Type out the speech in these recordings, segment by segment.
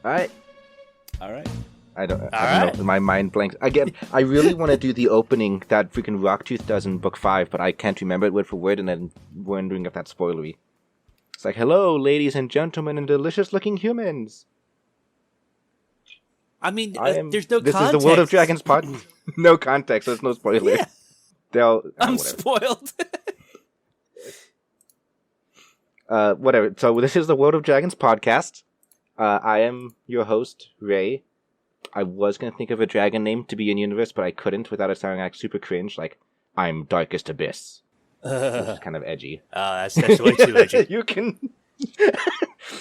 All right. I don't know. My mind blanks. Again, I really want to do the opening that freaking Rocktooth does in book 5, but I can't remember it word for word, and I'm wondering if that's spoilery. It's like, hello, ladies and gentlemen and delicious-looking humans. I mean, there's no this context. This is the World of Dragons pod. No context, so there's no spoiler. Yeah. I'm spoiled. Whatever. So this is the World of Dragons podcast. I am your host, Ray. I was going to think of a dragon name to be in universe, but I couldn't without it sounding like super cringe. Like, I'm Darkest Abyss. Which is kind of edgy. That's way too edgy. You can...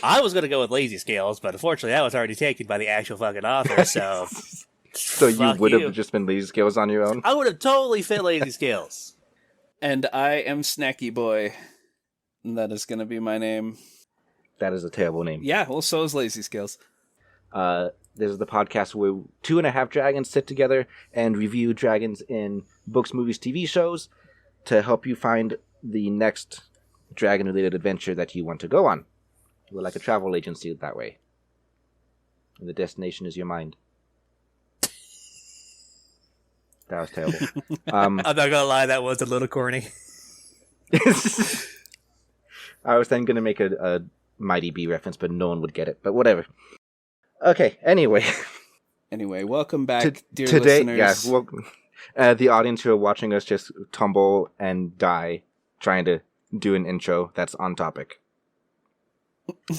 I was going to go with Lazy Scales, but unfortunately that was already taken by the actual fucking author, so... So you would have just been Lazy Scales on your own? I would have totally fit Lazy Scales. And I am Snacky Boy. And that is going to be my name. That is a terrible name. Yeah, well, so is Lazy Scales. This is the podcast where 2.5 dragons sit together and review dragons in books, movies, TV shows to help you find the next dragon-related adventure that you want to go on. We're like a travel agency that way. And the destination is your mind. That was terrible. I'm not gonna lie, that was a little corny. I was then gonna make a Mighty Bee reference, but no one would get it. But whatever. Okay, anyway, welcome back, dear today, listeners. Yeah, welcome. The audience who are watching us just tumble and die trying to do an intro that's on topic.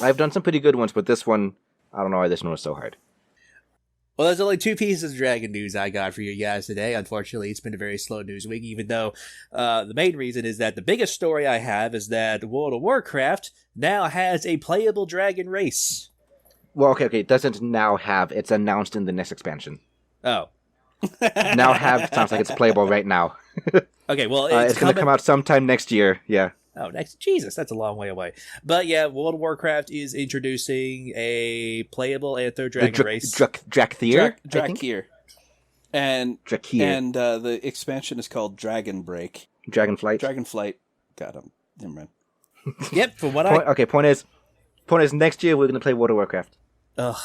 I've done some pretty good ones, but this one, I don't know why this one was so hard. Well, there's only 2 pieces of dragon news I got for you guys today. Unfortunately, it's been a very slow news week, even though the main reason is that the biggest story I have is that World of Warcraft now has a playable dragon race. Well, okay, it doesn't now have, it's announced in the next expansion. Oh. Now have sounds like it's playable right now. Okay, well, it's going to come out sometime next year, yeah. Oh, Jesus, that's a long way away. But yeah, World of Warcraft is introducing a playable Anther dragon race. Drakthir? Drakthir. And Drakthir. And the expansion is called Dragon Break. Dragonflight. Got him. Never mind. Yep, from what point is, next year we're going to play World of Warcraft. Ugh.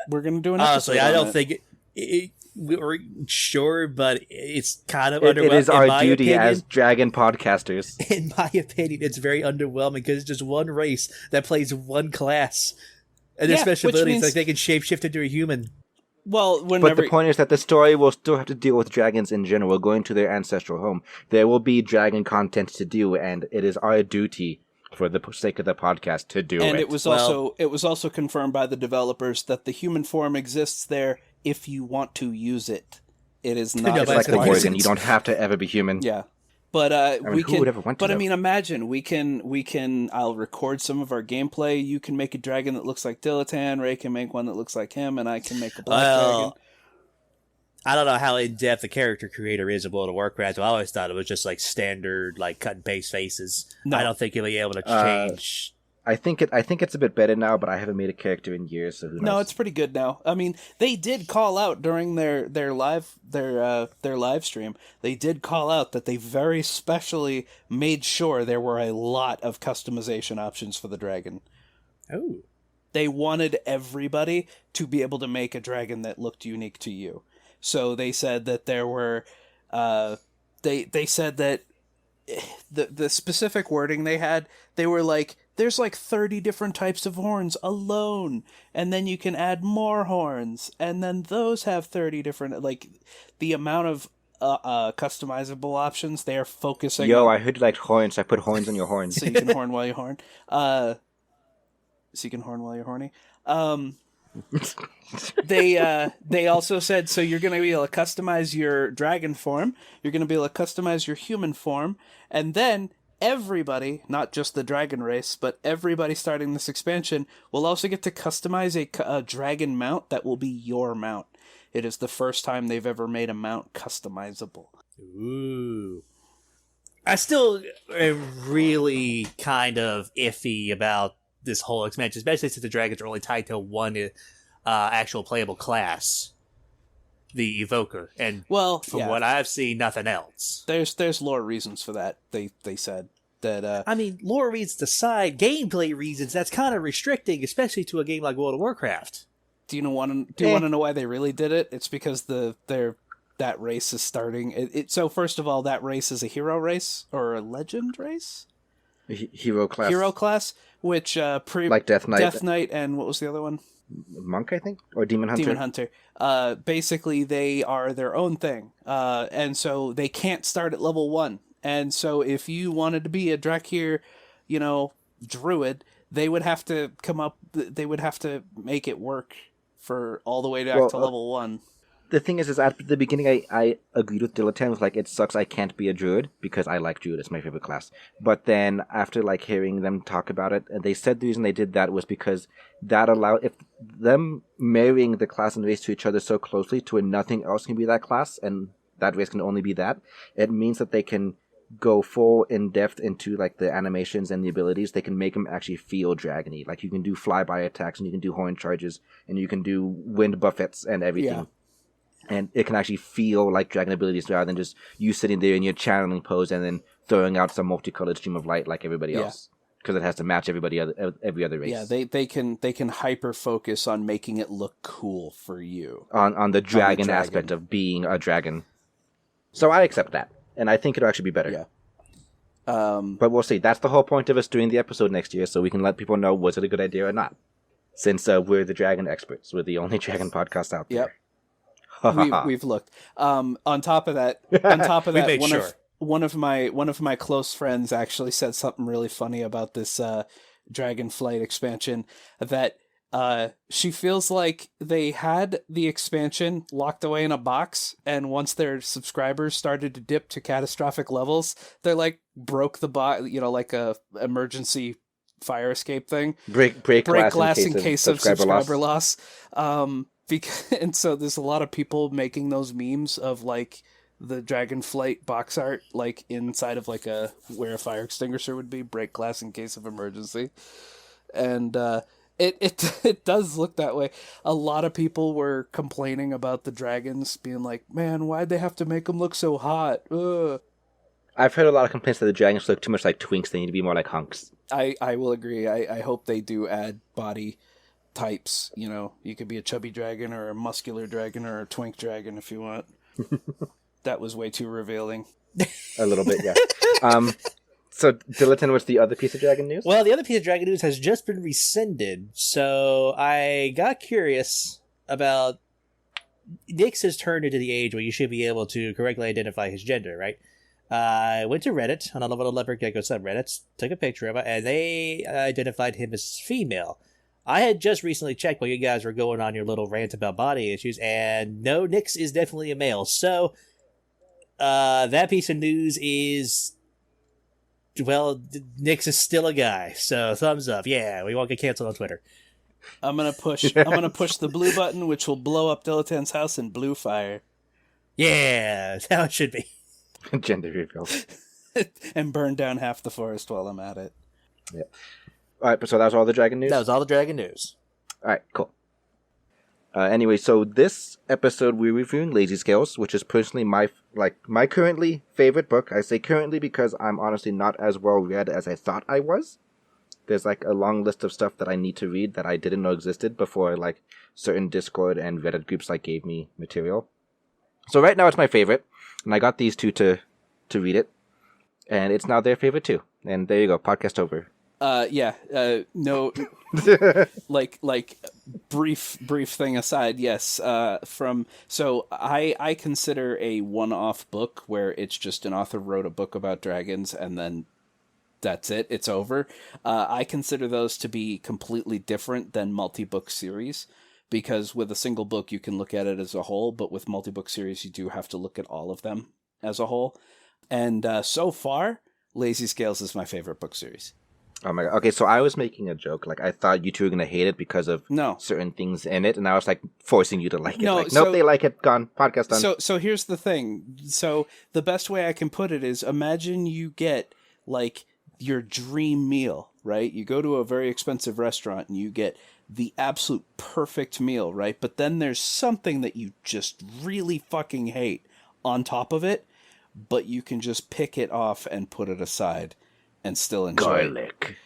We're going to do an episode. Honestly, I don't think we're sure, but it's kind of underwhelming. It is our duty opinion, as dragon podcasters. In my opinion, it's very underwhelming because it's just one race that plays one class. And their special abilities, like they can shapeshift into a human. Well, but the point is that the story will still have to deal with dragons in general, going to their ancestral home. There will be dragon content to do, and it is our duty, for the sake of the podcast, to do it. And it was also confirmed by the developers that the human form exists there if you want to use it. It is not. It's like the Worgen. You don't have to ever be human. Yeah, but who would ever want to? But I mean, imagine we can. I'll record some of our gameplay. You can make a dragon that looks like Dilatan. Ray can make one that looks like him, and I can make a black dragon. I don't know how in-depth the character creator is of World of Warcraft. I always thought it was just like standard, like cut and paste faces. No. I don't think you'll be able to change. I think it's a bit better now, but I haven't made a character in years, so who knows? No, it's pretty good now. I mean, they did call out during their live stream. They did call out that they very specially made sure there were a lot of customization options for the dragon. Oh. They wanted everybody to be able to make a dragon that looked unique to you. So they said that there were, they said that the specific wording they had, they were like, there's like 30 different types of horns alone, and then you can add more horns, and then those have 30 different, like, the amount of customizable options they are focusing on. I heard you liked horns, I put horns on your horns. So you can horn while you horn. So you can horn while you're horny. They also said, so you're going to be able to customize your dragon form, you're going to be able to customize your human form, and then everybody, not just the dragon race, but everybody starting this expansion will also get to customize a dragon mount that will be your mount. It is the first time they've ever made a mount customizable. Ooh. I still am really kind of iffy about this whole expansion, especially since the dragons are only tied to one actual playable class, the Evoker, and from what I've seen, nothing else. There's lore reasons for that. They said. that I mean, lore reasons aside, gameplay reasons, that's kind of restricting, especially to a game like World of Warcraft. do you want to know why they really did it? It's because that race is starting. So first of all, that race is a hero race or a legend race. Hero class. Hero class, which like Death Knight. Death Knight, and what was the other one? Monk, I think, or Demon Hunter. Demon Hunter. Basically, they are their own thing, and so they can't start at level 1. And so, if you wanted to be a Drakir, druid, they would have to come up. They would have to make it work for all the way back to level 1. The thing is at the beginning, I agreed with Dilettante. Was like, it sucks I can't be a druid because I like druid. It's my favorite class. But then after like hearing them talk about it, they said the reason they did that was because that allowed if them marrying the class and race to each other so closely to where nothing else can be that class and that race can only be that. It means that they can go full in depth into like the animations and the abilities. They can make them actually feel dragony. Like you can do flyby attacks and you can do horn charges and you can do wind buffets and everything. Yeah. And it can actually feel like dragon abilities rather than just you sitting there in your channeling pose and then throwing out some multicolored stream of light like everybody else. Because it has to match every other race. Yeah, they can hyper focus on making it look cool for you. On the dragon aspect of being a dragon. So I accept that. And I think it'll actually be better. Yeah. But we'll see. That's the whole point of us doing the episode next year, so we can let people know was it a good idea or not. Since we're the dragon experts. We're the only dragon podcast out there. Yep. we've looked. On top of that, one of my close friends actually said something really funny about this Dragonflight expansion, that she feels like they had the expansion locked away in a box, and once their subscribers started to dip to catastrophic levels, they like broke the box, like a emergency fire escape thing. Break glass in case of subscriber loss. And so there's a lot of people making those memes of like the Dragonflight box art, like inside of like where a fire extinguisher would be, break glass in case of emergency. And it does look that way. A lot of people were complaining about the dragons, being like, man, why'd they have to make them look so hot? Ugh. I've heard a lot of complaints that the dragons look too much like twinks. They need to be more like hunks. I will agree. I hope they do add body types. You could be a chubby dragon or a muscular dragon or a twink dragon if you want. That was way too revealing. A little bit, yeah. So, Dilettante, what's the other piece of dragon news? Well, the other piece of dragon news has just been rescinded, so I got curious about... Nyx has turned into the age where you should be able to correctly identify his gender, right? I went to Reddit, on a Level Leopard Gecko subreddit, took a picture of it, and they identified him as female. I had just recently checked while you guys were going on your little rant about body issues, and no, Nyx is definitely a male. So, that piece of news is... Well, Nyx is still a guy, so thumbs up. Yeah, we won't get canceled on Twitter. I'm gonna push the blue button, which will blow up Dilettante's house in blue fire. Yeah, that's how it should be. Gender reveal. And burn down half the forest while I'm at it. Yeah. All right, so that was all the dragon news? That was all the dragon news. All right, cool. Anyway, so this episode we're reviewing Lazy Scales, which is personally my currently favorite book. I say currently because I'm honestly not as well read as I thought I was. There's like a long list of stuff that I need to read that I didn't know existed before like certain Discord and Reddit groups like gave me material. So right now it's my favorite, and I got these two to read it, and it's now their favorite too. And there you go, podcast over. No, like brief thing aside, yes, so I consider a one-off book where it's just an author wrote a book about dragons and then that's it, it's over. I consider those to be completely different than multi-book series, because with a single book you can look at it as a whole, but with multi-book series you do have to look at all of them as a whole. And so far, Lazy Scales is my favorite book series. Oh my god. Okay, so I was making a joke. Like, I thought you two were going to hate it because of certain things in it, and I was, like, forcing you to like it. No, like, nope, they like it. Gone. Podcast done. So here's the thing. So the best way I can put it is, imagine you get, like, your dream meal, right? You go to a very expensive restaurant, and you get the absolute perfect meal, right? But then there's something that you just really fucking hate on top of it, but you can just pick it off and put it aside. and still enjoy it. Garlic.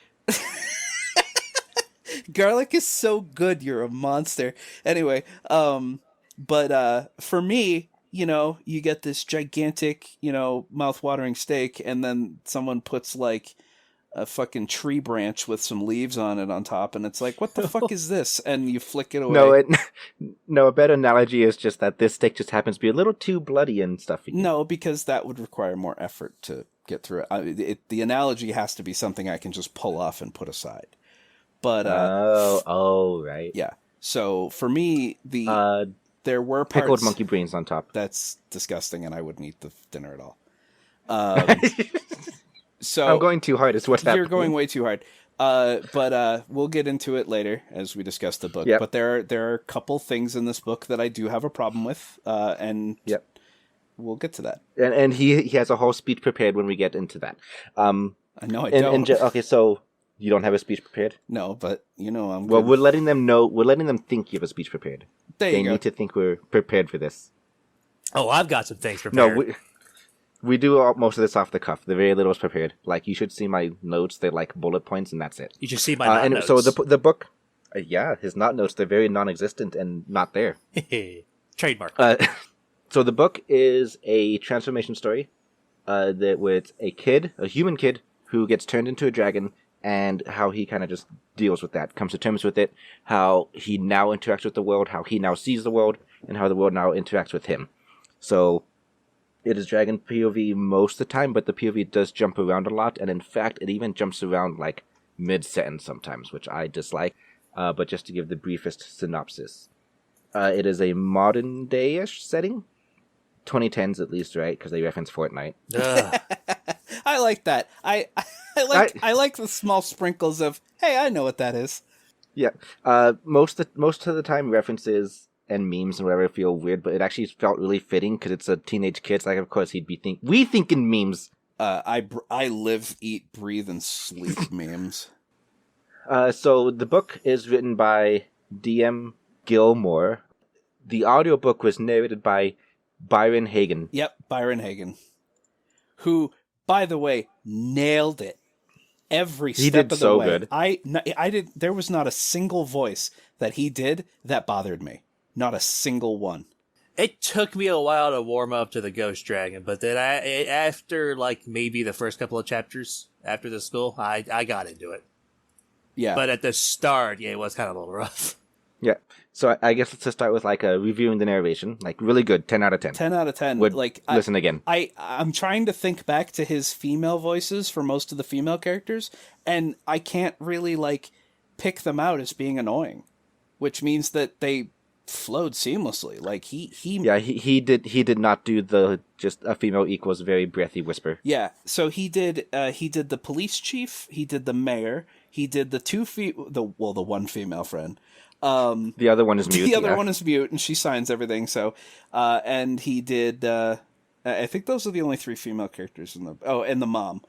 Garlic is so good. You're a monster. Anyway, but for me, you get this gigantic, mouth-watering steak, and then someone puts like a fucking tree branch with some leaves on it on top, and it's like, what the fuck is this? And you flick it away. No, a better analogy is just that this steak just happens to be a little too bloody and stuffy. No, because that would require more effort to get through it. The analogy has to be something I can just pull off and put aside. But right. Yeah. So for me, there were parts pickled monkey brains on top. That's disgusting, and I wouldn't eat the dinner at all. So I'm going too hard. Is what's happening. You're going way too hard. But we'll get into it later as we discuss the book. Yep. But there are a couple things in this book that I do have a problem with, and we'll get to that. And he has a whole speech prepared when we get into that. No, I don't. Okay, so you don't have a speech prepared? No, but I'm well, good. we're letting them know. We're letting them think you have a speech prepared. They need to think we're prepared for this. Oh, I've got some things prepared. No, we do most of this off the cuff. The very little is prepared. Like, you should see my notes. They're like bullet points, and that's it. You should see my notes. So the book, his not notes, they're very non-existent and not there. Trademark. So the book is a transformation story with a human kid, who gets turned into a dragon, and how he kind of just deals with that, comes to terms with it, how he now interacts with the world, how he now sees the world, and how the world now interacts with him. So it is dragon POV most of the time, but the POV does jump around a lot, and in fact, it even jumps around like mid-sentence sometimes, which I dislike. But just to give the briefest synopsis, it is a modern day-ish setting, 2010s at least, right? Because they reference Fortnite. I like that. I like the small sprinkles of, hey, I know what that is. Yeah. Most of the time, references and memes and whatever feel weird, but it actually felt really fitting because it's a teenage kid. So like, of course, he'd be thinking memes. I live, eat, breathe, and sleep memes. So the book is written by D.M. Gilmore. The audiobook was narrated by Byron Hagen. Yep, Byron Hagen. Who, by the way, nailed it every step of the way. Good. I did. There was not a single voice that he did that bothered me. Not a single one. It took me a while to warm up to the Ghost Dragon, but then after like maybe the first couple of chapters after the school, I got into it. Yeah. But at the start, it was kind of a little rough. Yeah. So I guess let's just start with like reviewing the narration. Like, really good, 10 out of 10. 10 out of 10. Listen again. I'm trying to think back to his female voices for most of the female characters, and I can't really like pick them out as being annoying, which means that they flowed seamlessly. Like he did not do the just a female equals very breathy whisper. Yeah. So he did the police chief, he did the mayor, he did the one female friend. The other one is mute. The other one is mute, and she signs everything. So, and he did. I think those are the only 3 female characters in the. Oh, and the mom.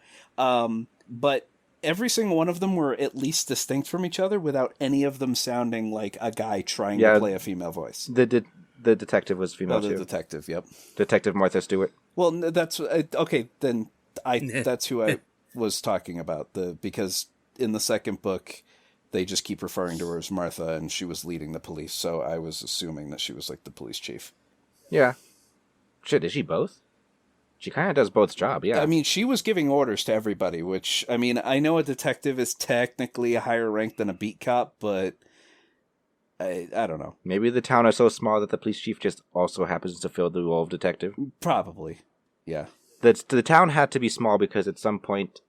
But every single one of them were at least distinct from each other, without any of them sounding like a guy trying to play a female voice. The detective was female too. The detective, yep. Detective Martha Stewart. Well, that's okay. Then that's who I was talking about. Because in the second book, they just keep referring to her as Martha, and she was leading the police, so I was assuming that she was like the police chief. Yeah. Shit, is she both? She kind of does both jobs, yeah. I mean, she was giving orders to everybody, which, I mean, I know a detective is technically a higher rank than a beat cop, but I don't know. Maybe the town is so small that the police chief just also happens to fill the role of detective. Probably, yeah. The town had to be small because at some point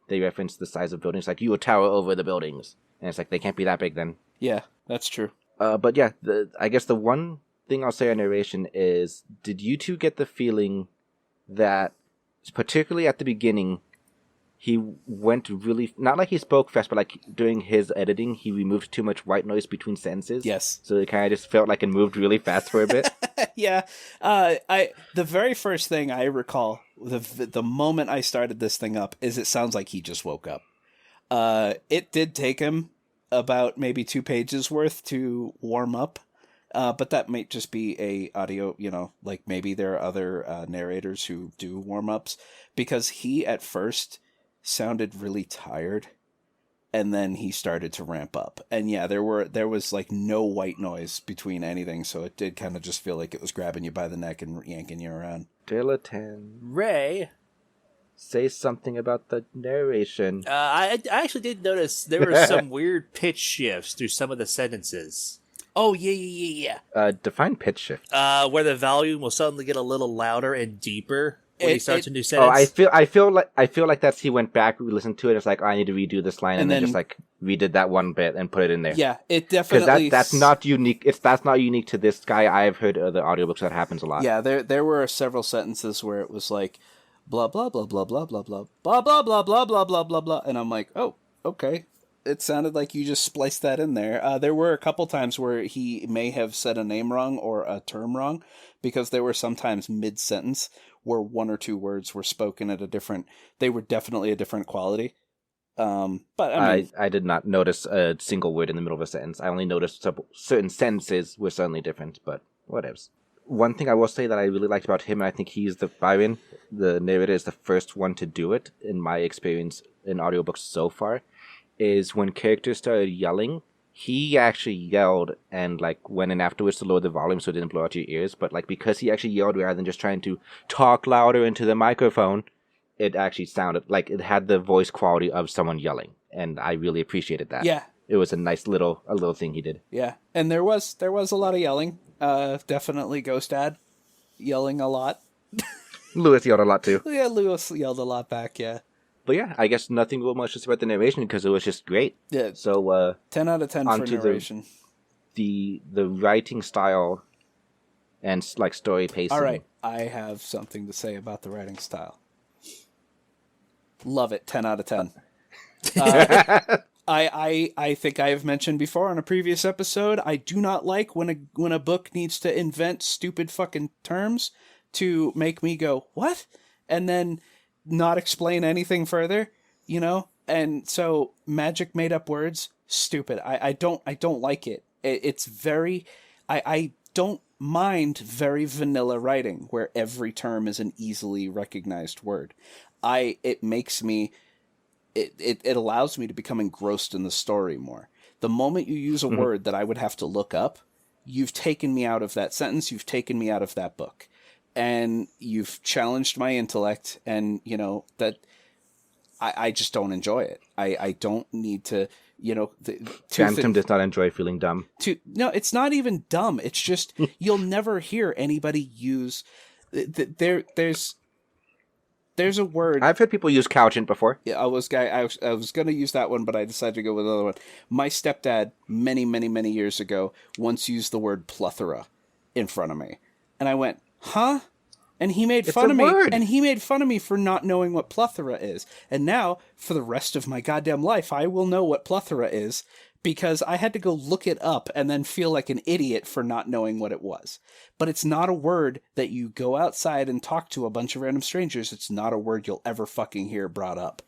they reference the size of buildings, like, you will tower over the buildings. And it's like, they can't be that big then. Yeah, that's true. But yeah, I guess the one thing I'll say on narration is, did you two get the feeling that, particularly at the beginning, he went really, not like he spoke fast, but like during his editing, he removed too much white noise between sentences? Yes. So it kind of just felt like it moved really fast for a bit? Yeah. The very first thing I recall, the moment I started this thing up, is it sounds like he just woke up. It did take him about maybe 2 pages worth to warm up. But that might just be a audio, like maybe there are other narrators who do warm-ups, because he at first sounded really tired, and then he started to ramp up. And yeah, there was like no white noise between anything, so it did kind of just feel like it was grabbing you by the neck and yanking you around. Dilettante. Ray, Say something about the narration. I actually did notice there were some weird pitch shifts through some of the sentences. Oh, yeah. Define pitch shift. Where the volume will suddenly get a little louder and deeper when he starts a new sentence. Oh, I feel like that's he went back, we listened to it, it's like, oh, I need to redo this line, and then just like redid that one bit and put it in there. Yeah, it definitely... Because that's not unique. That's not unique to this guy. I've heard other audiobooks that happens a lot. Yeah, there were several sentences where it was like, blah, blah, blah, blah, blah, blah, blah, blah, blah, blah, blah, blah, blah, blah, blah, and I'm like, oh, okay. It sounded like you just spliced that in there. There were a couple times where he may have said a name wrong or a term wrong, because there were sometimes mid-sentence where one or two words were spoken at they were definitely a different quality. But I mean, I did not notice a single word in the middle of a sentence. I only noticed certain sentences were suddenly different, but whatevs. One thing I will say that I really liked about him, and I think he's Byron, the narrator, is the first one to do it, in my experience in audiobooks so far, is when characters started yelling, he actually yelled and like went in afterwards to lower the volume so it didn't blow out your ears. But like because he actually yelled rather than just trying to talk louder into the microphone, it actually sounded like it had the voice quality of someone yelling, and I really appreciated that. Yeah, it was a nice little thing he did. Yeah, and there was a lot of yelling. Definitely Ghost Dad yelling a lot. Lewis yelled a lot too. Yeah, Lewis yelled a lot back. Yeah. But yeah, I guess nothing real much to say about the narration because it was just great. Yeah. So 10 out of 10 for narration. The writing style and like story pacing. All right, I have something to say about the writing style. Love it. 10 out of 10. I think I have mentioned before on a previous episode, I do not like when a book needs to invent stupid fucking terms to make me go, what? And then not explain anything further, you know? And so magic made up words, stupid. I don't like it. It's very, I don't mind very vanilla writing where every term is an easily recognized word. It makes me, it allows me to become engrossed in the story more. The moment you use a word that I would have to look up, you've taken me out of that sentence, you've taken me out of that book. And you've challenged my intellect, and, you know, that I just don't enjoy it. I don't need to, you know... Phantom does not enjoy feeling dumb. No, it's not even dumb. It's just, you'll never hear anybody use... There's a word... I've heard people use couchant before. Yeah, I was going to use that one, but I decided to go with another one. My stepdad, many, many, many years ago, once used the word plethora in front of me. And I went, huh? And he made fun of me. And he made fun of me for not knowing what plethora is. And now, for the rest of my goddamn life, I will know what plethora is because I had to go look it up and then feel like an idiot for not knowing what it was. But it's not a word that you go outside and talk to a bunch of random strangers. It's not a word you'll ever fucking hear brought up.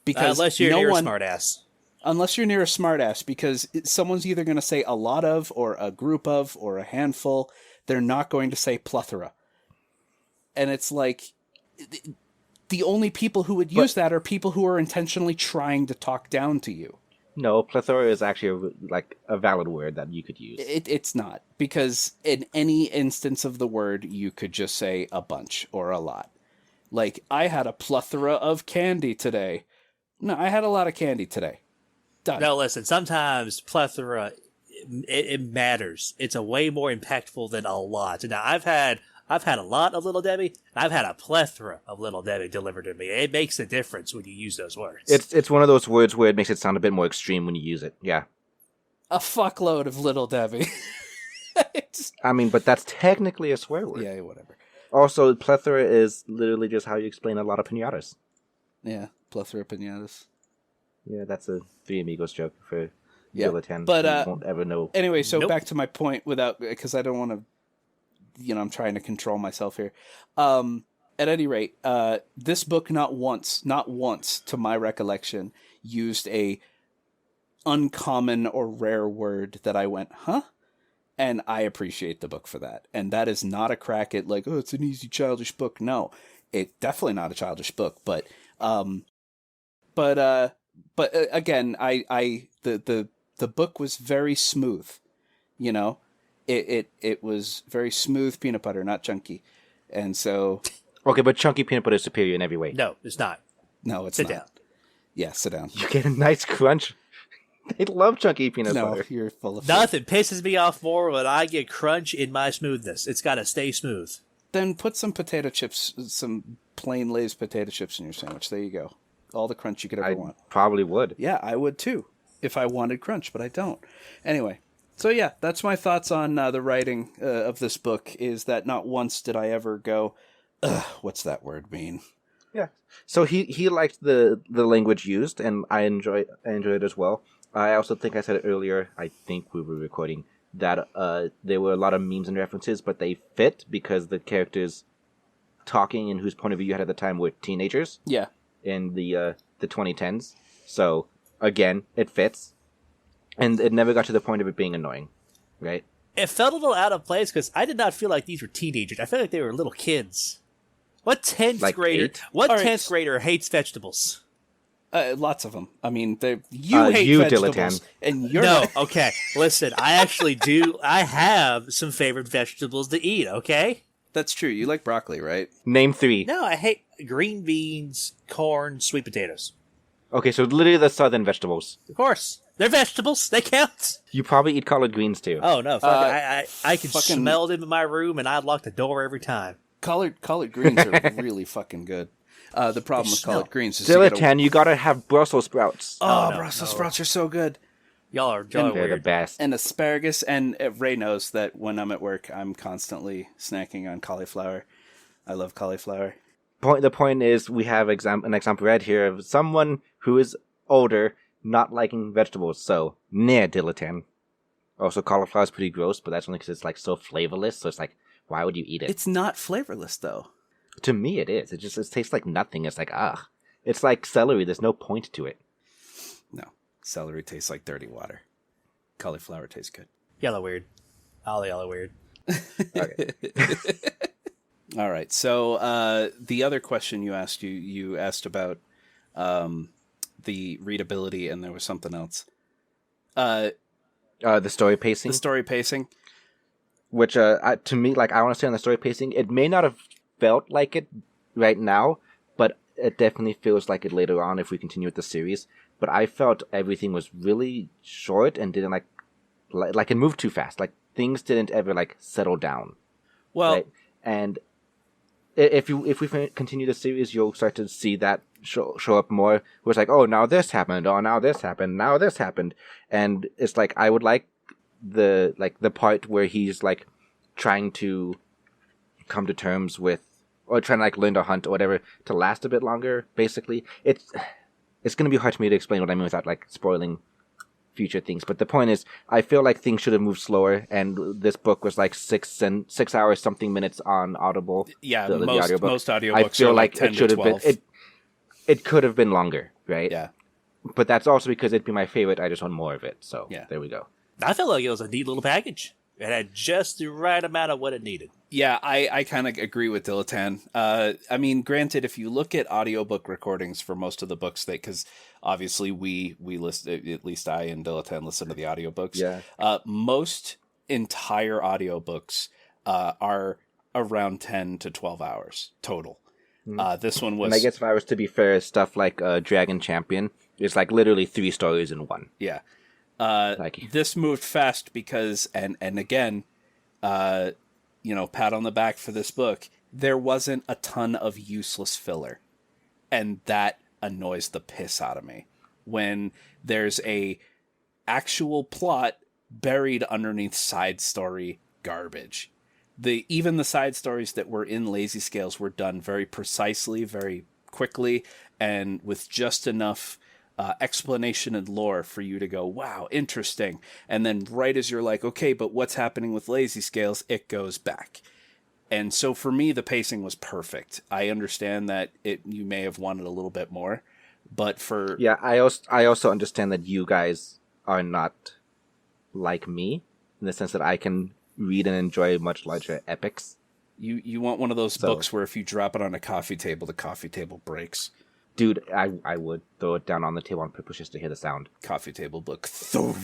Because unless you're near a smartass. Unless you're near a smartass, because someone's either going to say a lot of, or a group of, or a handful. They're not going to say plethora. And it's like, the only people who would use that are people who are intentionally trying to talk down to you. No, plethora is actually a valid word that you could use. It's not, because in any instance of the word, you could just say a bunch or a lot. Like, I had a plethora of candy today. No, I had a lot of candy today. Done. No, listen, sometimes plethora, it matters. It's a way more impactful than a lot. Now, I've had a lot of Little Debbie, and I've had a plethora of Little Debbie delivered to me. It makes a difference when you use those words. It's one of those words where it makes it sound a bit more extreme when you use it. Yeah. A fuckload of Little Debbie. I mean, but that's technically a swear word. Yeah, whatever. Also, plethora is literally just how you explain a lot of pinatas. Yeah, plethora pinatas. Yeah, that's a Three Amigos joke for Dilettante. But you won't ever know. Anyway, so back to my point because I don't want to, you know, I'm trying to control myself here. At any rate, this book not once, to my recollection, used a uncommon or rare word that I went, huh? And I appreciate the book for that. And that is not a crack at like, oh, it's an easy childish book. No, it's definitely not a childish book, but again, the book was very smooth. You know, it was very smooth peanut butter, not chunky, and so. Okay, but chunky peanut butter is superior in every way. No, it's not. No, it's Sit not. down. Yeah, sit down. You get a nice crunch. They love chunky peanut No, butter. you're full of Nothing pisses me off more when I get crunch in my smoothness. It's got to stay smooth. Then put some potato chips, some plain Lay's potato chips in your sandwich. There you go. All the crunch you could ever want. Probably would. Yeah, I would too, if I wanted crunch, but I don't. Anyway, so yeah, that's my thoughts on the writing of this book, is that not once did I ever go, ugh, what's that word mean? Yeah. So he liked the language used, and I enjoy it as well. I also think I said it earlier, I think we were recording, that there were a lot of memes and references, but they fit because the characters talking and whose point of view you had at the time were teenagers. Yeah. In the 2010s. So, again, it fits. And it never got to the point of it being annoying, right? It felt a little out of place because I did not feel like these were teenagers. I felt like they were little kids. What 10th Like grader? 8? What All 10th right. grader hates vegetables? Lots of them. I mean, you hate you, vegetables, Dilettante. and you're No, not. okay. Listen, I actually do. I have some favorite vegetables to eat. Okay. That's true. You like broccoli, right? Name 3. No, I hate green beans, corn, sweet potatoes. Okay, so literally the southern vegetables. Of course, they're vegetables. They count. You probably eat collard greens too. Oh no, I can fucking- smell them in my room, and I'd lock the door every time. Collard greens are really fucking good. The problem with collard greens is you Dilettante, you gotta have Brussels sprouts. Oh, no, Brussels no. sprouts are so good. Y'all are They're the weird. best. And asparagus, and Ray knows that when I'm at work, I'm constantly snacking on cauliflower. I love cauliflower. The point is, we have an example right here of someone who is older not liking vegetables. So, nah, Dilettante. Also, cauliflower is pretty gross, but that's only because it's like so flavorless. So it's like, why would you eat it? It's not flavorless, though. To me, it is. It tastes like nothing. It's like, ugh. It's like celery. There's no point to it. No. Celery tastes like dirty water. Cauliflower tastes good. Yellow weird. All yellow weird. Okay. All right. So the other question you asked about the readability, and there was something else. The story pacing. The story pacing. Which, to me, like, I want to say on the story pacing, it may not have felt like it right now, but it definitely feels like it later on if we continue with the series. But I felt everything was really short and didn't like it moved too fast. Like, things didn't ever like settle down. Well, Right? And if we continue the series, you'll start to see that show up more. Where it's like, oh, now this happened. Oh, now this happened. Now this happened. And it's like, I would like the part where he's like trying to come to terms with, or trying to like learn to hunt or whatever, to last a bit longer. Basically, it's going to be hard for me to explain what I mean without like spoiling future things. But the point is, I feel like things should have moved slower, and this book was like 6 hours something minutes on Audible. yeah, the audiobook. most audiobooks I feel are like 10 it should to have been 12. it could have been longer, right? Yeah. But that's also because it'd be my favorite. I just want more of it. So Yeah. there we go. I felt like it was a neat little package. It had just the right amount of what it needed. Yeah, I kind of agree with Dilettante. I mean, granted, if you look at audiobook recordings for most of the books, because obviously we listen, at least I and Dilettante listen to the audiobooks. Yeah. Most entire audiobooks are around 10 to 12 hours total. This one was... And I guess if I was to be fair, stuff like Dragon Champion is like literally 3 stories in one. Yeah. Like, This moved fast because, and again, pat on the back for this book, there wasn't a ton of useless filler. And that annoys the piss out of me. When there's a actual plot buried underneath side story garbage. Even the side stories that were in Lazy Scales were done very precisely, very quickly, and with just enough explanation and lore for you to go, wow, interesting. And then right as you're like, okay, but what's happening with Lazy Scales, it goes back. And so for me, the pacing was perfect. I understand that you may have wanted a little bit more, but for... yeah, I also understand that you guys are not like me, in the sense that I can read and enjoy much larger epics. You want one of those books where if you drop it on a coffee table, the coffee table breaks. Dude, I would throw it down on the table on purpose just to hear the sound. Coffee table book. Thunk.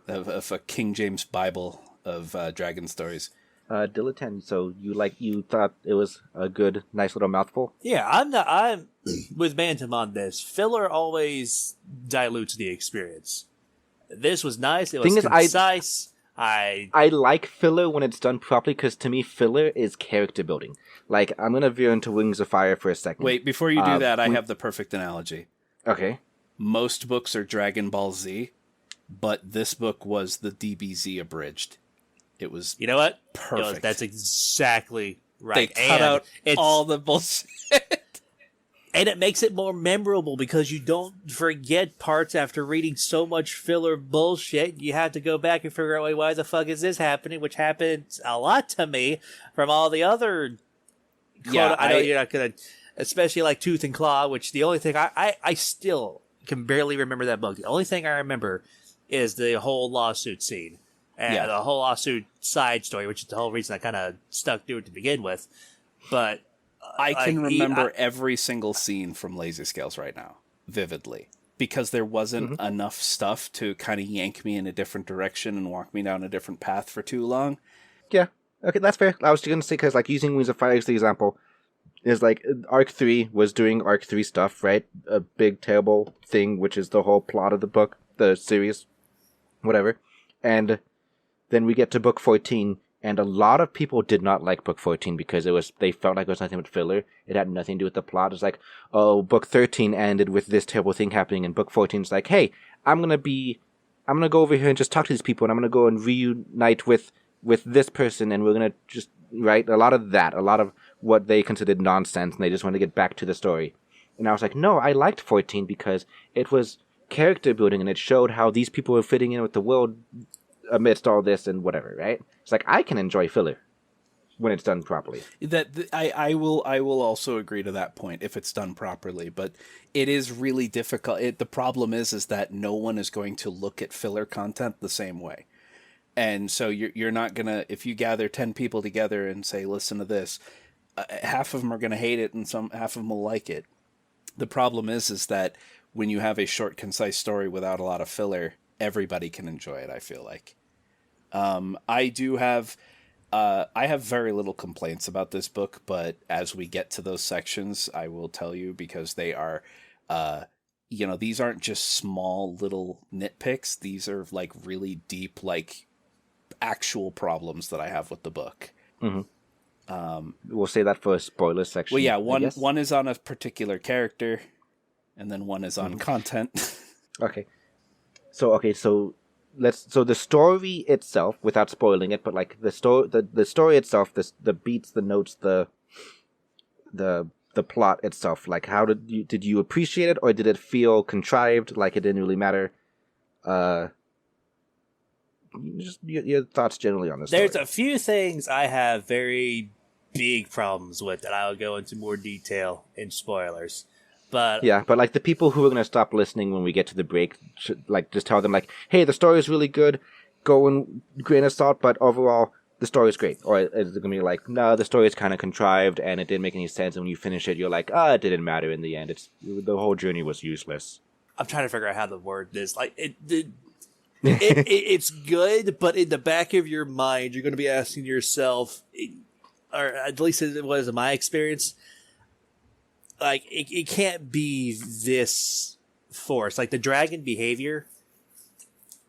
Of a King James Bible of dragon stories. Dilettante, so you thought it was a good, nice little mouthful? Yeah, I'm with Bantam on this. Filler always dilutes the experience. This was nice. It was concise. I like filler when it's done properly, because to me, filler is character building. Like, I'm going to veer into Wings of Fire for a second. Wait, before you do that, I have the perfect analogy. Okay. Most books are Dragon Ball Z, but this book was the DBZ abridged. It was You know what? perfect. That's exactly right. They cut out all the bullshit. And it makes it more memorable because you don't forget parts after reading so much filler bullshit. You have to go back and figure out, wait, why the fuck is this happening? Which happens a lot to me from all the other... Yeah, I know you're not going to... Especially like Tooth and Claw, which the only thing... I still can barely remember that book. The only thing I remember is the whole lawsuit scene. And the whole lawsuit side story, which is the whole reason I kind of stuck to it to begin with. But... I can remember every single scene from Lazy Scales right now, vividly, because there wasn't enough stuff to kind of yank me in a different direction and walk me down a different path for too long. Yeah, okay, that's fair. I was just going to say, because like using Wings of Fire as the example, is like Arc 3 was doing Arc 3 stuff, right? A big, terrible thing, which is the whole plot of the book, the series, whatever. And then we get to book 14, and a lot of people did not like book 14 because they felt like it was nothing but filler. It had nothing to do with the plot. It's like, oh, book 13 ended with this terrible thing happening, and book 14 is like, hey, I'm gonna go over here and just talk to these people, and I'm gonna go and reunite with this person, and we're gonna just write a lot of what they considered nonsense, and they just want to get back to the story. And I was like, no, I liked 14 because it was character building, and it showed how these people were fitting in with the world amidst all this and whatever, right? It's like, I can enjoy filler when it's done properly. I will also agree to that point if it's done properly, but it is really difficult. The problem is that no one is going to look at filler content the same way. And so you're not going to, if you gather 10 people together and say, listen to this, half of them are going to hate it and half of them will like it. The problem is that when you have a short, concise story without a lot of filler, everybody can enjoy it, I feel like. I have very little complaints about this book, but as we get to those sections, I will tell you, because they are, these aren't just small little nitpicks. These are like really deep, like actual problems that I have with the book. Mm-hmm. We'll say that for a spoiler section. Well, yeah, one is on a particular character, and then one is on content. Okay. So the story itself, without spoiling it, but like the story itself, the beats, the notes, the plot itself, like how did you appreciate it, or did it feel contrived, like it didn't really matter? Just your thoughts generally on this. There's a few things I have very big problems with that I will go into more detail in spoilers. But like the people who are going to stop listening when we get to the break, like just tell them like, hey, the story is really good, go in grain of salt, but overall the story is great. Or is it going to be like, no, the story is kind of contrived and it didn't make any sense, and when you finish it, you're like, it didn't matter in the end. The whole journey was useless. I'm trying to figure out how to word this. Like it's good, but in the back of your mind, you're going to be asking yourself, or at least it was in my experience, like, it can't be this forced. Like, the dragon behavior,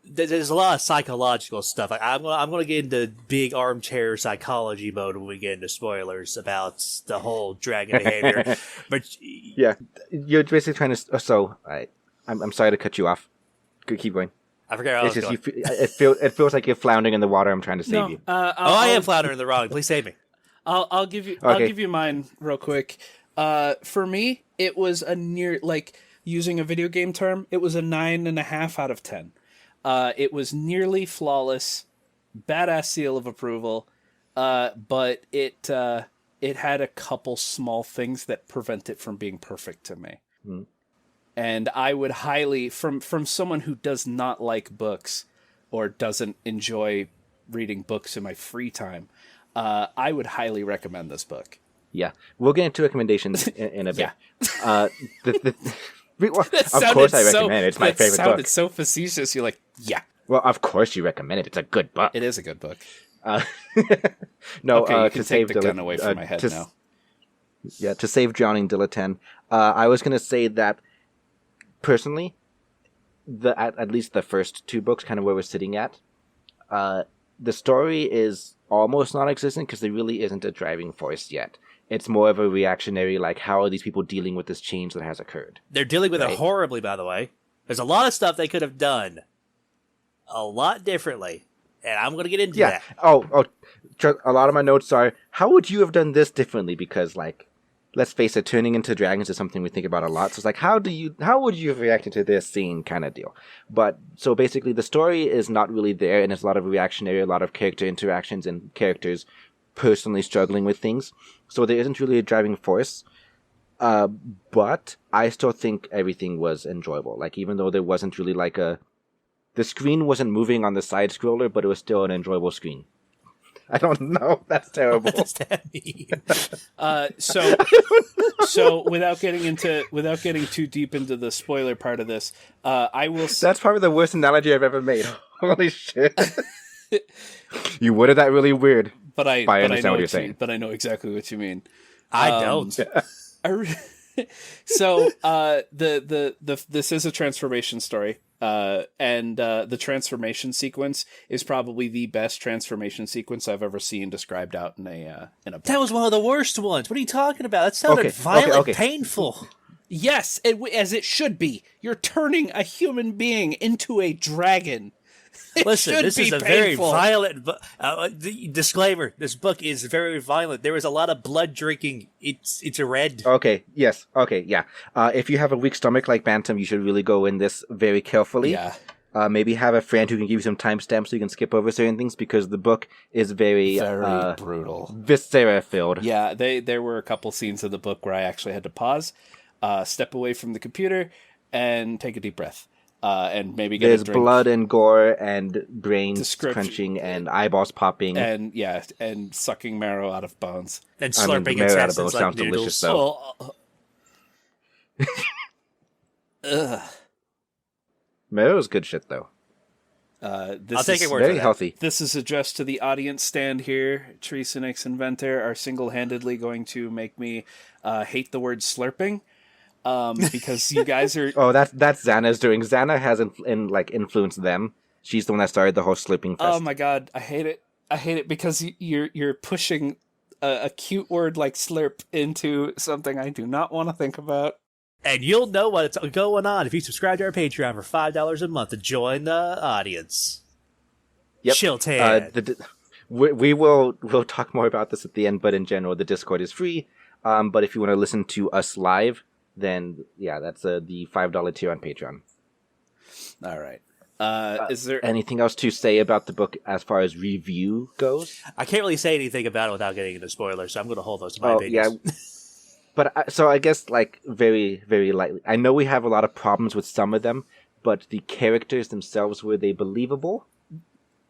there's a lot of psychological stuff. Like, I'm gonna get into big armchair psychology mode when we get into spoilers about the whole dragon behavior. But yeah, you're basically trying to. So, I'm sorry to cut you off. Keep going. I forgot how I was going. It feels like you're floundering in the water. I'm trying to save you. I am floundering in the water. Please save me. I'll give you mine real quick. For me, it was a near, like, using a video game term, it was a 9.5 out of 10. It was nearly flawless, badass seal of approval, but it had a couple small things that prevent it from being perfect to me. Mm. And I would highly, from someone who does not like books or doesn't enjoy reading books in my free time, I would highly recommend this book. Yeah, we'll get into recommendations in a bit. Yeah. Of course I recommend it. It's my favorite book. It's so facetious. You're like, yeah. Well, of course you recommend it. It's a good book. It is a good book. No, Okay, you can to take save the gun away from my head now. Yeah, to save Drowning Dilettante, I was going to say that, personally, at least the first two books, kind of where we're sitting at, the story is almost non-existent because there really isn't a driving force yet. It's more of a reactionary, like, how are these people dealing with this change that has occurred? They're dealing with it horribly, by the way. There's a lot of stuff they could have done a lot differently, and I'm going to get into that. A lot of my notes are, how would you have done this differently? Because, like, let's face it, turning into dragons is something we think about a lot. So it's like, how would you have reacted to this scene kind of deal? But, so basically, the story is not really there, and it's a lot of reactionary, a lot of character interactions and characters personally struggling with things. So there isn't really a driving force. But I still think everything was enjoyable. Like, even though there wasn't really like the screen wasn't moving on the side scroller, but it was still an enjoyable screen. I don't know. That's terrible. What does that mean? So without getting too deep into the spoiler part of this, I will. That's probably the worst analogy I've ever made. Holy shit! You worded that really weird. But I understand know what you're saying. But I know exactly what you mean. I don't. So this is a transformation story, and the transformation sequence is probably the best transformation sequence I've ever seen described out in a book. That was one of the worst ones. What are you talking about? That sounded violent, painful. Yes, as it should be. You're turning a human being into a dragon. Listen, this is a very violent disclaimer. This book is very violent. There is a lot of blood drinking. It's a red. Okay. Yes. Okay. Yeah. If you have a weak stomach like Bantam, you should really go in this very carefully. Yeah. Maybe have a friend who can give you some timestamps so you can skip over certain things because the book is very brutal, viscera filled. Yeah. There were a couple scenes of the book where I actually had to pause, step away from the computer, and take a deep breath. And maybe get There's a drink. blood and gore and brains crunching and eyeballs popping. And sucking marrow out of bones. And slurping intestines like sounds noodles. Delicious, though. Marrow's good shit, though. I'll take it word very for healthy. This is addressed to the audience stand here. Teresa Nix and Venter are single-handedly going to make me hate the word slurping. Because you guys are... Oh, that's Xana's doing. Xana has influenced them. She's the one that started the whole slurping fest. Oh my god, I hate it. I hate it because you're pushing a cute word like slurp into something I do not want to think about. And you'll know what's going on if you subscribe to our Patreon for $5 a month to join the audience. Yep. Chiltan. We'll talk more about this at the end, but in general, the Discord is free. But if you want to listen to us live, then yeah, that's the $5 tier on Patreon. All right. Is there anything else to say about the book as far as review goes? I can't really say anything about it without getting into spoilers, so I'm going to hold those to my opinions. Yeah. But I guess like very, very lightly. I know we have a lot of problems with some of them, but the characters themselves, were they believable?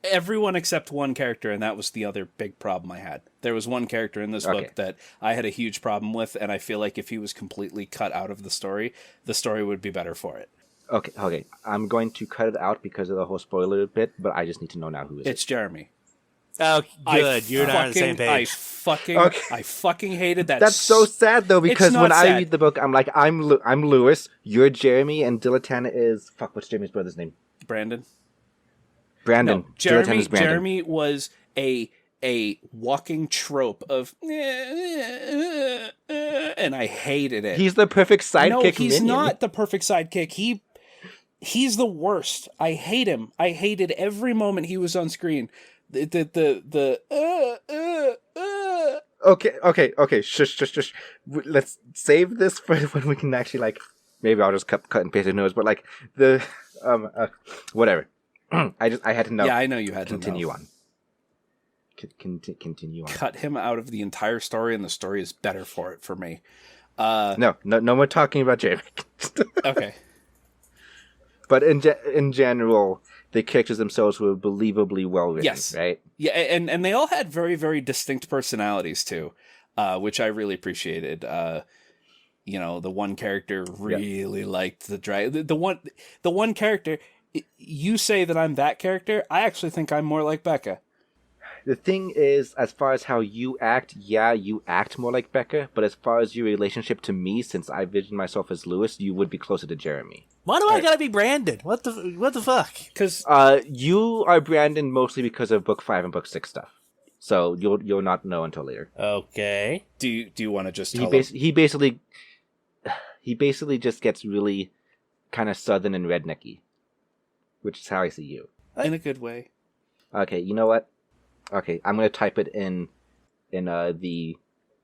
Everyone except one character, and that was the other big problem I had. There was one character in this book that I had a huge problem with, and I feel like if he was completely cut out of the story would be better for it. Okay. I'm going to cut it out because of the whole spoiler bit, but I just need to know now who is it. It's Jeremy. Oh, good. You're not on the same page. I fucking hated that. That's so sad, though, because when I read the book, I'm like, I'm Lewis, you're Jeremy, and Dilettante is... Fuck, what's Jeremy's brother's name? Brandon. No, Jeremy was a walking trope of... And I hated it. He's the perfect sidekick. No, he's minion. not the perfect sidekick. He's the worst. I hate him. I hated every moment he was on screen. Okay. Shush. Let's save this for when we can actually maybe I'll just cut and paste his nose, but whatever. I had to know. Yeah, I know you had to know. Continue on. Continue on. Cut him out of the entire story, and the story is better for it for me. No more talking about Jeremy. Okay. But in general, the characters themselves were believably well written, yes. right? Yeah, and they all had very, very distinct personalities, too. which I really appreciated. The one character really liked the dragon. The one character, you say that I'm that character. I actually think I'm more like Becca. The thing is, as far as how you act, you act more like Becca, but as far as your relationship to me, since I vision myself as Lewis, you would be closer to Jeremy. Why do I gotta be Brandon? What the fuck? Because you are Brandon mostly because of book 5 and book 6 stuff. So you'll not know until later. Okay. do you want to just tell He basically just gets really kind of southern and rednecky, which is how I see you. in a good way? Okay, you know what? Okay, I'm gonna type it in the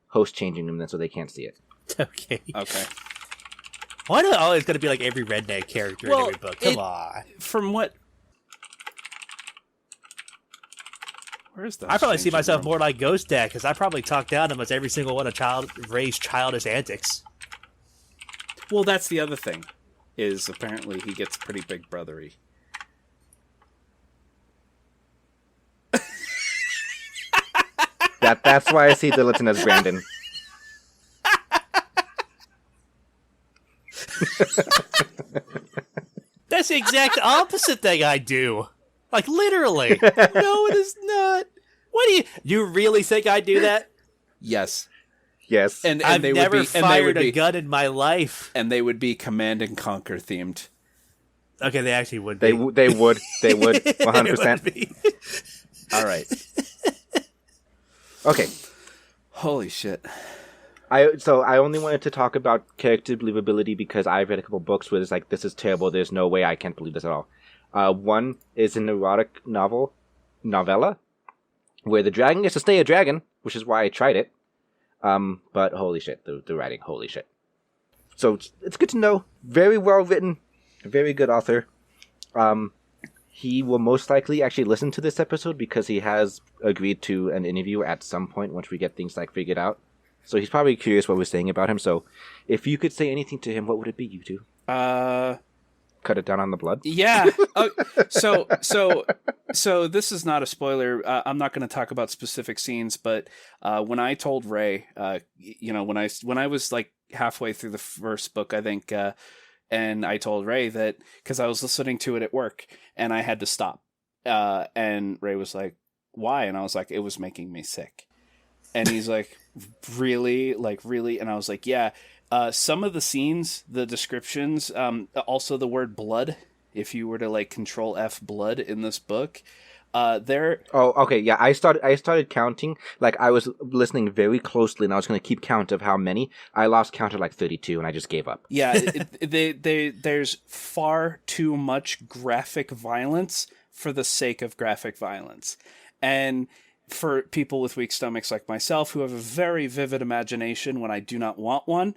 host changing room then so they can't see it. Okay. Okay. Why do I always gotta be like every redneck character in every book? Come on. From what? Where's that? I probably see myself more like Ghost Dad because I probably talk down to almost every single one of Ray's childish antics. Well, that's the other thing, is apparently he gets pretty big brothery. That's why I see Dillaton as Brandon. That's the exact opposite thing I do. Like, literally. No, it is not. What do you really think I do that? Yes. Yes. And I've they never would be, fired a gun in my life. And they would be Command and Conquer themed. Okay, they actually would be. They would 100%. They would be. All right. Okay. Holy shit. I only wanted to talk about character believability because I've read a couple books where it's like, this is terrible, there's no way I can't believe this at all. One is an erotic novella, where the dragon gets to stay a dragon, which is why I tried it. But holy shit, the writing, holy shit. So it's good to know. Very well written, very good author. He will most likely actually listen to this episode because he has agreed to an interview at some point once we get things like figured out. So he's probably curious what we're saying about him. So if you could say anything to him, what would it be, you two? Cut it down on the blood? Yeah. So this is not a spoiler. I'm not going to talk about specific scenes, but when I told Ray, when I was like halfway through the first book, I think, and I told Ray that because I was listening to it at work and I had to stop, and Ray was like, "Why?" And I was like, "It was making me sick." And he's like, really? Like, really? And I was like, yeah. Some of the scenes, the descriptions, also the word blood, if you were to, like, Control F blood in this book, there... Oh, okay, yeah, I started counting. Like, I was listening very closely, and I was going to keep count of how many. I lost count at, like, 32, and I just gave up. Yeah, there's far too much graphic violence for the sake of graphic violence. And... for people with weak stomachs like myself who have a very vivid imagination when I do not want one,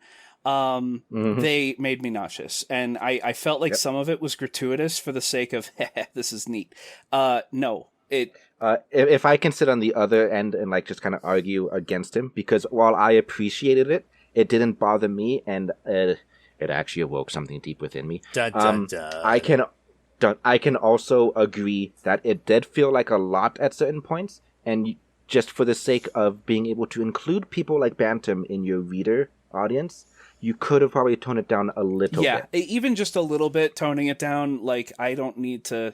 they made me nauseous. And I felt like some of it was gratuitous for the sake of, this is neat. No. If I can sit on the other end and like just kind of argue against him, because while I appreciated it, it didn't bother me, and it actually awoke something deep within me. Dun, dun, dun. I can also agree that it did feel like a lot at certain points. And just for the sake of being able to include people like Bantam in your reader audience, you could have probably toned it down a little bit. Yeah, even just a little bit, toning it down. Like, I don't need to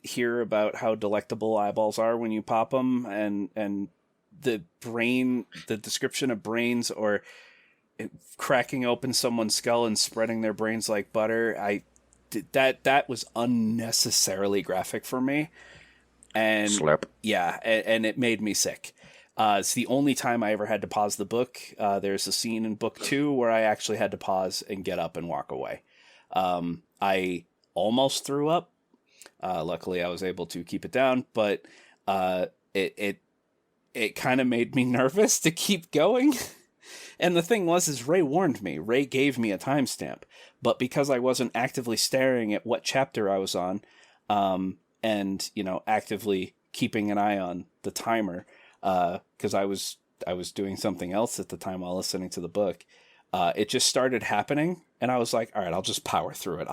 hear about how delectable eyeballs are when you pop them, and the description of brains, or cracking open someone's skull and spreading their brains like butter. That was unnecessarily graphic for me. And Slurp. Yeah, and it made me sick. It's the only time I ever had to pause the book. There's a scene in book 2 where I actually had to pause and get up and walk away. I almost threw up. Luckily, I was able to keep it down, but it kind of made me nervous to keep going. And the thing is Ray warned me. Ray gave me a timestamp, but because I wasn't actively staring at what chapter I was on, and actively keeping an eye on the timer, because I was doing something else at the time while listening to the book. It just started happening, and I was like, all right, I'll just power through it.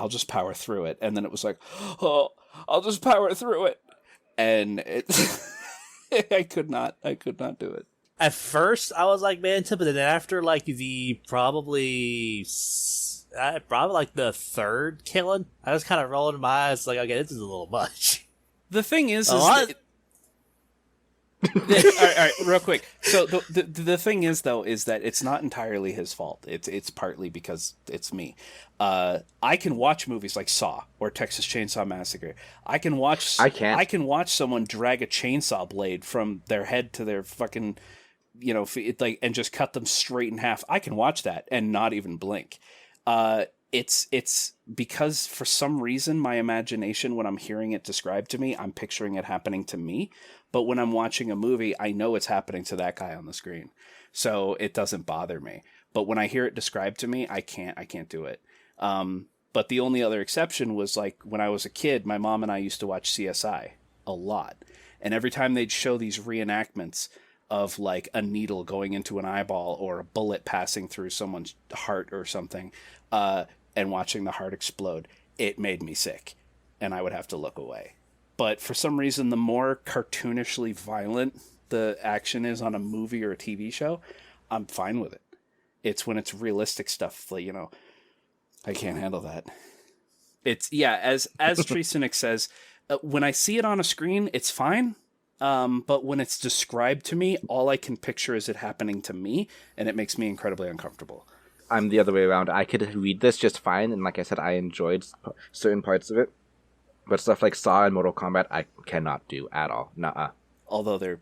And then it was like, oh, I'll just power through it. And it I could not do it. At first, I was like, man, but then after like the probably like the third killing, I was kind of rolling my eyes like, okay, this is a little much. The thing is What? all right, real quick. So the thing is, though, is that it's not entirely his fault. It's partly because it's me. I can watch movies like Saw or Texas Chainsaw Massacre. I can watch someone drag a chainsaw blade from their head to their fucking, and just cut them straight in half. I can watch that and not even blink. It's because for some reason my imagination, when I'm hearing it described to me, I'm picturing it happening to me. But when I'm watching a movie, I know it's happening to that guy on the screen, so it doesn't bother me. But when I hear it described to me, I can't do it. But the only other exception was like when I was a kid, my mom and I used to watch CSI a lot, and every time they'd show these reenactments of like a needle going into an eyeball or a bullet passing through someone's heart or something, and watching the heart explode, it made me sick, and I would have to look away. But for some reason, the more cartoonishly violent the action is on a movie or a TV show, I'm fine with it. It's when it's realistic stuff, like, I can't handle that. It's, as Treesonic says, when I see it on a screen, it's fine. But when it's described to me, all I can picture is it happening to me, and it makes me incredibly uncomfortable. I'm the other way around. I could read this just fine, and like I said, I enjoyed certain parts of it. But stuff like Saw and Mortal Kombat, I cannot do at all. Nuh-uh. Although they're,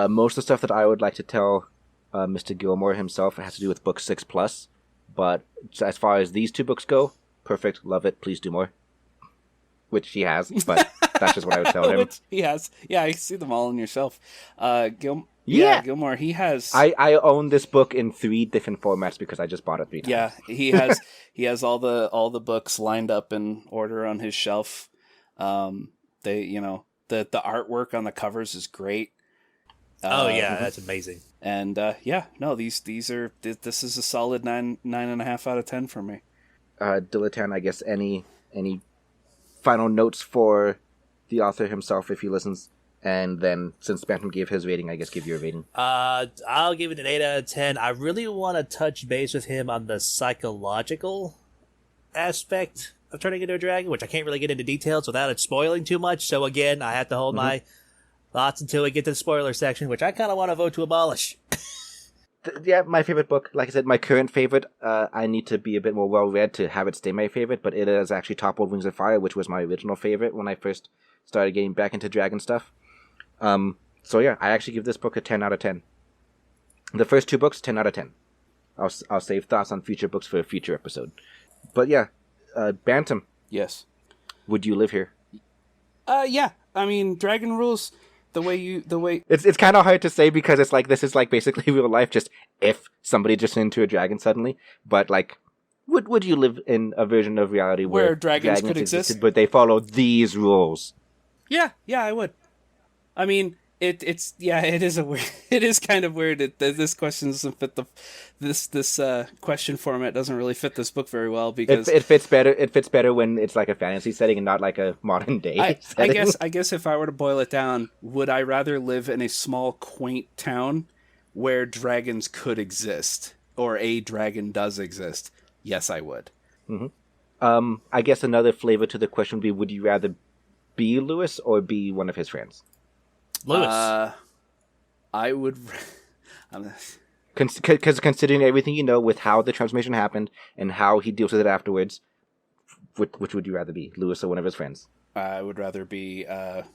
most of the stuff that I would like to tell Mr. Gilmore himself has to do with book 6+. But as far as these two books go, perfect, love it, please do more. Which he has, but that's just what I would tell him. Which he has. Yeah, I see them all in yourself. Gilmore, he has... I own this book in 3 different formats because I just bought it 3 times. Yeah, he has all the books lined up in order on his shelf. The artwork on the covers is great. That's amazing. And this is a solid 9.5 out of 10 for me. Dilettante, I guess any final notes for the author himself if he listens? And then, since Bantam gave his rating, I guess give your rating. I'll give it an 8 out of 10. I really want to touch base with him on the psychological aspect of turning into a dragon, which I can't really get into details without it spoiling too much. So again, I have to hold my thoughts until we get to the spoiler section, which I kind of want to vote to abolish. My favorite book. Like I said, my current favorite. I need to be a bit more well-read to have it stay my favorite, but it is actually toppled Wings of Fire, which was my original favorite when I first started getting back into dragon stuff. I actually give this book a 10 out of 10. The first 2 books, 10 out of 10. I'll save thoughts on future books for a future episode. But Bantam. Yes. Would you live here? Yeah. I mean, dragon rules. The way it's kind of hard to say because it's like this is like basically real life. Just if somebody just turned into a dragon suddenly, but like, would you live in a version of reality where dragons could exist, but they follow these rules? Yeah, I would. I mean, it is kind of weird. This question doesn't fit this question format doesn't really fit this book very well because it fits better. It fits better when it's like a fantasy setting and not like a modern day setting. I guess if I were to boil it down, would I rather live in a small quaint town where dragons could exist or a dragon does exist? Yes, I would. Mm-hmm. I guess another flavor to the question would be: would you rather be Lewis or be one of his friends? Lewis. I would. Because considering everything you know with how the transformation happened and how he deals with it afterwards, which would you rather be, Lewis or one of his friends? I would rather be. I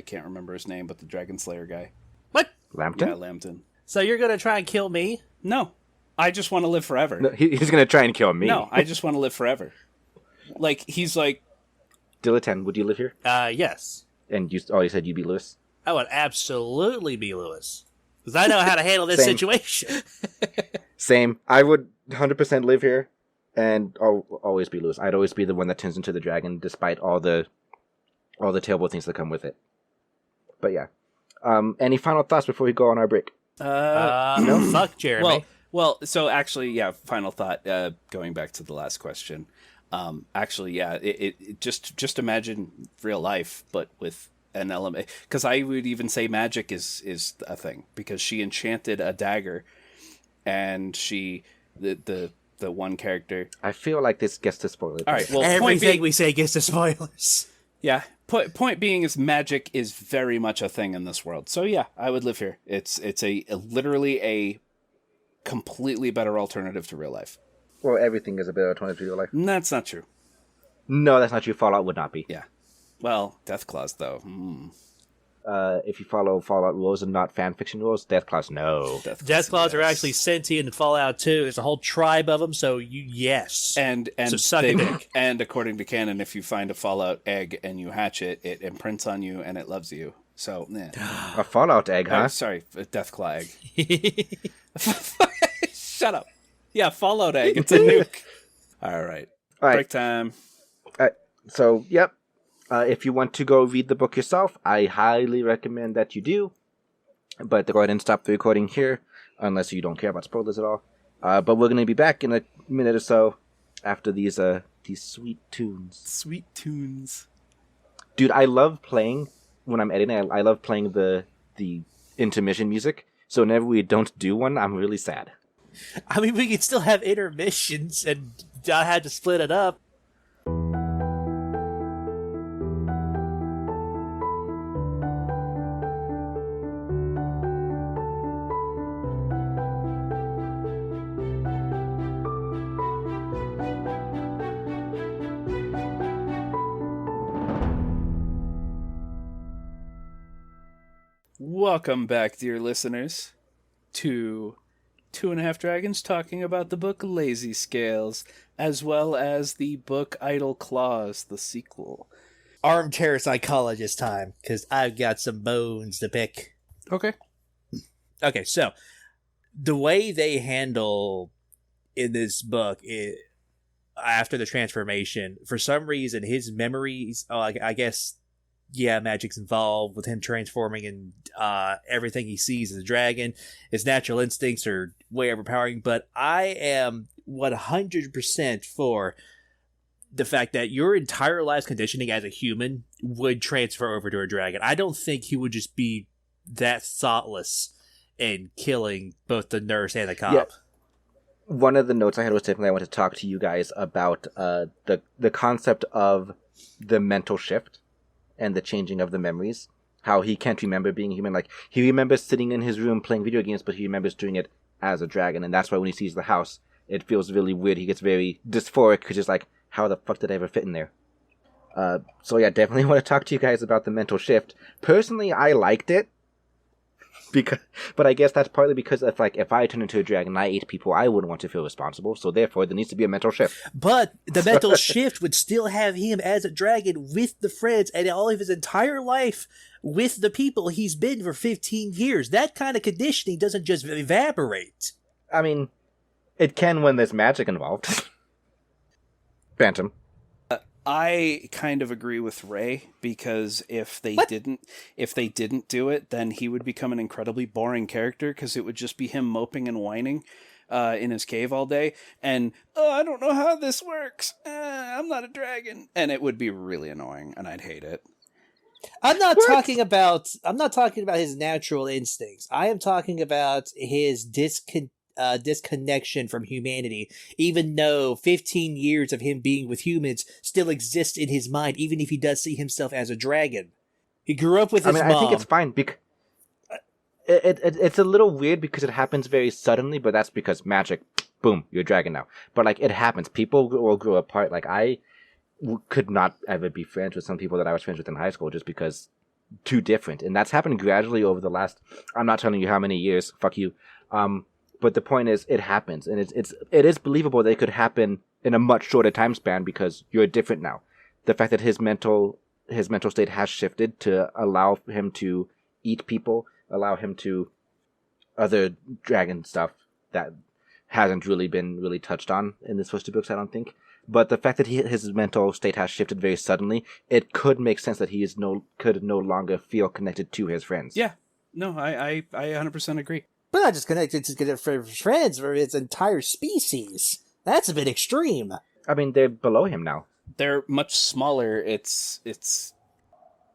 can't remember his name, but the Dragon Slayer guy. What? Lambton? Yeah, Lambton. So you're gonna try and kill me? No, I just want to live forever. No, he's gonna try and kill me. No, I just want to live forever. Like he's like. Dilettante, would you live here? Yes. And you said you'd be Lewis? I would absolutely be Lewis. Because I know how to handle this situation. Same. I would 100% live here, and I'll always be Lewis. I'd always be the one that turns into the dragon, despite all the terrible things that come with it. But yeah. Any final thoughts before we go on our break? No, fuck Jeremy. Well, so actually, yeah, final thought, going back to the last question. It just imagine real life, but with an element, because I would even say magic is a thing, because she enchanted a dagger, and the one character. I feel like this gets to spoil it. All right, well, Everything we say gets to spoilers. Yeah. Point being is magic is very much a thing in this world. So yeah, I would live here. It's literally a completely better alternative to real life. Well, everything is a better alternative to real life. That's not true. No, that's not true. Fallout would not be. Yeah. Well, Death Claws though. If you follow Fallout rules and not fan fiction rules, Death Claws, no. Death Claws are actually sentient in Fallout 2. There's a whole tribe of them, so yes. And so suck a dick. And according to canon, if you find a Fallout egg and you hatch it, it imprints on you and it loves you. So, A Fallout egg, huh? Sorry, a Death Claw egg. Shut up. Yeah, Fallout egg. It's a nuke. All right. Break time. So, yep. If you want to go read the book yourself, I highly recommend that you do. But go ahead and stop the recording here, unless you don't care about spoilers at all. But we're going to be back in a minute or so after these sweet tunes. Sweet tunes. Dude, I love playing, when I'm editing, I love playing the intermission music. So whenever we don't do one, I'm really sad. I mean, we could still have intermissions, and I had to split it up. Welcome back, dear listeners, to 2.5 Dragons talking about the book Lazy Scales, as well as the book Idle Claws, the sequel. Armchair psychologist time, because I've got some bones to pick. Okay. Okay, so the way they handle in this book after the transformation, for some reason, his memories, I guess, yeah, magic's involved with him transforming, and everything he sees as a dragon. His natural instincts are way overpowering, but I am 100% for the fact that your entire life's conditioning as a human would transfer over to a dragon. I don't think he would just be that thoughtless in killing both the nurse and the cop. Yeah. One of the notes I had was simply I want to talk to you guys about the concept of the mental shift and the changing of the memories. How he can't remember being human. Like, he remembers sitting in his room playing video games, but he remembers doing it as a dragon. And that's why when he sees the house, it feels really weird. He gets very dysphoric, because he's like, how the fuck did I ever fit in there? So yeah, definitely want to talk to you guys about the mental shift. Personally, I liked it. But I guess that's partly because if I turn into a dragon and I ate people, I wouldn't want to feel responsible. So therefore, there needs to be a mental shift. But the mental shift would still have him as a dragon with the friends and all of his entire life with the people he's been for 15 years. That kind of conditioning doesn't just evaporate. I mean, it can when there's magic involved. Phantom. I kind of agree with Ray, because if they didn't do it, then he would become an incredibly boring character, because it would just be him moping and whining in his cave all day, and I don't know how this works. I'm not a dragon, and it would be really annoying, and I'd hate it. I'm not talking about his natural instincts. I am talking about his disconnection from humanity, even though 15 years of him being with humans still exists in his mind, even if he does see himself as a dragon. He grew up with his mom. I think it's fine, because it's a little weird because it happens very suddenly, but that's because magic, boom, you're a dragon now. But like, it happens. People will grow apart. Like, I could not ever be friends with some people that I was friends with in high school just because too different. And that's happened gradually over the last, I'm not telling you how many years, fuck you. But the point is, it happens, and it is believable that it could happen in a much shorter time span because you're different now. The fact that his mental state has shifted to allow him to eat people, allow him to other dragon stuff that hasn't really been touched on in this first two books, I don't think. But the fact that his mental state has shifted very suddenly, it could make sense that he could no longer feel connected to his friends. Yeah, no, I 100% agree. But not just connected to friends, or his entire species. That's a bit extreme. I mean, they're below him now. They're much smaller. It's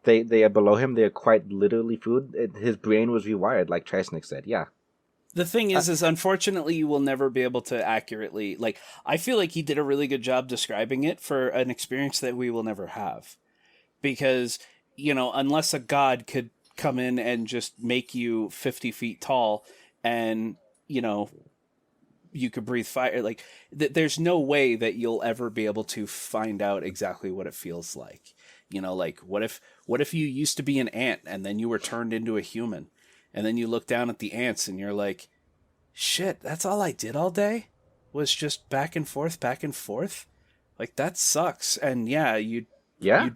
They are below him. They are quite literally food. His brain was rewired, like Tresnik said. Yeah. The thing is unfortunately you will never be able to accurately, like, I feel like he did a really good job describing it for an experience that we will never have. Because, unless a god could come in and just make you 50 feet tall and, you could breathe fire, like, there's no way that you'll ever be able to find out exactly what it feels like. Like, what if you used to be an ant and then you were turned into a human? And then you look down at the ants and you're like, shit, that's all I did all day? Was just back and forth, back and forth? Like, that sucks. And yeah, you'd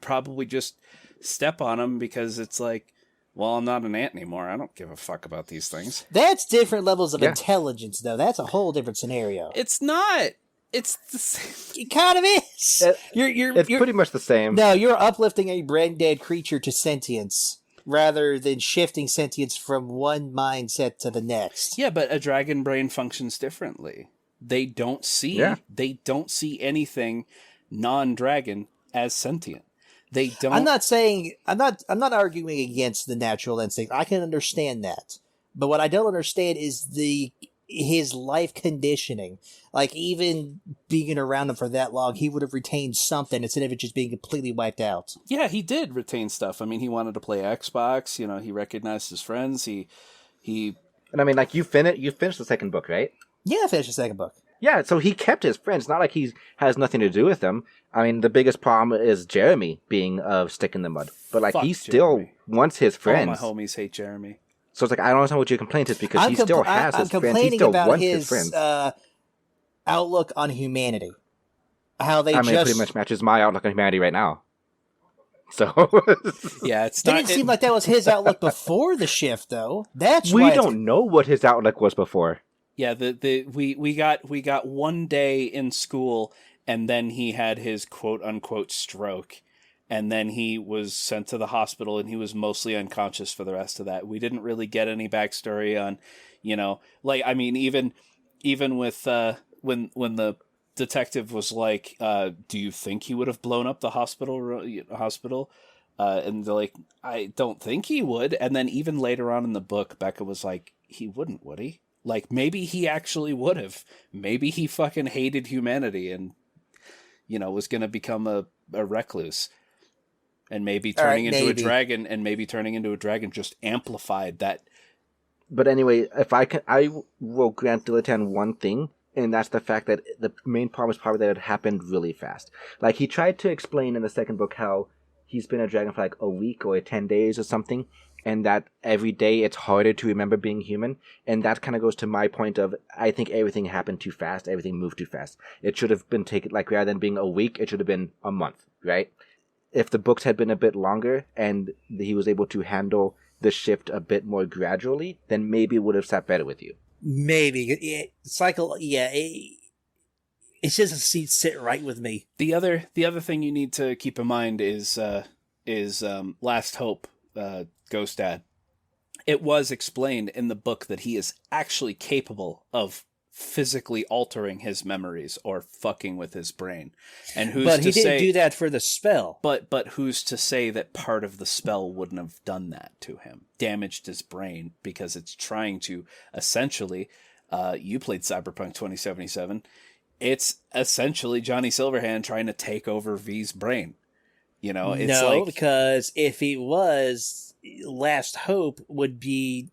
probably just step on them because it's like, well, I'm not an ant anymore. I don't give a fuck about these things. That's different levels of intelligence, though. That's a whole different scenario. It's not. It's the same. It kind of is. It's pretty much the same. No, you're uplifting a brain-dead creature to sentience rather than shifting sentience from one mindset to the next. Yeah, but a dragon brain functions differently. They don't see anything non-dragon as sentient. They don't. I'm not arguing against the natural instinct. I can understand that. But what I don't understand is his life conditioning. Like, even being around him for that long, he would have retained something instead of it just being completely wiped out. Yeah, he did retain stuff. I mean, he wanted to play Xbox. He recognized his friends. He. And I mean, like, you finished the second book, right? Yeah, I finished the second book. Yeah, so he kept his friends. Not like he has nothing to do with them. I mean, the biggest problem is Jeremy being a stick in the mud. But, like, he still wants his friends. All my homies hate Jeremy. So it's like, I don't understand what your complaint is, because he still has his friends. He still wants his friends. Outlook on humanity. How they it pretty much matches my outlook on humanity right now. So yeah, it didn't seem like that was his outlook before the shift, though. We don't know what his outlook was before. Yeah, we got one day in school, and then he had his quote unquote stroke, and then he was sent to the hospital, and he was mostly unconscious for the rest of that. We didn't really get any backstory on, like, I mean, even with when the detective was like, do you think he would have blown up the hospital? And they're like, I don't think he would. And then even later on in the book, Becca was like, he wouldn't, would he? Like, maybe he actually would have. Maybe he fucking hated humanity and, was going to become a recluse. And maybe turning into a dragon just amplified that. But anyway, if I will grant Diletan one thing, and that's the fact that the main problem is probably that it happened really fast. Like, he tried to explain in the second book how he's been a dragon for like a week or 10 days or something, and that every day it's harder to remember being human. And that kind of goes to my point of, I think everything happened too fast, everything moved too fast. It should have been taken, like, rather than being a week, it should have been a month, right? If the books had been a bit longer and he was able to handle the shift a bit more gradually, then maybe it would have sat better with you. Maybe. It just doesn't sit right with me. The other thing you need to keep in mind is Last Hope, Ghost Dad. It was explained in the book that he is actually capable of physically altering his memories or fucking with his brain. And But he didn't do that for the spell. But who's to say that part of the spell wouldn't have done that to him? Damaged his brain, because it's trying to essentially, you played Cyberpunk 2077. It's essentially Johnny Silverhand trying to take over V's brain. It's because if he was, Last Hope would be.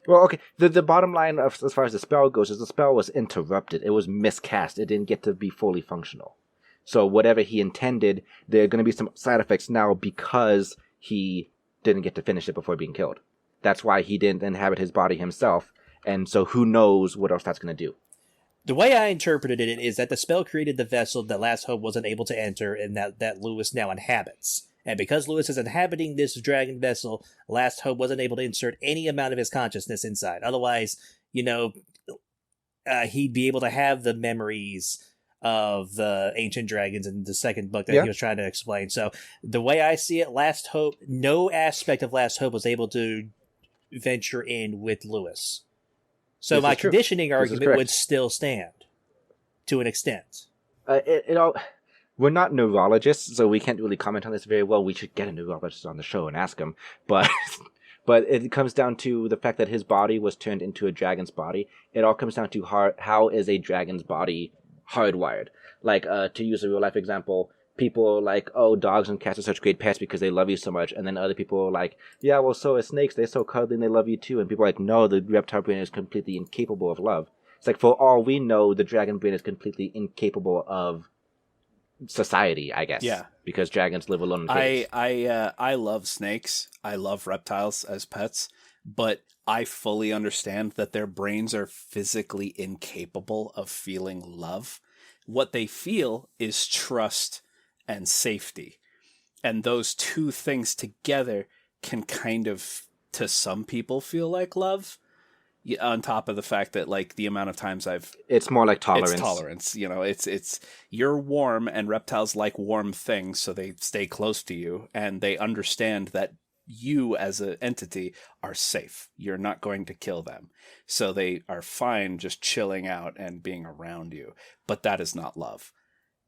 Well, okay, the bottom line as far as the spell goes is the spell was interrupted. It was miscast. It didn't get to be fully functional. So whatever he intended, there are going to be some side effects now because he didn't get to finish it before being killed. That's why he didn't inhabit his body himself, and so who knows what else that's going to do. The way I interpreted it is that the spell created the vessel that Last Hope wasn't able to enter, and that Lewis now inhabits. And because Lewis is inhabiting this dragon vessel, Last Hope wasn't able to insert any amount of his consciousness inside. Otherwise, he'd be able to have the memories of the ancient dragons in the second book that he was trying to explain. So the way I see it, Last Hope, no aspect of Last Hope was able to venture in with Lewis. So my conditioning argument would still stand to an extent. we're not neurologists, so we can't really comment on this very well. We should get a neurologist on the show and ask him. But but it comes down to the fact that his body was turned into a dragon's body. It all comes down to how is a dragon's body hardwired. Like, to use a real life example, people are like, oh, dogs and cats are such great pets because they love you so much. And then other people are like, yeah, well, so are snakes. They're so cuddly and they love you too. And people are like, no, the reptile brain is completely incapable of love. It's like, for all we know, the dragon brain is completely incapable of society, I guess. Yeah. Because dragons live alone in caves. I love snakes. I love reptiles as pets, but I fully understand that their brains are physically incapable of feeling love. What they feel is trust and safety. And those two things together can kind of, to some people, feel like love. On top of the fact that, like, the amount of times it's more like tolerance. It's tolerance. You know, it's you're warm, and reptiles like warm things, so they stay close to you, and they understand that you as an entity are safe. You're not going to kill them. So they are fine just chilling out and being around you. But that is not love.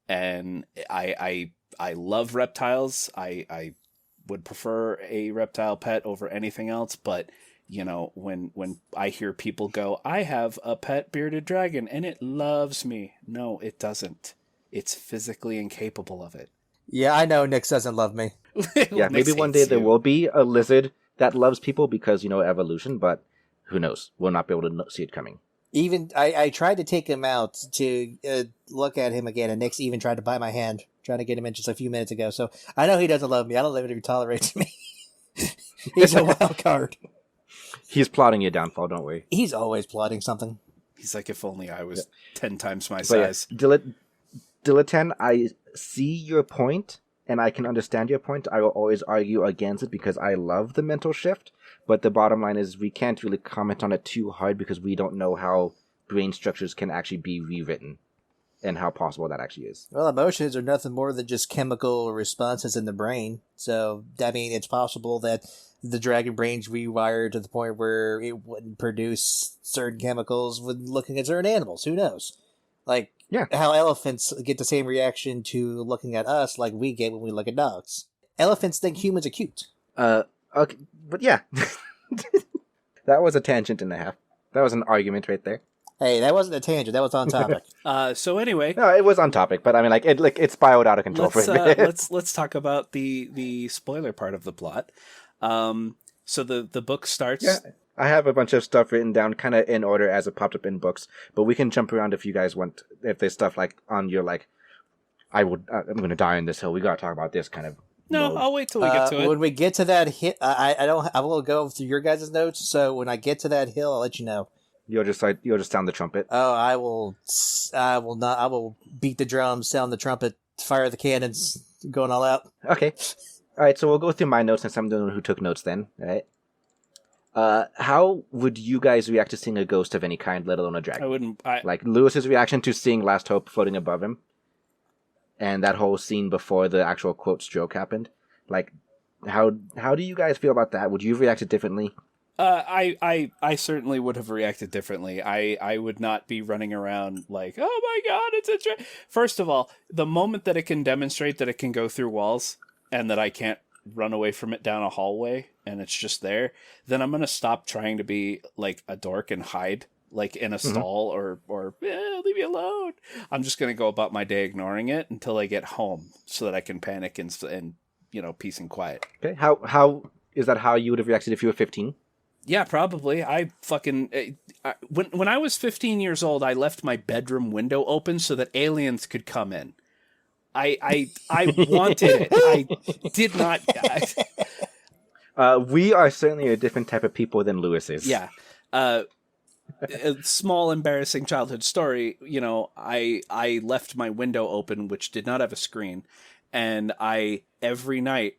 And I love reptiles. I would prefer a reptile pet over anything else, but you know, when I hear people go, I have a pet bearded dragon and it loves me. No, it doesn't. It's physically incapable of it. Yeah, I know Nix doesn't love me. Yeah, maybe one day there will be a lizard that loves people because, you know, evolution, but who knows? We'll not be able to see it coming. Even I tried to take him out to look at him again, and Nix even tried to bite my hand, trying to get him in just a few minutes ago. So I know he doesn't love me. I don't know if he tolerates me. He's a wild card. He's plotting your downfall, don't worry. He's always plotting something. He's like, if only I was 10 times my size. Yeah, Diletan, I see your point, and I can understand your point. I will always argue against it because I love the mental shift. But the bottom line is we can't really comment on it too hard because we don't know how brain structures can actually be rewritten and how possible that actually is. Well, emotions are nothing more than just chemical responses in the brain. So, I mean, it's possible that the dragon brain's rewired to the point where it wouldn't produce certain chemicals when looking at certain animals. Who knows? Like, yeah, how elephants get the same reaction to looking at us like we get when we look at dogs. Elephants think humans are cute. Okay, but yeah. That was a tangent and a half. That was an argument right there. Hey, that wasn't a tangent. That was on topic. So anyway, no, it was on topic, but I mean, it spiraled out of control for a bit. Let's talk about the spoiler part of the plot. So the book starts. Yeah, I have a bunch of stuff written down, kind of in order as it popped up in books, but we can jump around if you guys want. If there's stuff like on your I'm going to die on this hill. We got to talk about this kind of. No, mode. I'll wait till we get to it. When we get to that hill, I will go through your guys' notes. So when I get to that hill, I'll let you know. You'll just sound the trumpet. Oh, I will not. I will beat the drums, sound the trumpet, fire the cannons, going all out. Okay. All right. So we'll go through my notes since I'm the one who took notes. Then, all right. How would you guys react to seeing a ghost of any kind, let alone a dragon? I wouldn't. Like Lewis's reaction to seeing Last Hope floating above him. And that whole scene before the actual quote stroke happened, like, how do you guys feel about that? Would you have reacted differently? I certainly would have reacted differently. I would not be running around like, oh my god, it's a First of all, the moment that it can demonstrate that it can go through walls and that I can't run away from it down a hallway and it's just there, then I'm gonna stop trying to be like a dork and hide. Like in a stall or leave me alone. I'm just going to go about my day ignoring it until I get home so that I can panic and peace and quiet. Okay. How is that how you would have reacted if you were 15? Yeah, probably. When I was 15 years old, I left my bedroom window open so that aliens could come in. I wanted it. I did not. We are certainly a different type of people than Lewis is. Yeah. A small embarrassing childhood story. I left my window open, which did not have a screen, and I every night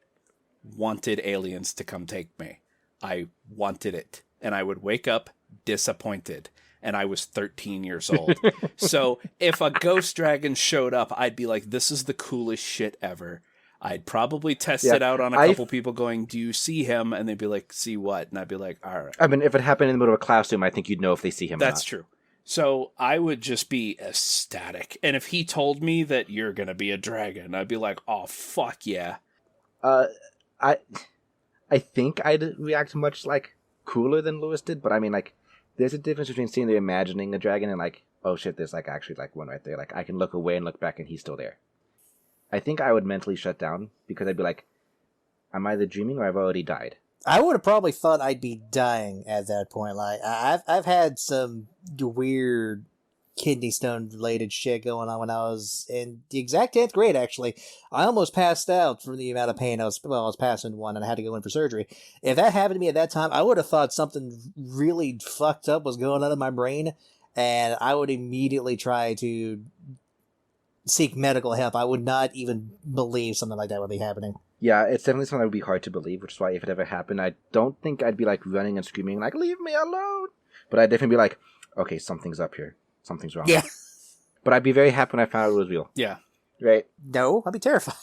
wanted aliens to come take me. I wanted it, and I would wake up disappointed, and I was 13 years old. So if a ghost dragon showed up, I'd be like, this is the coolest shit ever. I'd probably test it out on a couple people going, do you see him? And they'd be like, see what? And I'd be like, all right. I mean, if it happened in the middle of a classroom, I think you'd know if they see him or not. That's true. So I would just be ecstatic. And if he told me that you're going to be a dragon, I'd be like, oh, fuck yeah. I think I'd react much like cooler than Lewis did, but I mean, like, there's a difference between seeing the imagining a dragon and like, oh shit, there's like actually like one right there. Like I can look away and look back and he's still there. I think I would mentally shut down because I'd be like, I'm either dreaming or I've already died. I would have probably thought I'd be dying at that point. Like I've had some weird kidney stone related shit going on when I was in the exact 10th grade. Actually, I almost passed out from the amount of pain I was passing one, and I had to go in for surgery. If that happened to me at that time, I would have thought something really fucked up was going on in my brain, and I would immediately try to seek medical help. I would not even believe something like that would be happening. Yeah, it's definitely something that would be hard to believe, which is why if it ever happened, I don't think I'd be like running and screaming like, leave me alone. But I'd definitely be like, okay, something's up here. Something's wrong. Yeah. But I'd be very happy when I found out it was real. Yeah. Right? No, I'd be terrified.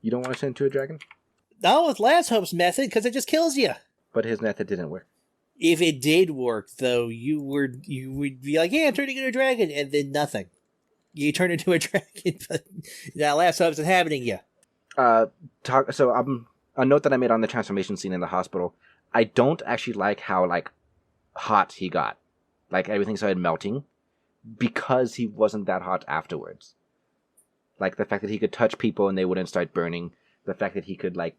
You don't want to turn into a dragon? Not with Last Hope's method, because it just kills you. But his method didn't work. If it did work, though, you would be like, yeah, I'm turning into a dragon, and then nothing. You turn into a dragon, but that Last Hope's is happening to you. A note that I made on the transformation scene in the hospital, I don't actually like how, like, hot he got. Like, everything started melting because he wasn't that hot afterwards. Like, the fact that he could touch people and they wouldn't start burning. The fact that he could, like,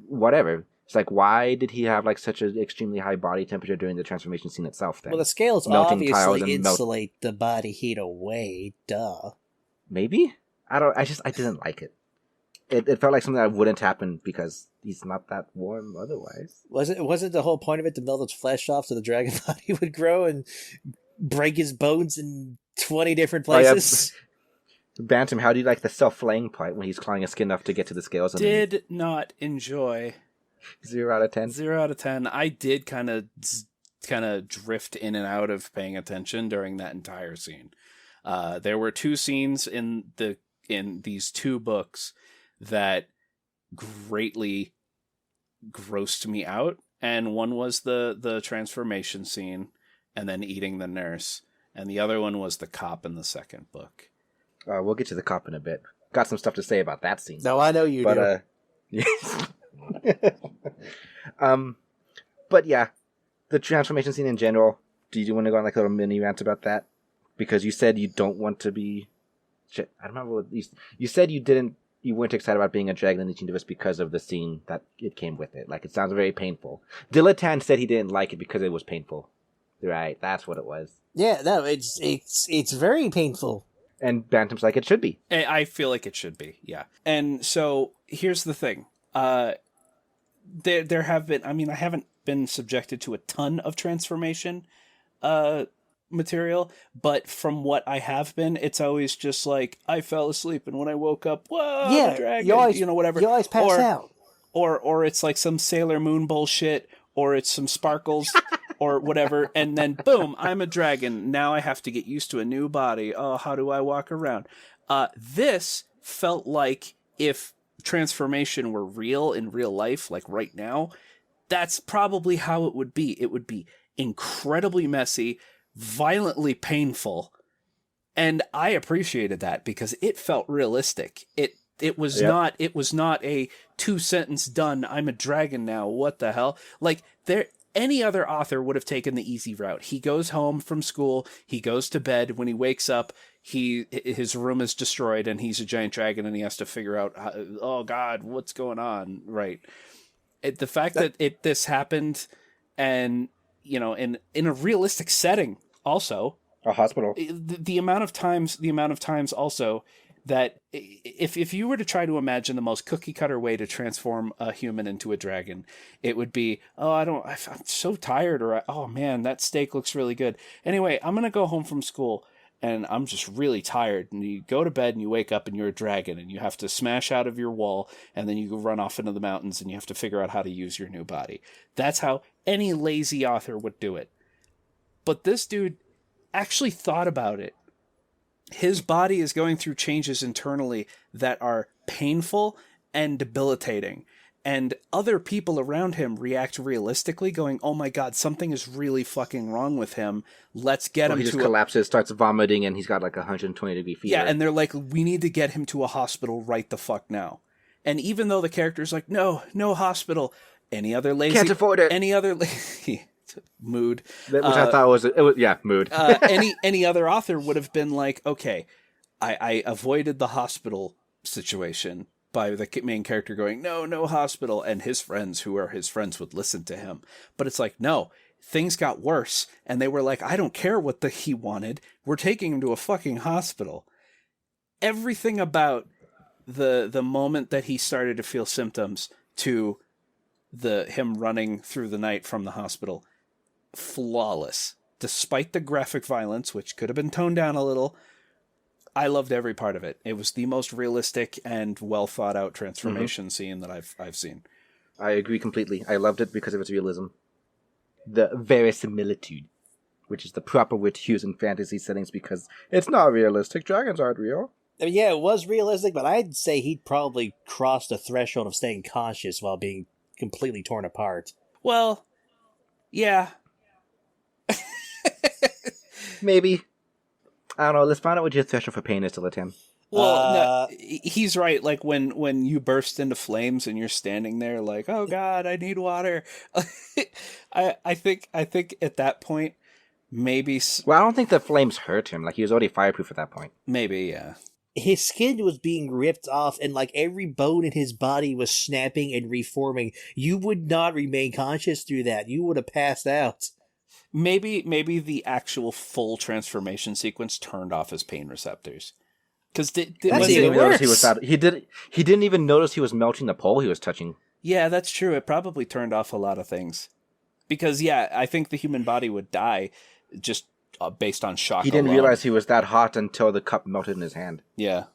whatever. It's like, why did he have, like, such an extremely high body temperature during the transformation scene itself, then? Well, the scales Melting tiles obviously and insulate the body heat away. Duh. Maybe? I didn't like it. It felt like something that wouldn't happen because he's not that warm otherwise. Wasn't the whole point of it to melt its flesh off so the dragon body would grow and break his bones in 20 different places? Oh, yeah. Bantam, how do you like the self-flaying part when he's clawing his skin off to get to the scales? Did not enjoy. 0 out of 10? 0 out of 10. I did kind of drift in and out of paying attention during that entire scene. There were two scenes in these two books that greatly grossed me out, and one was the transformation scene and then eating the nurse, and the other one was the cop in the second book. We'll get to the cop in a bit. Got some stuff to say about that scene. No, I know you do. Yes. But yeah, the transformation scene in general, do you want to go on like a little mini rant about that? Because you said you don't want to be... Shit, I don't remember what you said you weren't excited about being a dragon in the universe because of the scene that it came with it. Like, it sounds very painful. Dilettante said he didn't like it because it was painful. Right, that's what it was. Yeah, no, it's very painful. And Bantam's like, it should be. I feel like it should be, yeah. And so, here's the thing. There have been... I mean, I haven't been subjected to a ton of transformation material, but from what I have been, it's always just like, I fell asleep, and when I woke up, whoa, yeah, the dragon, whatever. You always pass out. Or it's like some Sailor Moon bullshit, or it's some sparkles, or whatever, and then boom, I'm a dragon. Now I have to get used to a new body. Oh, how do I walk around? This felt like if transformation were real in real life, like right now, that's probably how it would be. It would be incredibly messy, violently painful, and I appreciated that because it felt realistic. It was not a 2-sentence done, I'm a dragon now, what the hell? Like, any other author would have taken the easy route. He goes home from school, he goes to bed, when he wakes up, his room is destroyed and he's a giant dragon and he has to figure out, oh god, what's going on, right? The fact that this happened, and in a realistic setting, also a hospital. The amount of times also that if you were to try to imagine the most cookie cutter way to transform a human into a dragon, it would be, I'm so tired, or oh man, that steak looks really good. Anyway, I'm gonna go home from school and I'm just really tired. And you go to bed and you wake up and you're a dragon and you have to smash out of your wall, and then you go run off into the mountains and you have to figure out how to use your new body. That's how any lazy author would do it. But this dude actually thought about it. His body is going through changes internally that are painful and debilitating. and other people around him react realistically, going, "Oh my god, something is really fucking wrong with him. Let's get him he to just collapses, starts vomiting, and he's got like 120-degree fever. Yeah, and they're like, we need to get him to a hospital right the fuck now. And even though the character's like, no hospital, any other lazy... Can't afford it. Any other... mood. Which I thought was mood. Any other author would have been like, okay, I avoided the hospital situation by the main character going, no hospital, and his friends, who are his friends, would listen to him. But it's like, no, things got worse, and they were like, I don't care what he wanted, we're taking him to a fucking hospital. Everything about the moment that he started to feel symptoms to him running through the night from the hospital, flawless. Despite the graphic violence, which could have been toned down a little, I loved every part of it. It was the most realistic and well thought out transformation scene that I've seen. I agree completely. I loved it because of its realism. The verisimilitude, which is the proper word to use in fantasy settings because it's not realistic. Dragons aren't real. I mean, yeah, it was realistic, but I'd say he'd probably crossed the threshold of staying conscious while being completely torn apart. Well, yeah. Maybe. I don't know. Let's find out what your threshold for pain is to let him. Well, no, he's right. Like when you burst into flames and you're standing there like, oh God, I need water. I think at that point, maybe... Well, I don't think the flames hurt him. Like, he was already fireproof at that point. Maybe, yeah. His skin was being ripped off and like every bone in his body was snapping and reforming. You would not remain conscious through that. You would have passed out. Maybe the actual full transformation sequence turned off his pain receptors. Because he didn't even notice he was melting the pole he was touching. Yeah, that's true. It probably turned off a lot of things. Because yeah, I think the human body would die just based on shock. He didn't realize he was that hot until the cup melted in his hand. Yeah.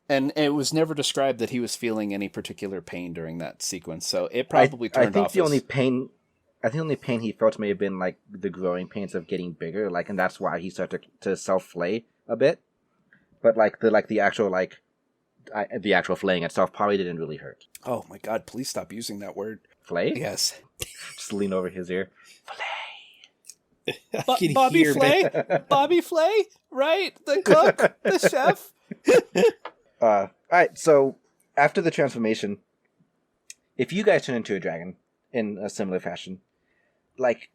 And it was never described that he was feeling any particular pain during that sequence, so it probably turned off. I think the only pain he felt may have been like the growing pains of getting bigger, like, and that's why he started to self-flay a bit. But the actual flaying itself probably didn't really hurt. Oh my God! Please stop using that word. Flay? Yes. Just lean over his ear. Flay. Bobby Flay? Bobby Flay? Right? The cook? The chef? Alright, so after the transformation, if you guys turn into a dragon in a similar fashion, like,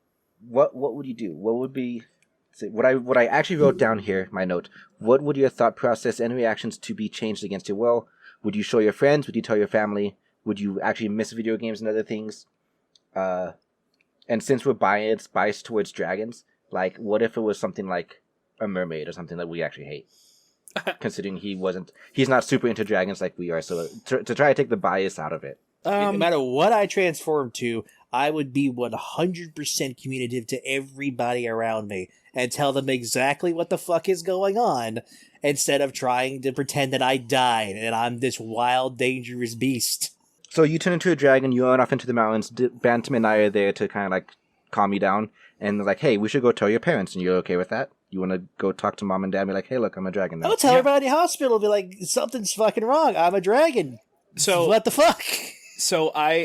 what would you do? What would be... What I actually wrote down here, my note, what would your thought process and reactions to be changed against your will? Would you show your friends? Would you tell your family? Would you actually miss video games and other things? And since we're biased towards dragons, like, what if it was something like a mermaid or something that we actually hate? Considering he's not super into dragons like we are, so to try to take the bias out of it. No matter what I transform to, I would be 100% communicative to everybody around me and tell them exactly what the fuck is going on instead of trying to pretend that I died and I'm this wild, dangerous beast. So you turn into a dragon, you run off into the mountains, Bantam and I are there to kind of like calm you down, and they're like, hey, we should go tell your parents, and you're okay with that? You want to go talk to mom and dad and be like, hey, look, I'm a dragon now. I'll tell everybody in the hospital, be like, something's fucking wrong, I'm a dragon. So what the fuck?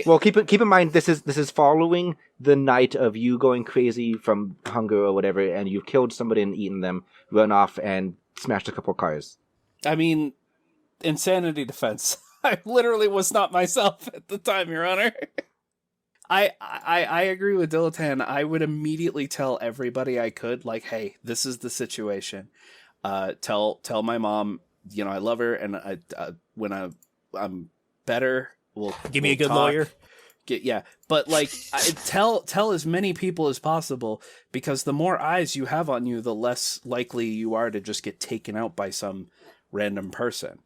Well, keep in mind, this is following the night of you going crazy from hunger or whatever, and you've killed somebody and eaten them, run off and smashed a couple cars. I mean, insanity defense. I literally was not myself at the time, Your Honor. I agree with Diletan. I would immediately tell everybody I could, like, hey, this is the situation. Tell my mom, I love her, and when I'm better, we'll give me a good talk. lawyer. But like, tell as many people as possible, because the more eyes you have on you, the less likely you are to just get taken out by some random person.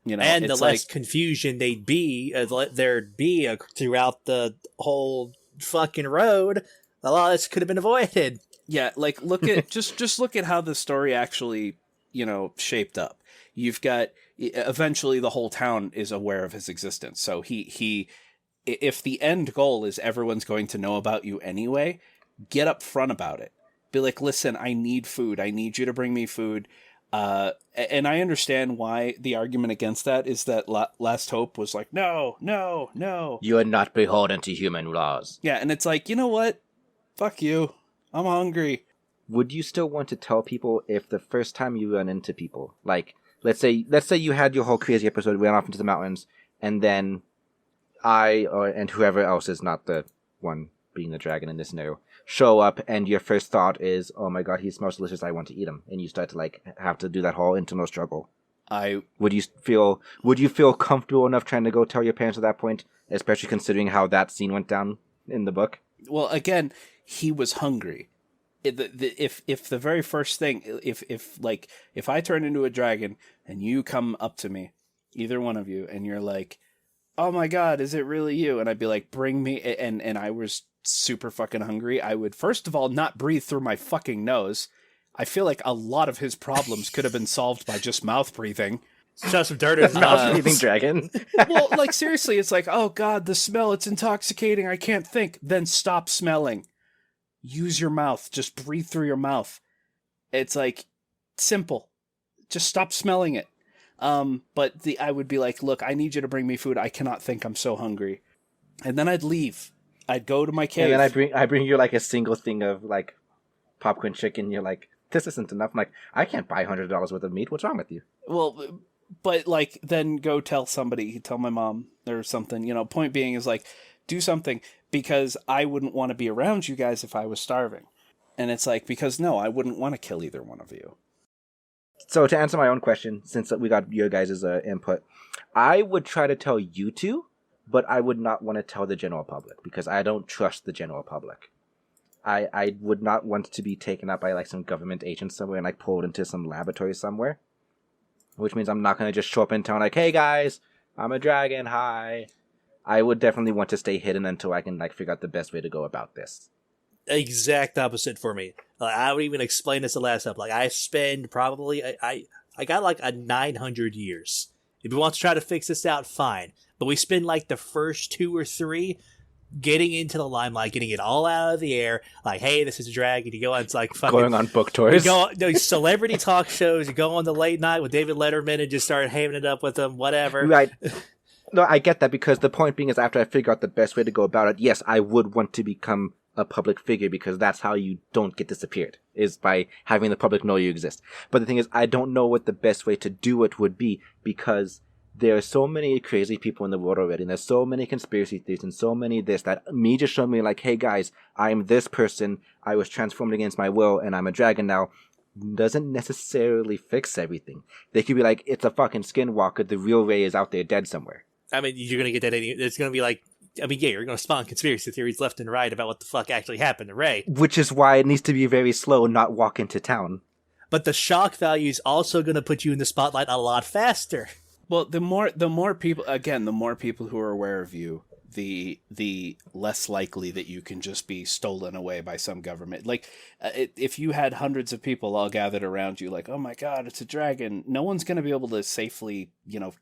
And the less confusion there'd be throughout the whole fucking road. A lot of this could have been avoided. Yeah, like look at just look at how the story actually, shaped up. You've got eventually the whole town is aware of his existence. So he if the end goal is everyone's going to know about you anyway, get up front about it. Be like, listen, I need food. I need you to bring me food. And I understand why the argument against that is that Last Hope was like, no, no, no. You are not beholden to human laws. Yeah, and it's like, you know what? Fuck you. I'm hungry. Would you still want to tell people if the first time you run into people, like, let's say you had your whole crazy episode, went off into the mountains, and then and whoever else is not the one being the dragon in this scenario, show up, and your first thought is, oh my god, he smells delicious, I want to eat him, and you start to like have to do that whole internal struggle. Would you feel comfortable enough trying to go tell your parents at that point, especially considering how that scene went down in the book? Well, again, he was hungry. If the very first thing, if I turn into a dragon and you come up to me, either one of you, and you're like, oh my god, is it really you? And I'd be like, bring me, and I was super fucking hungry, I would first of all not breathe through my fucking nose. I feel like a lot of his problems could have been solved by just mouth breathing. Shove some dirt in his mouth. Breathing dragon. Well, like seriously, it's like, oh god, the smell, it's intoxicating, I can't think. Then stop smelling. Use your mouth. Just breathe through your mouth. It's like simple. Just stop smelling it. But I would be like, look, I need you to bring me food. I cannot think. I'm so hungry. And then I'd leave. I'd go to my cave. And then I bring you like a single thing of like popcorn chicken. You're like, this isn't enough. I'm like, I can't buy $100 worth of meat. What's wrong with you? Well, but like, then go tell somebody, tell my mom or something. You know, point being is like, do something, because I wouldn't want to be around you guys if I was starving. And it's like, because no, I wouldn't want to kill either one of you. So to answer my own question, since we got your guys' input, I would try to tell you two, but I would not want to tell the general public, because I don't trust the general public. I would not want to be taken up by like some government agent somewhere and like pulled into some laboratory somewhere. Which means I'm not going to just show up in town like, hey guys, I'm a dragon, hi. I would definitely want to stay hidden until I can like figure out the best way to go about this. Exact opposite for me. I would even explain this the last time. Like, I spend probably, I got like a 900 years. If we want to try to fix this out, fine. But we spend like the first 2 or 3 getting into the limelight, getting it all out of the air. Like, hey, this is a dragon. You go on, it's like fucking going on book tours. You go on celebrity talk shows. You go on the late night with David Letterman and just start having it up with them, whatever. Right. No, I get that, because the point being is after I figure out the best way to go about it, yes, I would want to become a public figure, because that's how you don't get disappeared, is by having the public know you exist. But the thing is, I don't know what the best way to do it would be, because there are so many crazy people in the world already, and there's so many conspiracy theories and so many this, that me just showing me like, hey guys, I'm this person, I was transformed against my will, and I'm a dragon now, doesn't necessarily fix everything. They could be like, it's a fucking skinwalker, the real Ray is out there dead somewhere. I mean, you're going to get that. It's going to be like, I mean, yeah, you're going to spawn conspiracy theories left and right about what the fuck actually happened to Ray. Which is why it needs to be very slow, not walk into town. But the shock value is also going to put you in the spotlight a lot faster. Well, the more people, again, the more people who are aware of you, the less likely that you can just be stolen away by some government. Like, if you had hundreds of people all gathered around you, like, oh my god, it's a dragon, no one's going to be able to safely,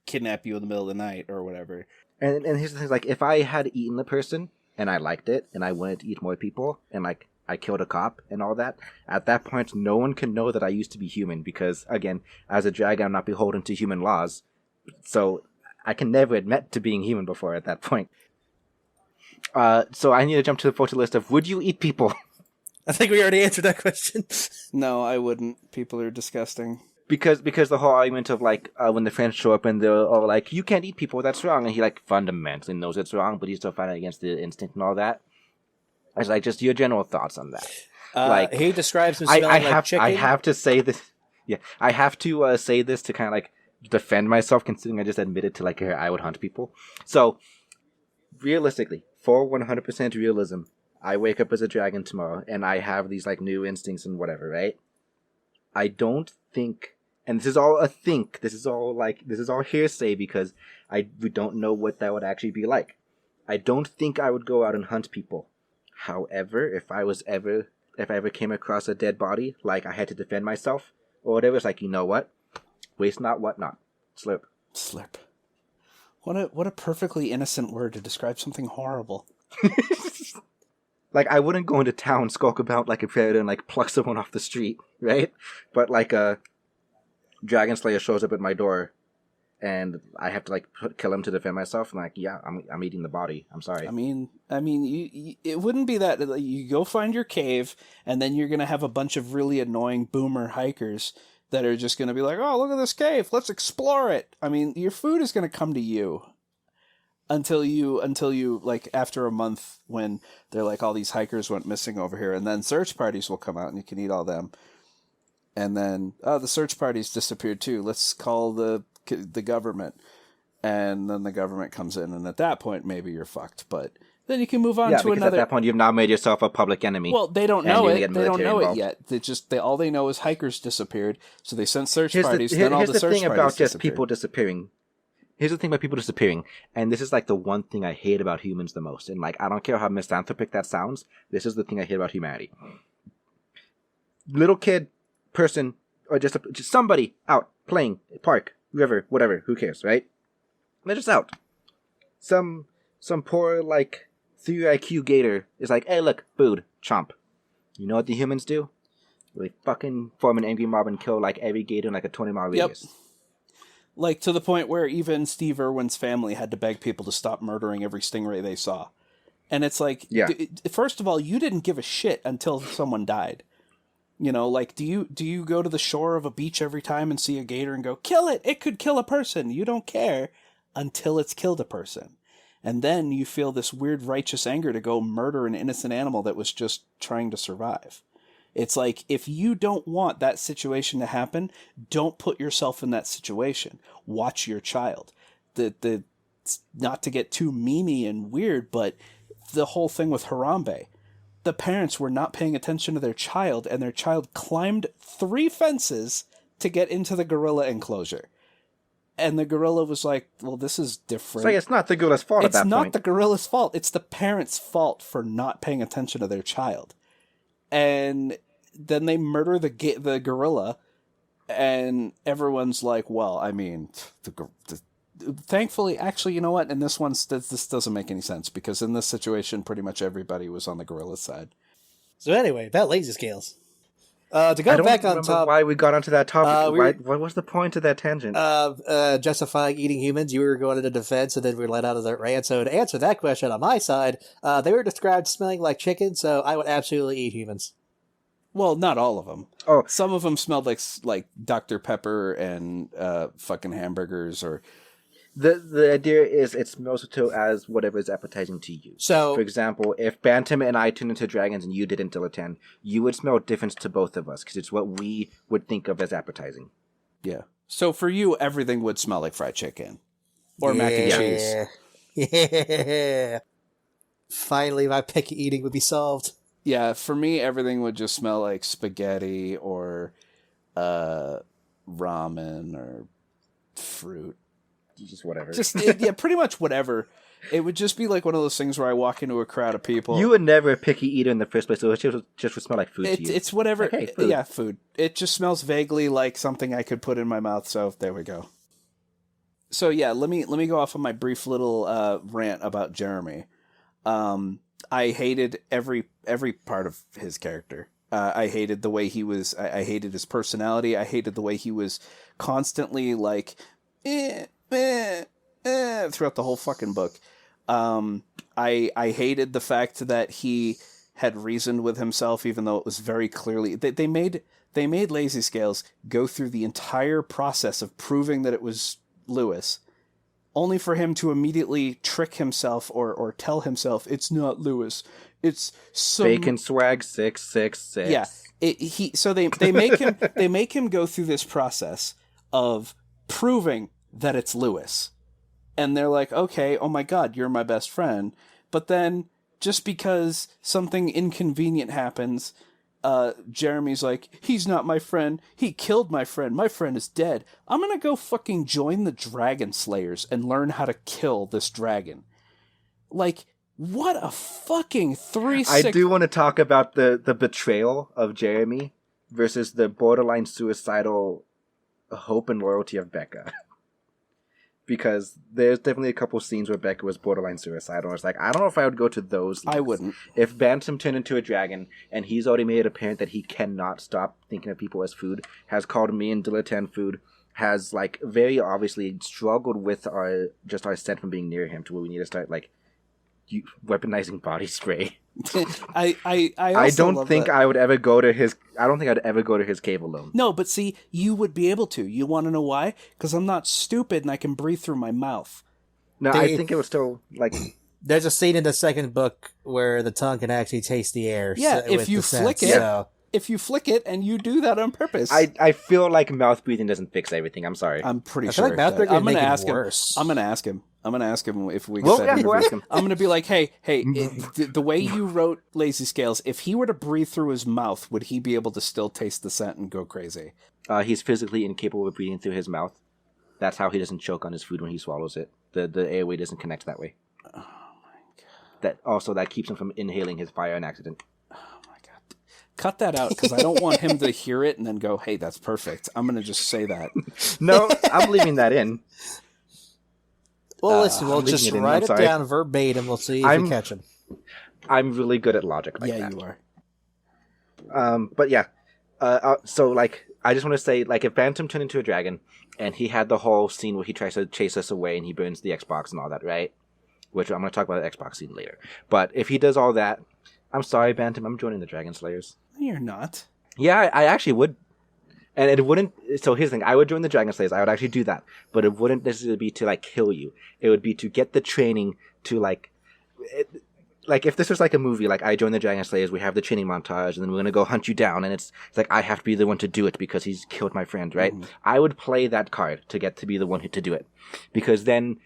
kidnap you in the middle of the night or whatever. And here's the thing, like, if I had eaten the person, and I liked it, and I wanted to eat more people, and, like, I killed a cop and all that, at that point, no one can know that I used to be human, because, again, as a dragon, I'm not beholden to human laws, so I can never admit to being human before at that point. So I need to jump to the photo list of, would you eat people? I think we already answered that question. No, I wouldn't. People are disgusting. Because the whole argument of, like, when the friends show up and they're all like, you can't eat people, that's wrong. And he, like, fundamentally knows it's wrong, but he's still fighting against the instinct and all that. I was like, just your general thoughts on that. He describes him smelling like chicken. I have to say this. Yeah, I have to say this to kind of, like, defend myself, considering I just admitted to, like, I would hunt people. So, realistically, for 100% realism, I wake up as a dragon tomorrow, and I have these, like, new instincts and whatever, right? I don't think, and this is all a think, this is all hearsay, because we don't know what that would actually be like. I don't think I would go out and hunt people. However, if I ever came across a dead body, like I had to defend myself, or whatever, it's like, you know what? Waste not, what not. Slurp. Slurp. What a perfectly innocent word to describe something horrible. Like, I wouldn't go into town, skulk about like a predator, and like pluck someone off the street, right? But like Dragon Slayer shows up at my door, and I have to like kill him to defend myself. I'm like, yeah, I'm eating the body. I'm sorry. I mean, it wouldn't be that you go find your cave, and then you're gonna have a bunch of really annoying boomer hikers that are just gonna be like, "Oh, look at this cave, let's explore it." I mean, your food is gonna come to you until you like after a month when they're like, all these hikers went missing over here, and then search parties will come out and you can eat all them. And then, oh, the search parties disappeared too. Let's call the government. And then the government comes in, and at that point, maybe you're fucked. But then you can move on to another. At that point, you've now made yourself a public enemy. Well, they don't know it. They don't know it yet. All they know is hikers disappeared. So they sent search parties. Then all the search parties disappeared. Here's the thing about just people disappearing. Here's the thing about people disappearing, and this is like the one thing I hate about humans the most. And like, I don't care how misanthropic that sounds. This is the thing I hate about humanity. Little kid, person, or just somebody out playing, park, river, whatever. Who cares, right? They're just out. Some poor like 3 IQ gator is like, hey, look, food, chomp. You know what the humans do? They fucking form an angry mob and kill like every gator in like a 20-mile radius. Yep. Like, to the point where even Steve Irwin's family had to beg people to stop murdering every stingray they saw. And it's like, yeah. First of all, you didn't give a shit until someone died. You know, like, do you go to the shore of a beach every time and see a gator and go, kill it, it could kill a person. You don't care until it's killed a person. And then you feel this weird righteous anger to go murder an innocent animal that was just trying to survive. It's like, if you don't want that situation to happen, don't put yourself in that situation. Watch your child. Not to get too memey and weird, but the whole thing with Harambe. The parents were not paying attention to their child, and their child climbed 3 fences to get into the gorilla enclosure. And the gorilla was like, well, this is different. So it's not the gorilla's fault at that point. It's not the gorilla's fault. It's the parents' fault for not paying attention to their child. And then they murder the gorilla, and everyone's like, well, I mean, thankfully, actually, you know what? In this one, this doesn't make any sense, because in this situation, pretty much everybody was on the gorilla's side. So anyway, about laser scales. To go back on top, why we got onto that topic? What was the point of that tangent? Justifying eating humans. You were going into defense, and then we were let out of that rant. So to answer that question on my side, they were described smelling like chicken, so I would absolutely eat humans. Well, not all of them. Oh, some of them smelled like Dr. Pepper and fucking hamburgers. Or the idea is it smells to as whatever is appetizing to you. So, for example, if Bantam and I turned into dragons and you didn't, Dilettante, you would smell difference to both of us because it's what we would think of as appetizing. Yeah. So for you, everything would smell like fried chicken or mac and cheese. Yeah. Finally, my picky eating would be solved. Yeah, for me, everything would just smell like spaghetti or ramen or fruit. Just whatever. Yeah, pretty much whatever. It would just be like one of those things where I walk into a crowd of people. You would never a picky eater in the first place, so it just would smell like food to you. It's whatever. Okay, food. Yeah, food. It just smells vaguely like something I could put in my mouth, so there we go. So yeah, let me go off on my brief little rant about Jeremy. I hated every part of his character. I hated the way he was. I hated his personality. I hated the way he was constantly like, throughout the whole fucking book. I hated the fact that he had reasoned with himself, even though it was very clearly they made Lazy Scales go through the entire process of proving that it was Lewis, only for him to immediately trick himself or tell himself it's not Lewis. It's some Bacon Swag 666. Yeah. So they make him go through this process of proving that it's Lewis. And they're like, okay, oh my God, you're my best friend. But then just because something inconvenient happens, Jeremy's like, he's not my friend. He killed my friend. My friend is dead. I'm going to go fucking join the Dragon Slayers and learn how to kill this dragon. Like, what a fucking 3-6... I do want to talk about the betrayal of Jeremy versus the borderline suicidal hope and loyalty of Becca. Because there's definitely a couple scenes where Becca was borderline suicidal. It's like, I don't know if I would go to those lengths. I wouldn't. If Bantam turned into a dragon, and he's already made it apparent that he cannot stop thinking of people as food, has called me and Dilettante food, has like very obviously struggled with our scent from being near him to where we need to start like weaponizing body spray. I I also don't love think that. I would ever go to his. I don't think I'd ever go to his cave alone. No, but see, you would be able to. You want to know why? Because I'm not stupid and I can breathe through my mouth. No, I think it was still like. There's a scene in the second book where the tongue can actually taste the air. Yeah, if with you the flick scent, it, so- if you flick it and you do that on purpose. I feel like mouth breathing doesn't fix everything. I'm sorry. I'm pretty I sure. feel like mouth it does. breathing I'm would gonna make it ask him. worse. I'm gonna ask him. I'm gonna ask him if we. Well, set yeah, him go free. ask him. I'm gonna be like, hey, the way you wrote Lazy Scales, if he were to breathe through his mouth, would he be able to still taste the scent and go crazy? He's physically incapable of breathing through his mouth. That's how he doesn't choke on his food when he swallows it. The airway doesn't connect that way. Oh my god. That keeps him from inhaling his fire and accident. Oh my god. Cut that out because I don't want him to hear it and then go, hey, that's perfect. I'm gonna just say that. No, I'm leaving that in. Well, listen, we'll I'm leaving just it in, write I'm it sorry. down verbatim. We'll see if we catch him. I'm really good at logic like Yeah, that. you are. But yeah. So like, I just want to say, like, if Phantom turned into a dragon and he had the whole scene where he tries to chase us away and he burns the Xbox and all that, right? Which I'm going to talk about the Xbox scene later. But if he does all that, I'm sorry, Phantom, I'm joining the Dragon Slayers. You're not. Yeah, I actually would. And it wouldn't. So here's the thing: I would join the Dragon Slayers. I would actually do that, but it wouldn't necessarily be to like kill you. It would be to get the training to like if this was like a movie, like I join the Dragon Slayers, we have the training montage, and then we're gonna go hunt you down, and it's like I have to be the one to do it because he's killed my friend, right? Mhm. I would play that card to get to be the one to do it, because then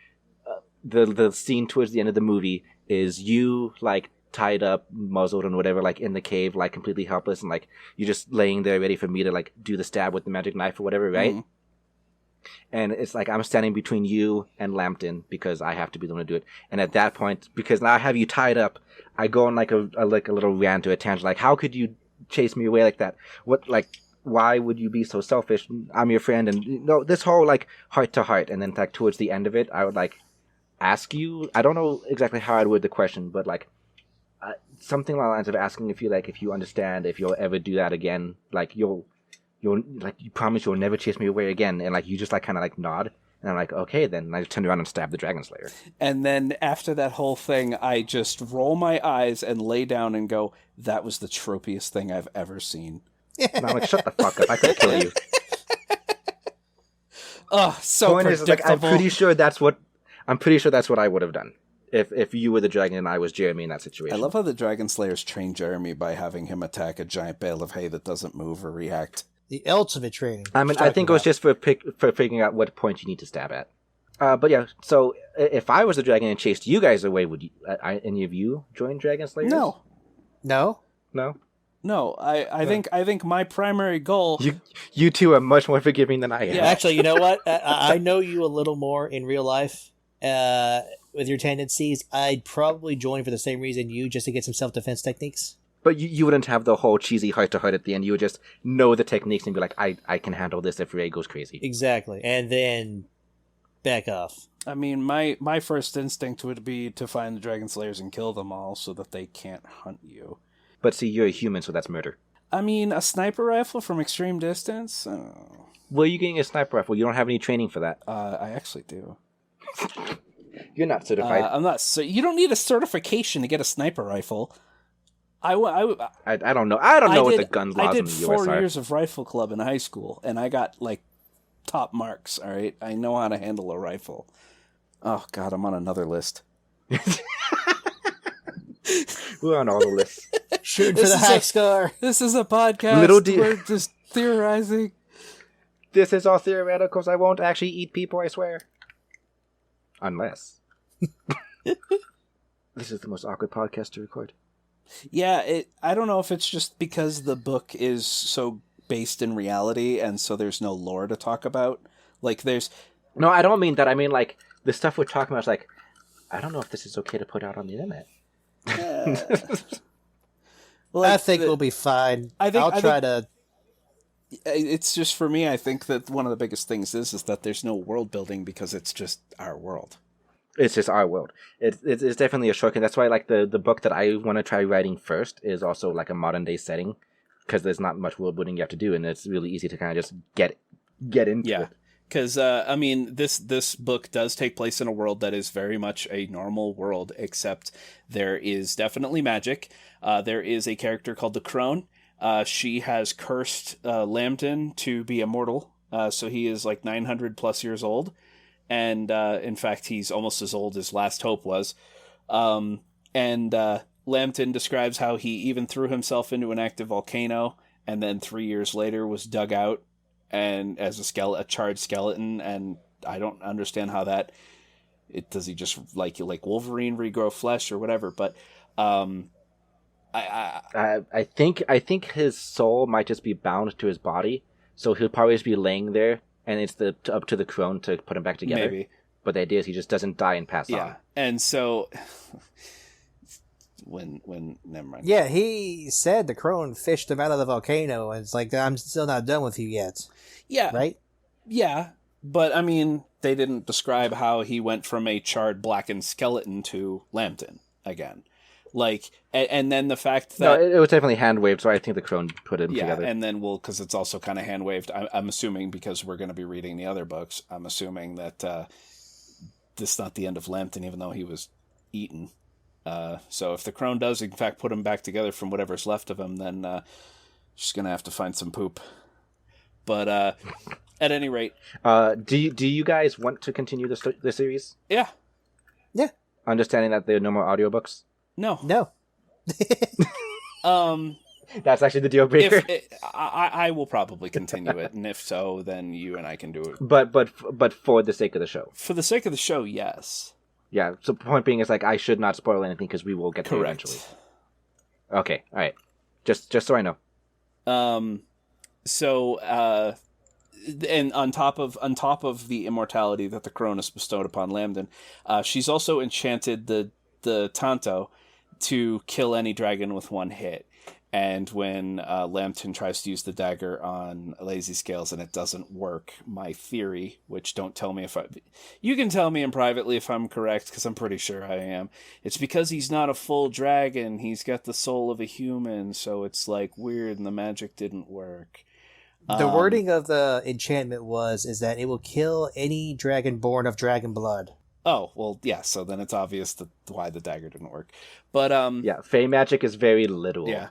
the scene towards the end of the movie is you like tied up, muzzled, and whatever, like in the cave, like completely helpless, and like you're just laying there ready for me to like do the stab with the magic knife or whatever, right? Mhm. And it's like I'm standing between you and Lambton because I have to be the one to do it. And at that point, because now I have you tied up, I go on like a little rant or a tangent, like how could you chase me away like that? What, like, why would you be so selfish? I'm your friend, and you know, this whole like heart to heart. And then like towards the end of it, I would like ask you. I don't know exactly how I'd word the question, but like. Something along the lines of asking if you understand if you'll ever do that again, like you'll like you promise you'll never chase me away again, and like you just like kind of like nod, and I'm like okay then, and I just turn around and stab the Dragon Slayer. And then after that whole thing, I just roll my eyes and lay down and go, that was the tropiest thing I've ever seen. And I'm like shut the fuck up, I could kill you. Oh, so Point is, predictable. like, I'm pretty sure that's what I would have done if you were the dragon and I was Jeremy in that situation. I love how the Dragon Slayers train Jeremy by having him attack a giant bale of hay that doesn't move or react. The ultimate training. I mean, I think it was just for figuring out what point you need to stab at. But yeah, so if I was the dragon and chased you guys away, would you, any of you join Dragon Slayers? No. No? No, I think my primary goal. You two are much more forgiving than I am. Yeah, actually, you know what? I know you a little more in real life with your tendencies. I'd probably join for the same reason you, just to get some self-defense techniques. But you wouldn't have the whole cheesy heart-to-heart at the end. You would just know the techniques and be like, I can handle this if Ray goes crazy. Exactly. And then back off. I mean, my first instinct would be to find the Dragon Slayers and kill them all so that they can't hunt you. But see, you're a human, so that's murder. I mean, a sniper rifle from extreme distance? Where are you getting a sniper rifle? You don't have any training for that. I actually do. You're not certified. I'm not. So you don't need a certification to get a sniper rifle. I don't know. I don't know what the guns laws in the US are. I did 4 years of rifle club in high school, and I got like top marks. All right, I know how to handle a rifle. Oh God, I'm on another list. We're on all the lists. Shooting for the high score. This is a podcast. We're just theorizing. This is all theoreticals. I won't actually eat people, I swear. Unless. This is the most awkward podcast to record. Yeah, I don't know if it's just because the book is so based in reality, and so there's no lore to talk about. Like, there's... No, I don't mean that. I mean, like, the stuff we're talking about is like, I don't know if this is okay to put out on the internet. Well, I think we'll be fine. I'll try to... It's just, for me, I think that one of the biggest things is that there's no world building because it's just our world. It's just our world. It's definitely a shortcut. That's why, like, the book that I want to try writing first is also, like, a modern-day setting, because there's not much world building you have to do, and it's really easy to kind of just get into it. Because, I mean, this book does take place in a world that is very much a normal world, except there is definitely magic. There is a character called the Crone. She has cursed Lambton to be immortal, so he is like 900 plus years old. And, in fact, he's almost as old as Last Hope was. And Lambton describes how he even threw himself into an active volcano, and then 3 years later was dug out and as a charred skeleton, and I don't understand how that. Does he just like Wolverine regrow flesh or whatever? But I think his soul might just be bound to his body, so he'll probably just be laying there, and it's up to the Crone to put him back together. Maybe. But the idea is he just doesn't die and pass on. Yeah, and so when never mind. Yeah, he said the Crone fished him out of the volcano, and it's like, I'm still not done with you yet. Yeah. Right? Yeah, but I mean, they didn't describe how he went from a charred, blackened skeleton to Lambton again. Like, and then the fact that... No, it was definitely hand-waved, so I think the Crone put him together. Yeah, and then, because it's also kind of hand-waved, I'm assuming, because we're going to be reading the other books, I'm assuming that this is not the end of Lambton, even though he was eaten. So if the Crone does, in fact, put him back together from whatever's left of him, then she's going to have to find some poop. But at any rate... do you guys want to continue the series? Yeah. Yeah. Understanding that there are no more audiobooks? No. That's actually the deal breaker. I will probably continue it, and if so, then you and I can do it. But for the sake of the show. For the sake of the show, yes. Yeah, so the point being is, like, I should not spoil anything because we will get there eventually. Okay, all right. Just so I know. And on top of the immortality that the Crone has bestowed upon Lambton, she's also enchanted the Tanto to kill any dragon with one hit. And when Lambton tries to use the dagger on Lazy Scales and it doesn't work, my theory, which don't tell me you can tell me in privately if I'm correct, because I'm pretty sure I am. It's because he's not a full dragon. He's got the soul of a human, so it's like weird and the magic didn't work. The wording of the enchantment is that it will kill any dragon born of dragon blood. Oh, well, yeah, so then it's obvious why the dagger didn't work. But, yeah, Fey magic is very literal. Yeah.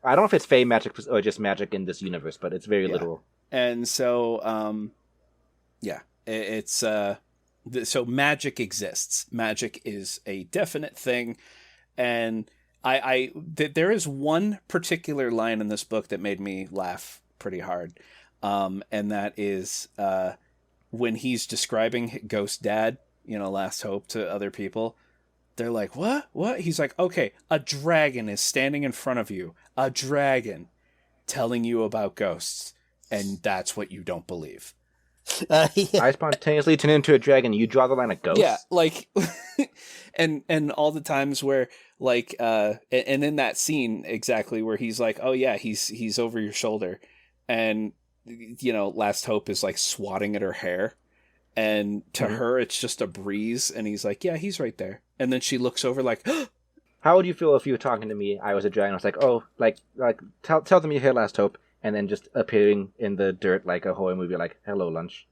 I don't know if it's Fey magic or just magic in this universe, but it's very literal. And so, it's, so magic exists. Magic is a definite thing, and there is one particular line in this book that made me laugh pretty hard, and that is, when he's describing Ghost Dad, Last Hope, to other people, they're like, what? He's like, okay, a dragon is standing in front of you. A dragon telling you about ghosts. And that's what you don't believe. Yeah. I spontaneously turn into a dragon. You draw the line of ghosts? Yeah, like, and all the times where, like, and in that scene, exactly, where he's like, oh yeah, he's over your shoulder. And, Last Hope is, like, swatting at her hair. And to her, it's just a breeze, and he's like, yeah, he's right there. And then she looks over like, how would you feel if you were talking to me, I was a dragon, I was like, oh, like tell them you're here, Last Hope, and then just appearing in the dirt like a horror movie, like, hello, lunch.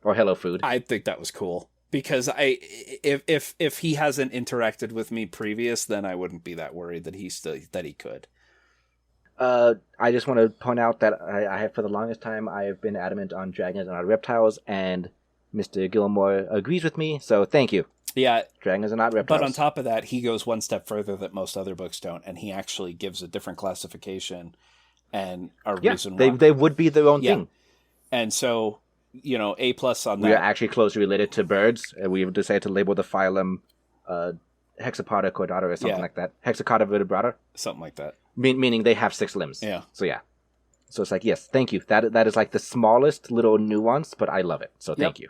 Or hello, food. I think that was cool. Because if he hasn't interacted with me previous, then I wouldn't be that worried that he could. I just want to point out that I have, for the longest time, I have been adamant on dragons and not reptiles, and Mr. Gilmore agrees with me, so thank you. Yeah. Dragons are not reptiles. But on top of that, he goes one step further that most other books don't, and he actually gives a different classification and a reason why. They would be their own thing. And so, A+ on that. We are actually closely related to birds, and we've decided to label the phylum Hexapoda cordata or something like that. Hexapoda vertebrata? Something like that. Meaning they have 6 limbs. Yeah. So yeah. So it's like, yes, thank you. That is like the smallest little nuance, but I love it. So thank you.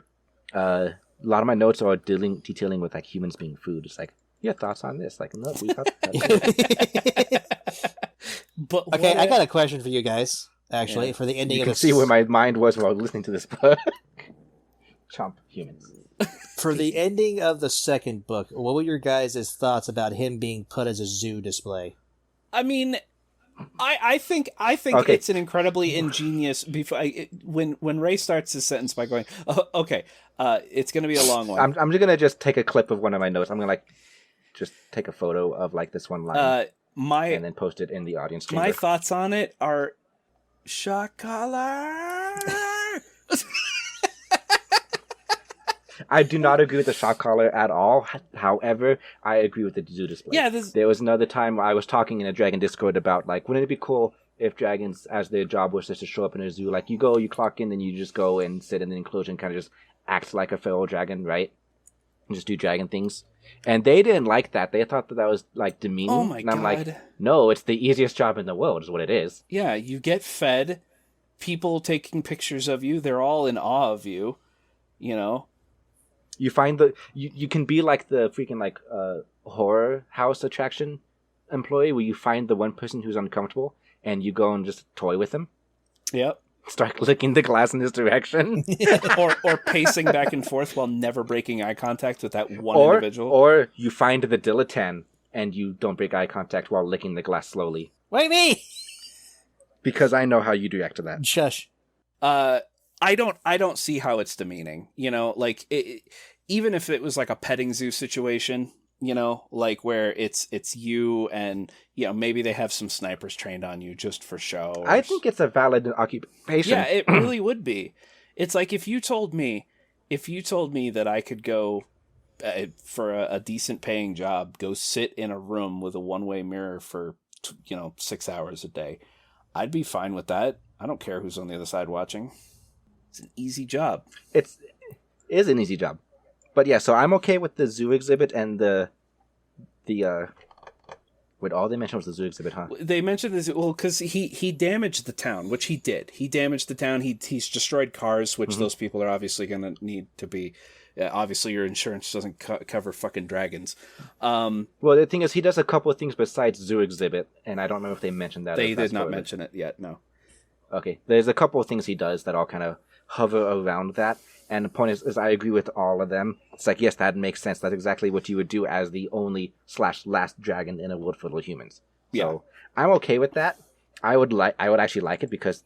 A lot of my notes are detailing with like humans being food. It's like, your thoughts on this? Like, no, we got that. But okay, I got a question for you guys. Actually, for the ending you of can see where my mind was while listening to this book. Chomp humans. For the ending of the second book, what were your guys' thoughts about him being put as a zoo display? I mean, I think Okay. it's an incredibly ingenious. When Ray starts his sentence by going, oh, "Okay, it's going to be a long one." I'm just take a clip of one of my notes. I'm gonna just take a photo of this one line and then post it in the audience chamber. My thoughts on it are shot collar. I do not agree with the shock collar at all. However, I agree with the zoo display. Yeah, there was another time I was talking in a dragon Discord about wouldn't it be cool if dragons, as their job was just to show up in a zoo, you go, you clock in, then you just go and sit in the enclosure and kind of just act like a feral dragon, right? And just do dragon things. And they didn't like that. They thought that was demeaning. Oh my and I'm God. like, no, it's the easiest job in the world, is what it is. Yeah, you get fed. People taking pictures of you. They're all in awe of you. You know. You find you can be like the freaking horror house attraction employee where you find the one person who's uncomfortable and you go and just toy with him. Yep. Start licking the glass in his direction. or pacing back and forth while never breaking eye contact with that one individual. Or you find the Dilettan and you don't break eye contact while licking the glass slowly. Why me? Because I know how you'd react to that. Shush. I don't see how it's demeaning. You know, even if it was like a petting zoo situation, you know, where it's you and, you know, maybe they have some snipers trained on you just for show. I think it's a valid occupation. Yeah, it really would be. It's like if you told me that I could go for a decent paying job, go sit in a room with a one-way mirror for 6 hours a day, I'd be fine with that. I don't care who's on the other side watching. It's an easy job. It is an easy job. But yeah, so I'm okay with the zoo exhibit and the wait, all they mentioned was the zoo exhibit, huh? They mentioned this because he damaged the town, which he did. He damaged the town. He's destroyed cars, which those people are obviously going to need to be. Obviously, your insurance doesn't cover fucking dragons. Well, the thing is, he does a couple of things besides zoo exhibit, and I don't know if they mentioned that. They did not mention it yet. No. Okay, there's a couple of things he does that all kind of hover around that. And the point is I agree with all of them. It's like, yes, that makes sense. That's exactly what you would do as the only / last dragon in a world full of humans. Yeah. So I'm okay with that. I would actually like it because,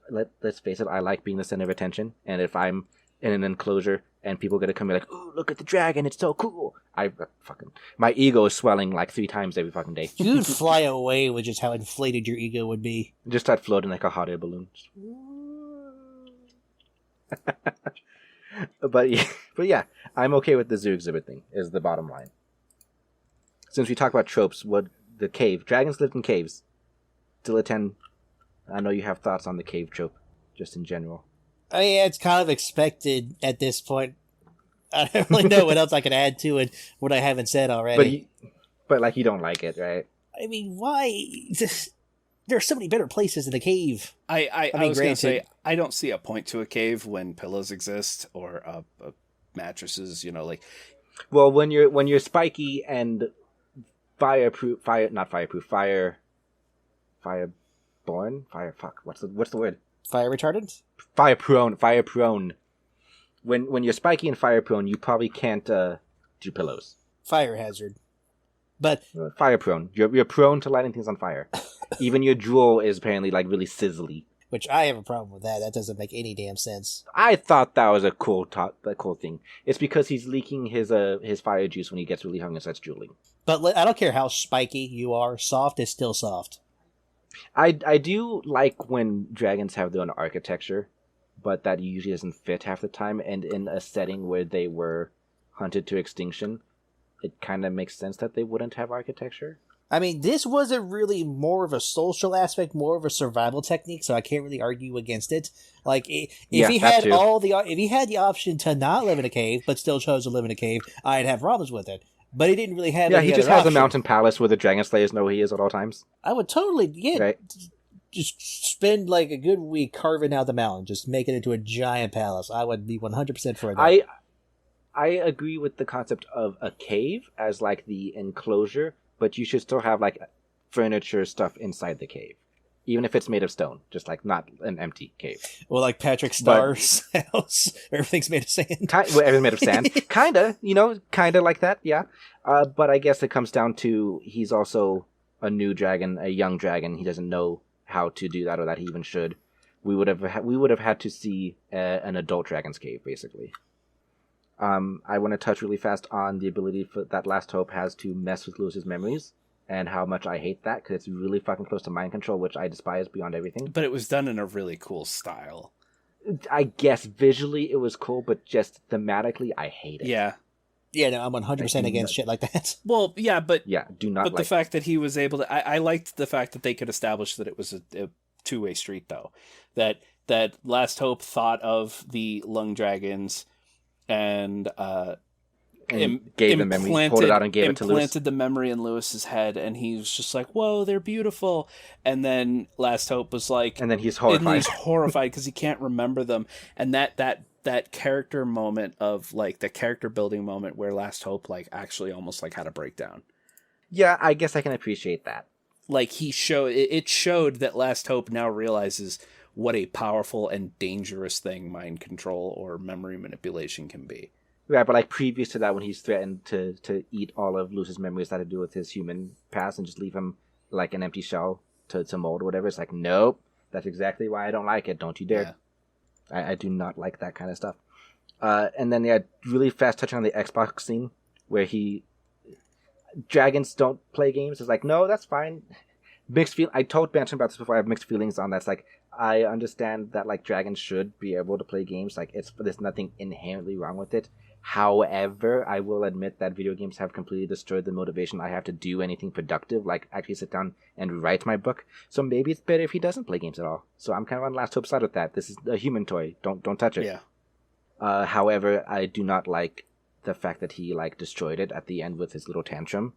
let's face it, I like being the center of attention. And if I'm in an enclosure and people get to come be like, "Ooh, look at the dragon! It's so cool!" My ego is swelling 3 times every fucking day. You'd fly away with just how inflated your ego would be. Just start floating like a hot air balloon. But yeah, I'm okay with the zoo exhibit thing, is the bottom line. Since we talk about tropes, the cave. Dragons lived in caves. Diletan, I know you have thoughts on the cave trope, just in general. Yeah, it's kind of expected at this point. I don't really know what else I can add to it, what I haven't said already. But you don't like it, right? I mean, why? There are so many better places in the cave. I was going to say, I don't see a point to a cave when pillows exist or mattresses, Well, when you're spiky and fireborne, what's the word? Fire retardant? Fire prone. When you're spiky and fire prone, you probably can't do pillows. Fire hazard. But fire prone. You're prone to lighting things on fire. Even your drool is apparently really sizzly. Which I have a problem with that. That doesn't make any damn sense. I thought that was a cool thing. It's because he's leaking his fire juice when he gets really hungry and starts drooling. But I don't care how spiky you are. Soft is still soft. I do like when dragons have their own architecture, but that usually doesn't fit half the time. And in a setting where they were hunted to extinction, it kind of makes sense that they wouldn't have architecture. I mean, this wasn't really more of a social aspect, more of a survival technique, so I can't really argue against it. If he had the option to not live in a cave but still chose to live in a cave, I'd have problems with it. But he didn't really have. Yeah, any he just other has option. a mountain palace where the dragon slayers know he is at all times. I would totally right? Just spend a good week carving out the mountain, just make it into a giant palace. I would be 100% for that. I agree with the concept of a cave as the enclosure, but you should still have furniture stuff inside the cave, even if it's made of stone, just not an empty cave. Well, like Patrick Starr's house, everything's made of sand. Everything's made of sand, kinda like that, yeah. But I guess it comes down to he's also a new dragon, a young dragon, he doesn't know how to do that or that he even should. We would have had to see an adult dragon's cave, basically. I want to touch really fast on the ability that Last Hope has to mess with Lewis's memories, and how much I hate that, because it's really fucking close to mind control, which I despise beyond everything. But it was done in a really cool style. I guess visually it was cool, but just thematically, I hate it. Yeah. Yeah, no, I'm 100% against shit like that. Well, yeah, but do not. But the fact that he was able to, I liked the fact that they could establish that it was a two-way street, though. That Last Hope thought of the lung dragons and gave the memory, pulled it out and gave it to Lewis. Implanted the memory in Lewis's head, and he was just like, "Whoa, they're beautiful." And then Last Hope was like, and then he's horrified because he can't remember them. And that character moment of like the character building moment where Last Hope like actually almost like had a breakdown. Yeah, I guess I can appreciate that. Like it showed that Last Hope now realizes what a powerful and dangerous thing mind control or memory manipulation can be. Yeah, but like previous to that, when he's threatened to eat all of Luce's memories that had to do with his human past and just leave him like an empty shell to mold or whatever, it's like, nope, that's exactly why I don't like it. Don't you dare. Yeah. I do not like that kind of stuff. And then, really fast touching on the Xbox scene where dragons don't play games. It's like, no, that's fine. I told Benson about this before. I have mixed feelings on that. It's like, I understand that like dragons should be able to play games. Like there's nothing inherently wrong with it. However, I will admit that video games have completely destroyed the motivation I have to do anything productive, like actually sit down and write my book. So maybe it's better if he doesn't play games at all. So I'm kind of on Last Hope's side with that. This is a human toy. Don't touch it. Yeah. However, I do not like the fact that he like destroyed it at the end with his little tantrum.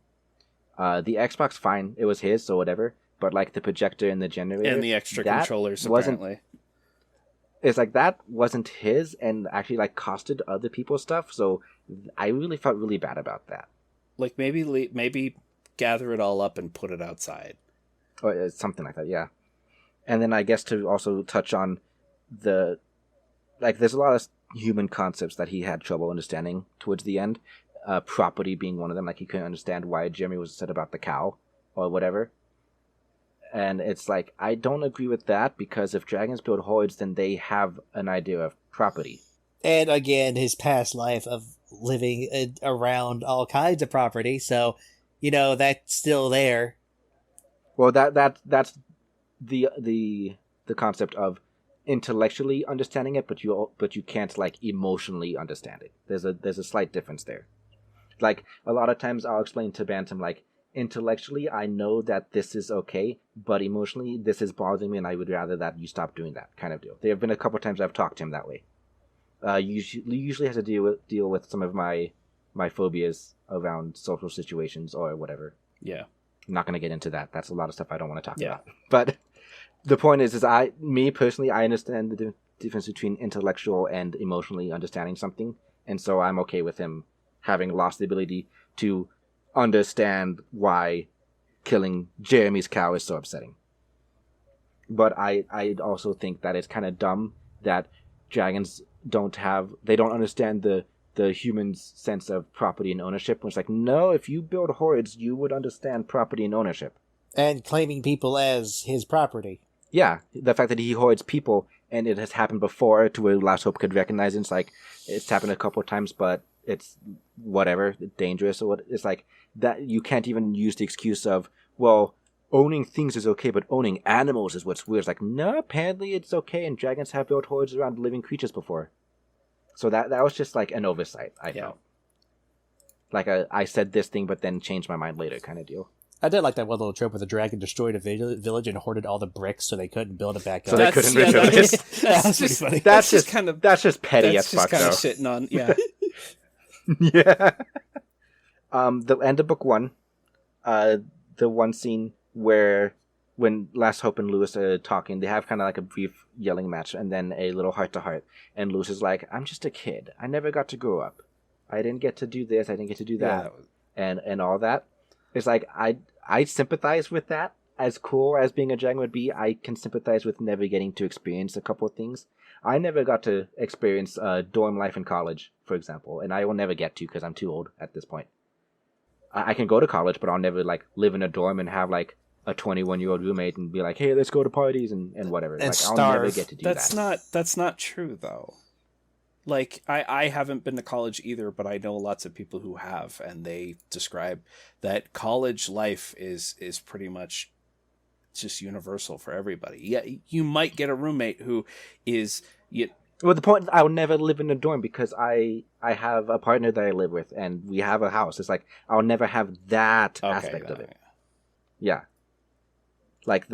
The Xbox, fine, it was his, so whatever. But like the projector and the generator and the extra controllers, apparently. It's like that wasn't his, and actually like costed other people stuff. So I really felt really bad about that. Like maybe gather it all up and put it outside, or something like that. Yeah. And then I guess to also touch on there's a lot of human concepts that he had trouble understanding towards the end. Property being one of them. Like he couldn't understand why Jeremy was upset about the cow or whatever. And it's like, I don't agree with that, because if dragons build hordes, then they have an idea of property. And again, his past life of living around all kinds of property, so, that's still there. Well, that's the concept of intellectually understanding it, but you can't like emotionally understand it. There's a slight difference there. Like a lot of times I'll explain to Bantam like, intellectually, I know that this is okay, but emotionally, this is bothering me, and I would rather that you stop doing that kind of deal. There have been a couple times I've talked to him that way. Usually has to deal with some of my phobias around social situations or whatever. Yeah. I'm not going to get into that. That's a lot of stuff I don't want to talk about. But the point is me personally, I understand the difference between intellectual and emotionally understanding something, and so I'm okay with him having lost the ability to understand why killing Jeremy's cow is so upsetting. But I also think that it's kind of dumb that dragons don't understand the human's sense of property and ownership. It's like, no, if you build hordes, you would understand property and ownership. And claiming people as his property. Yeah, the fact that he hoards people, and it has happened before to where Last Hope could recognize it. It's like, it's happened a couple of times, but it's whatever, dangerous or what. It's like that you can't even use the excuse of, well, owning things is okay, but owning animals is what's weird. It's like, no, apparently it's okay, and dragons have built hordes around living creatures before. So that was just like an oversight, I felt. Like I said this thing, but then changed my mind later kind of deal. I did like that one little trope where the dragon destroyed a village and hoarded all the bricks so they couldn't build it back up. So they couldn't rebuild it. That's pretty funny. That's just petty as fuck, kind though. of sitting on, yeah. Yeah. The end of book 1, the one scene where when Last Hope and Lewis are talking, they have kind of like a brief yelling match and then a little heart-to-heart. And Lewis is like, I'm just a kid. I never got to grow up. I didn't get to do this. I didn't get to do that. Yeah. And all that. It's like, I sympathize with that. As cool as being a dragon would be, I can sympathize with never getting to experience a couple of things. I never got to experience dorm life in college, for example. And I will never get to because I'm too old at this point. I can go to college, but I'll never like live in a dorm and have like a 21-year-old roommate and be like, hey, let's go to parties and whatever. And like starve. I'll never get to do That's that. that's not true though. Like I haven't been to college either, but I know lots of people who have, and they describe that college life is pretty much just universal for everybody. Yeah, you might get a roommate who is Well, the point, I will never live in a dorm because I have a partner that I live with and we have a house. It's like I'll never have that aspect of it. Yeah. Like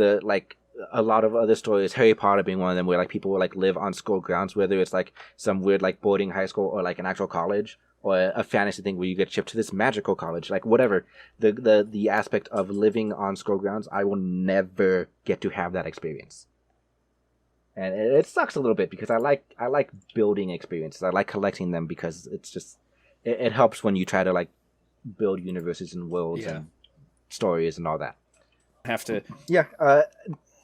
a lot of other stories, Harry Potter being one of them, where like people will like live on school grounds, whether it's like some weird like boarding high school or like an actual college or a fantasy thing where you get shipped to this magical college, like whatever. The aspect of living on school grounds, I will never get to have that experience. And it sucks a little bit because I like building experiences. I like collecting them because it's just it helps when you try to like build universes and worlds and stories and all that. Have to. Yeah.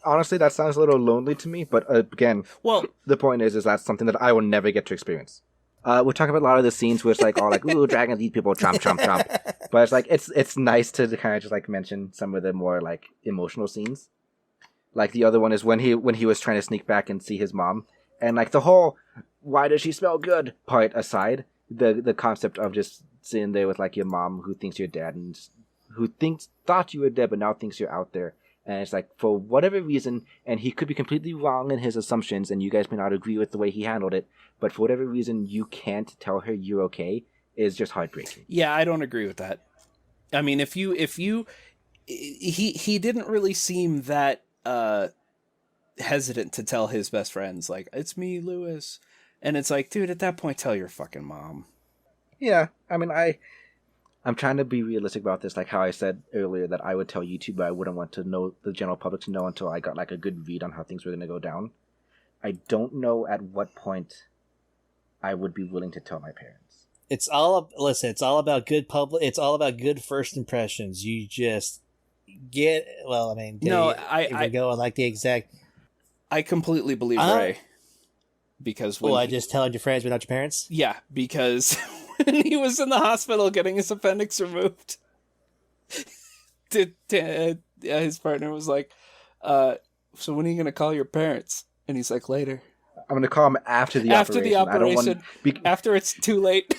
Honestly, that sounds a little lonely to me. But again, Well, the point is that's something that I will never get to experience. We're talking about a lot of the scenes where it's like all like, ooh, dragons eat people, chomp, chomp, chomp. But it's like it's nice to kind of just like mention some of the more like emotional scenes. Like the other one is when he was trying to sneak back and see his mom, and like the whole "why does she smell good" part aside, the concept of just sitting there with like your mom who thinks you're dead and who thought you were dead but now thinks you're out there, and it's like for whatever reason, and he could be completely wrong in his assumptions, and you guys may not agree with the way he handled it, but for whatever reason you can't tell her you're okay is just heartbreaking. yeah, I don't agree with that. I mean, if you he didn't really seem that hesitant to tell his best friends, like, it's me, Lewis. And it's like, dude, at that point, tell your fucking mom. Yeah, I mean, I'm trying to be realistic about this, like how I said earlier that I would tell YouTube, but I wouldn't want to know the general public to know until I got like a good read on how things were going to go down. I don't know at what point I would be willing to tell my parents. It's all about good public. It's all about good first impressions. You just get I go on like the exact. I completely believe Ray, because when I just telling your friends but not your parents. Yeah, because when he was in the hospital getting his appendix removed, his partner was like, "So when are you gonna call your parents?" And he's like, "Later." I'm going to call him after the After operation. the operation, after it's too late.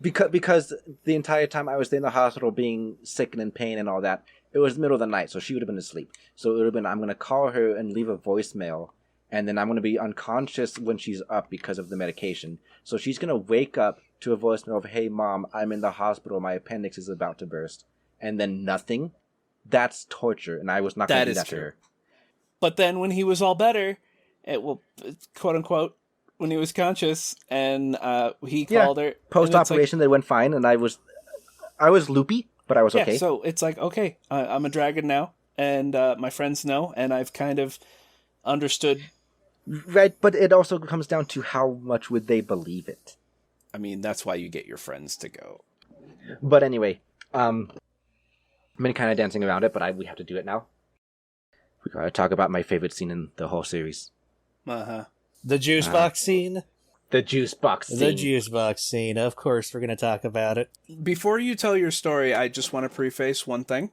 Because the entire time I was in the hospital being sick and in pain and all that, it was the middle of the night, so she would have been asleep. So it would have been, I'm going to call her and leave a voicemail, and then I'm going to be unconscious when she's up because of the medication. So she's going to wake up to a voicemail of, hey, Mom, I'm in the hospital, my appendix is about to burst. And then nothing. That's torture, and I was not going to do that to her. But then when he was all better, quote unquote, when he was conscious, and he called her post operation, they went fine, and I was loopy, but I was okay. So it's like, okay, I'm a dragon now, and my friends know, and I've kind of understood. Right, but it also comes down to how much would they believe it. I mean, that's why you get your friends to go. But anyway, I've been kind of dancing around it, but we have to do it now. We gotta talk about my favorite scene in the whole series. The juice box scene. The juice box scene. The juice box scene. Of course, we're going to talk about it. Before you tell your story, I just want to preface one thing.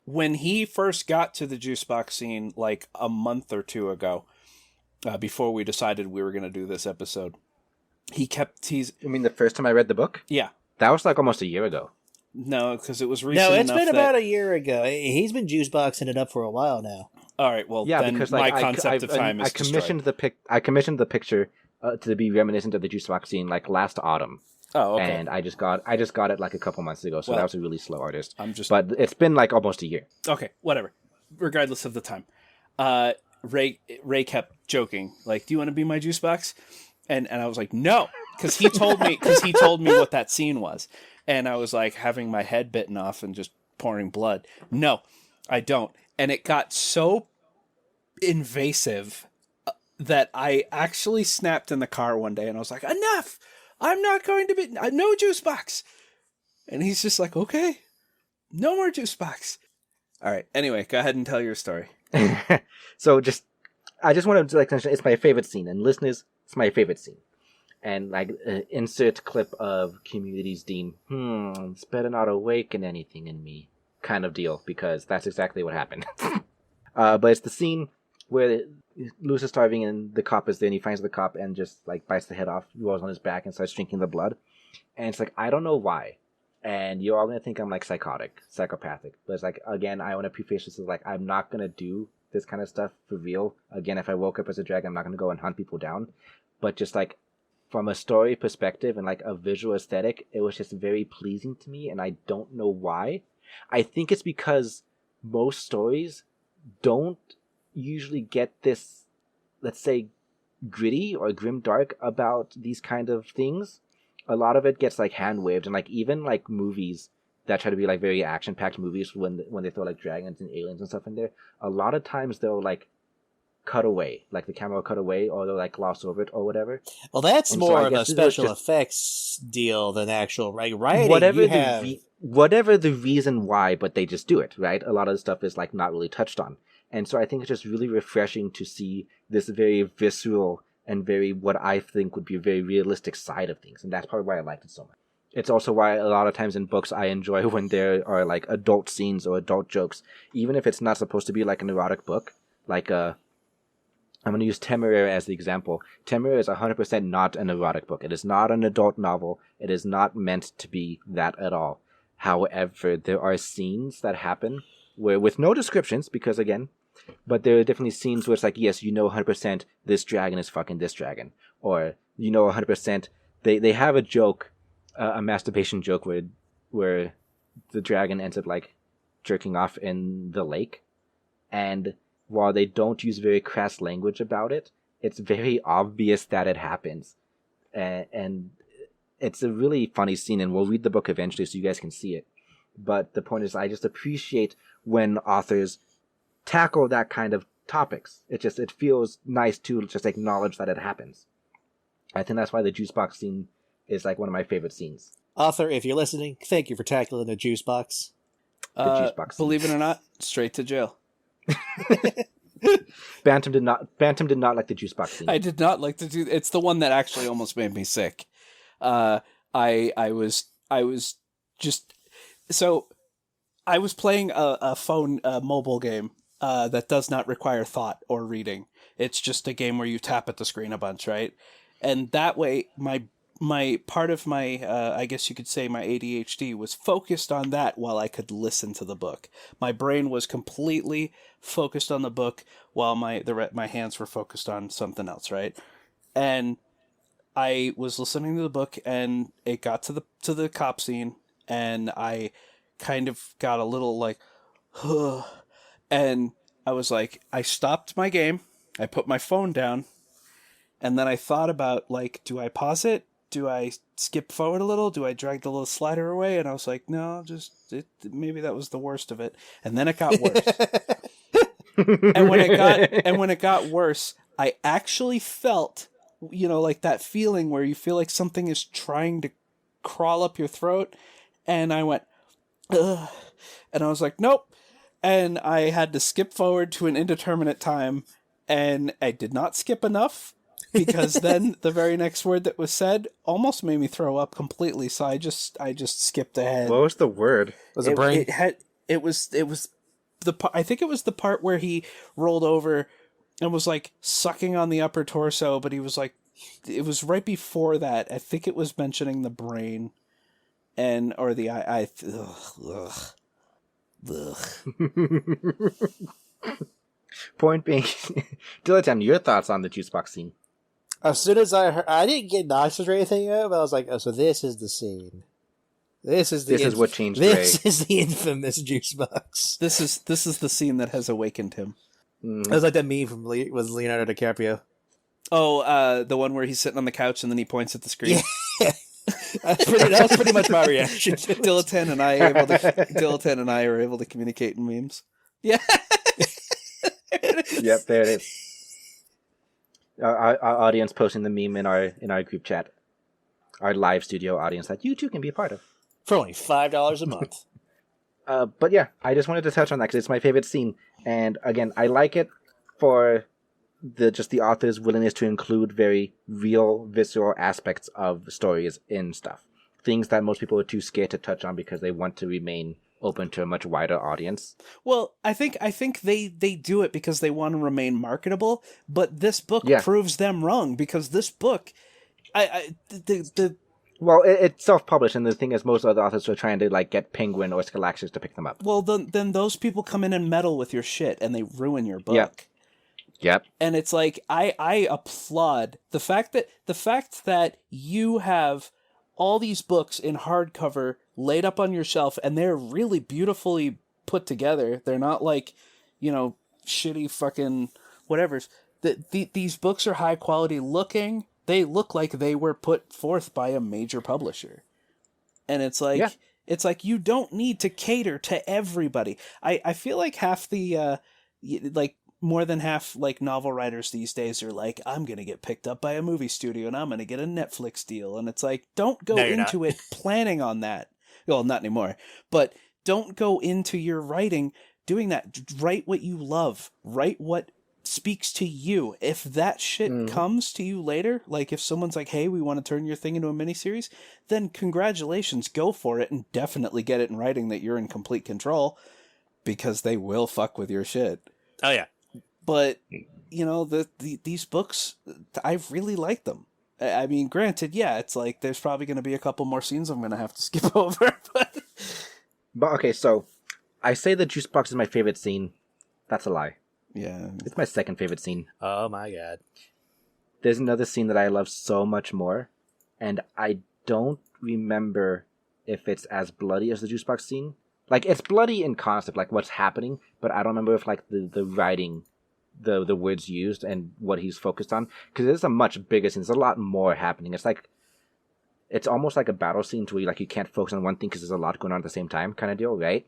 When he first got to the juice box scene, like a month or two ago, before we decided we were going to do this episode, he kept teasing. You mean the first time I read the book? Yeah. That was like almost a year ago. No, because it was recent. No, it's been about a year ago. He's been juice boxing it up for a while now. All right, well, yeah, then because my concept of time is I commissioned the picture to be reminiscent of the juice box scene like last autumn. Oh, okay. And I just got it like a couple months ago, so that was a really slow artist. But it's been like almost a year. Okay, whatever. Regardless of the time, Ray kept joking, like, "Do you want to be my juice box?" And I was like, "No," because he told me what that scene was, and I was like having my head bitten off and just pouring blood. No, I don't. And it got so invasive that I actually snapped in the car one day, and I was like, "Enough! I'm not going to be no juice box." And he's just like, "Okay, no more juice box." All right. Anyway, go ahead and tell your story. So I just wanted to mention it's my favorite scene, and listeners, it's my favorite scene. and like insert clip of Community's Dean. It's better not awaken anything in me, kind of deal, because that's exactly what happened. But it's the scene where Lewis is starving and the cop is there, and he finds the cop and just like bites the head off, rolls on his back, and starts drinking the blood. And it's like, I don't know why. And you're all going to think I'm like psychopathic. But it's like, again, I want to preface this as like, I'm not going to do this kind of stuff for real. Again, if I woke up as a dragon, I'm not going to go and hunt people down. But just like from a story perspective and like a visual aesthetic, it was just very pleasing to me. And I don't know why. I think it's because most stories don't usually get this, let's say, gritty or grim dark about these kind of things. A lot of it gets like hand waved, and like even like movies that try to be like very action packed movies when they throw like dragons and aliens and stuff in there, a lot of times they'll like cut away, like the camera will cut away, or they'll like gloss over it or whatever. Well, that's And more I of a guess special effects deal than actual writing. whatever You the have... whatever the reason why, but they just do it, right? A lot of the stuff is like not really touched on, and so I think it's just really refreshing to see this very visceral and very what I think would be a very realistic side of things, and that's probably why I liked it so much. It's also why a lot of times in books I enjoy when there are like adult scenes or adult jokes, even if it's not supposed to be like an erotic book. Like I'm going to use Temeraire as the example. Temeraire is 100% not an erotic book. It is not an adult novel. It is not meant to be that at all. However, there are scenes that happen where, with no descriptions, because again, but there are definitely scenes where it's like, yes, you know 100% this dragon is fucking this dragon. Or, you know 100%, they have a joke, a masturbation joke where the dragon ends up like jerking off in the lake. And while they don't use very crass language about it, it's very obvious that it happens. And it's a really funny scene, and we'll read the book eventually so you guys can see it. But the point is, I just appreciate when authors tackle that kind of topics. It feels nice to just acknowledge that it happens. I think that's why the juice box scene is like one of my favorite scenes. Author, if you're listening, thank you for tackling the juice box. The juice box scene. Believe it or not, straight to jail. Bantam did not like the juice box scene. I did not like to do. It's the one that actually almost made me sick. I was just so I was playing a phone mobile game that does not require thought or reading. It's just a game where you tap at the screen a bunch, right? And that way, my part of my I guess you could say my ADHD was focused on that while I could listen to the book. My brain was completely focused on the book while my hands were focused on something else, right? And I was listening to the book, and it got to the cop scene, and I kind of got a little like, and I was like, I stopped my game, I put my phone down, and then I thought about like, do I pause it? Do I skip forward a little? Do I drag the little slider away? And I was like, no, maybe that was the worst of it. And then it got worse. and when it got worse, I actually felt, like that feeling where you feel like something is trying to crawl up your throat. And I went, ugh. And I was like, nope. And I had to skip forward to an indeterminate time. And I did not skip enough, because then the very next word that was said almost made me throw up completely. So I just skipped ahead. What was the word? Was it brain? It was I think it was the part where he rolled over and was like sucking on the upper torso, but he was like, it was right before that. I think it was mentioning the brain or the eye. Point being, Dilettante, your thoughts on the juice box scene? As soon as I heard, I didn't get nauseous or anything, but I was like, oh, so this is the scene. This is what changed This Ray. is the infamous juice box. This is the scene that has awakened him. It was like that meme from with Leonardo DiCaprio. Oh, the one where he's sitting on the couch and then he points at the screen. Yeah. That was pretty much my reaction. Dilettante and I are able to communicate in memes. Yeah. Yep, there it is. Our audience posting the meme in our group chat. Our live studio audience that you too can be a part of. For only $5 a month. But yeah, I just wanted to touch on that because it's my favorite scene. And again, I like it for the author's willingness to include very real, visceral aspects of stories in stuff. Things that most people are too scared to touch on because they want to remain open to a much wider audience. Well, I think they do it because they want to remain marketable, but this book proves them wrong, because this book, well, it's self-published, and the thing is, most other authors are trying to like get Penguin or Scholastic to pick them up. Well, then those people come in and meddle with your shit, and they ruin your book. Yep. And it's like I applaud the fact that you have all these books in hardcover laid up on your shelf, and they're really beautifully put together. They're not like, shitty fucking whatevers. These books are high quality looking. They look like they were put forth by a major publisher. And it's like you don't need to cater to everybody. I feel like half the more than half like novel writers these days are like, I'm going to get picked up by a movie studio and I'm going to get a Netflix deal. And it's like, don't go into it planning on that. Well, not anymore, but don't go into your writing doing that. Write what you love. Write what speaks to you. If that shit comes to you later, like if someone's like, hey, we want to turn your thing into a miniseries, then congratulations, go for it, and definitely get it in writing that you're in complete control, because they will fuck with your shit. Oh, yeah. But, these books, I really like them. I mean, granted, it's like there's probably going to be a couple more scenes I'm going to have to skip over. But okay, so I say the juice box is my favorite scene. That's a lie. Yeah. It's my second favorite scene. Oh, my God. There's another scene that I love so much more, and I don't remember if it's as bloody as the juice box scene. Like, it's bloody in concept, like what's happening, but I don't remember if like the writing, the words used and what he's focused on, because it's a much bigger scene. There's a lot more happening. It's almost like a battle scene to where you can't focus on one thing because there's a lot going on at the same time, kind of deal, right?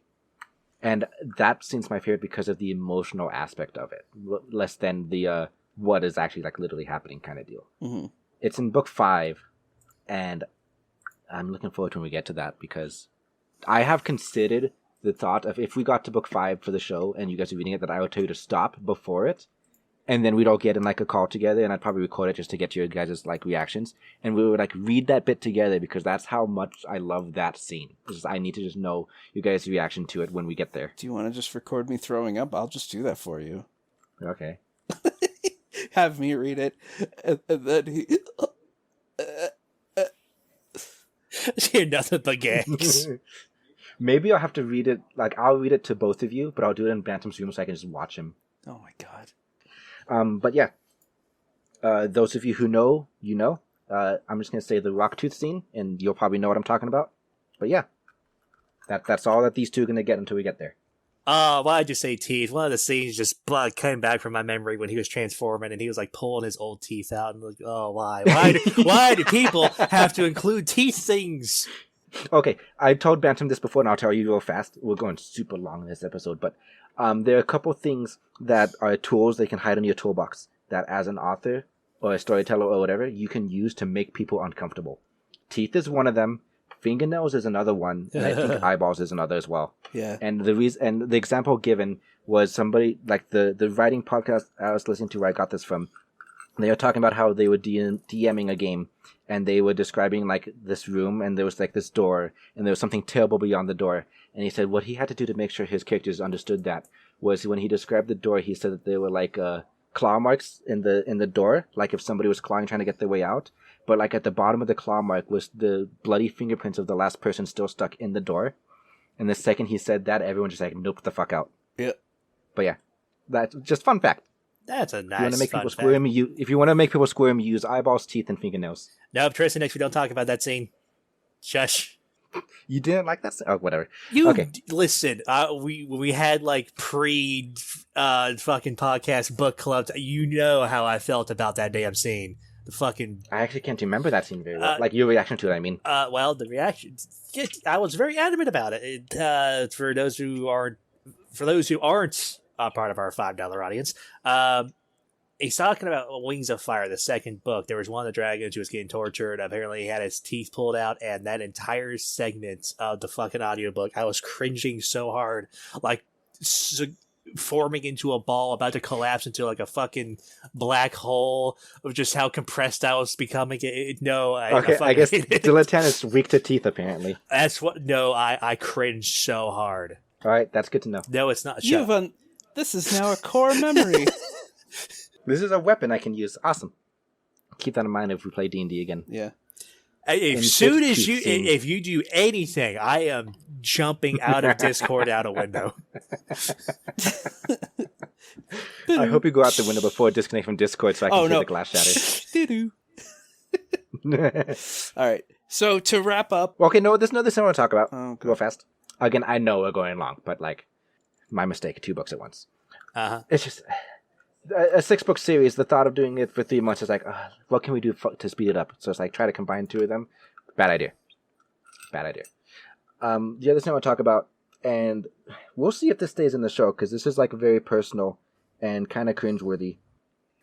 And that scene's my favorite because of the emotional aspect of it, less than the what is actually like literally happening kind of deal. Mm-hmm. It's in book 5, and I'm looking forward to when we get to that, because I have considered the thought of, if we got to book 5 for the show and you guys are reading it, that I would tell you to stop before it, and then we'd all get in like a call together, and I'd probably record it just to get your guys' like reactions, and we would like read that bit together, because that's how much I love that scene. Because I need to just know you guys' reaction to it when we get there. Do you want to just record me throwing up? I'll just do that for you. Okay. Have me read it, and then he... You're nothing but gags. Maybe I'll have to read it, like I'll read it to both of you, but I'll do it in Bantam's room so I can just watch him. Oh my god. But yeah, those of you who know, you know. I'm just going to say the Rocktooth scene, and you'll probably know what I'm talking about. But yeah, that's all that these two are going to get until we get there. Why'd you say teeth? One of the scenes just blood came back from my memory when he was transforming and he was like pulling his old teeth out, and like, oh, why? Why do people have to include teeth things? Okay, I told Bantam this before, and I'll tell you real fast. We're going super long in this episode, but there are a couple things that are tools they can hide in your toolbox that, as an author or a storyteller or whatever, you can use to make people uncomfortable. Teeth is one of them. Fingernails is another one, and I think eyeballs is another as well. Yeah. And the example given was somebody, like the writing podcast I was listening to where I got this from. They were talking about how they were DMing a game, and they were describing like this room, and there was like this door, and there was something terrible beyond the door. And he said what he had to do to make sure his characters understood that was, when he described the door, he said that there were like claw marks in the door, like if somebody was clawing trying to get their way out. But like at the bottom of the claw mark was the bloody fingerprints of the last person still stuck in the door. And the second he said that, everyone just like, nope, the fuck out. Yeah. But yeah, that's just fun fact. That's a nice If you want to make fun people fact. squirm, if you want to make people squirm, use eyeballs, teeth, and fingernails. Nope, Tristan, next we don't talk about that scene. Shush. You didn't like that? Oh, whatever. You Okay. Listen. We had like pre fucking podcast book clubs. You know how I felt about that damn scene. The fucking I actually can't remember that scene very well. Like your reaction to it, I mean. well, the reaction. I was very adamant about it. For those who aren't part of our $5 audience, he's talking about Wings of Fire, the second book. There was one of the dragons who was getting tortured. Apparently, he had his teeth pulled out, and that entire segment of the fucking audiobook, I was cringing so hard. Like, forming into a ball about to collapse into like a fucking black hole of just how compressed I was becoming. No, I guess Dilettante is weak to teeth, apparently. That's what. No, I cringed so hard. All right, that's good to know. No, it's not. This is now a core memory. This is a weapon I can use. Awesome. Keep that in mind if we play D&D again. Yeah. As soon as if you do anything, I am jumping out of Discord out a window. I hope you go out the window before disconnect from Discord so I can hear the glass shatter. All right. So to wrap up. Okay, no, there's another thing I want to talk about. Okay. Go fast. Again, I know we're going long, but like, my mistake. 2 books at once. It's just a 6-book series. The thought of doing it for 3 months is like, what can we do to speed it up? So it's like try to combine 2 of them. Bad idea. The other thing I want to talk about, and we'll see if this stays in the show because this is like very personal and kind of cringeworthy.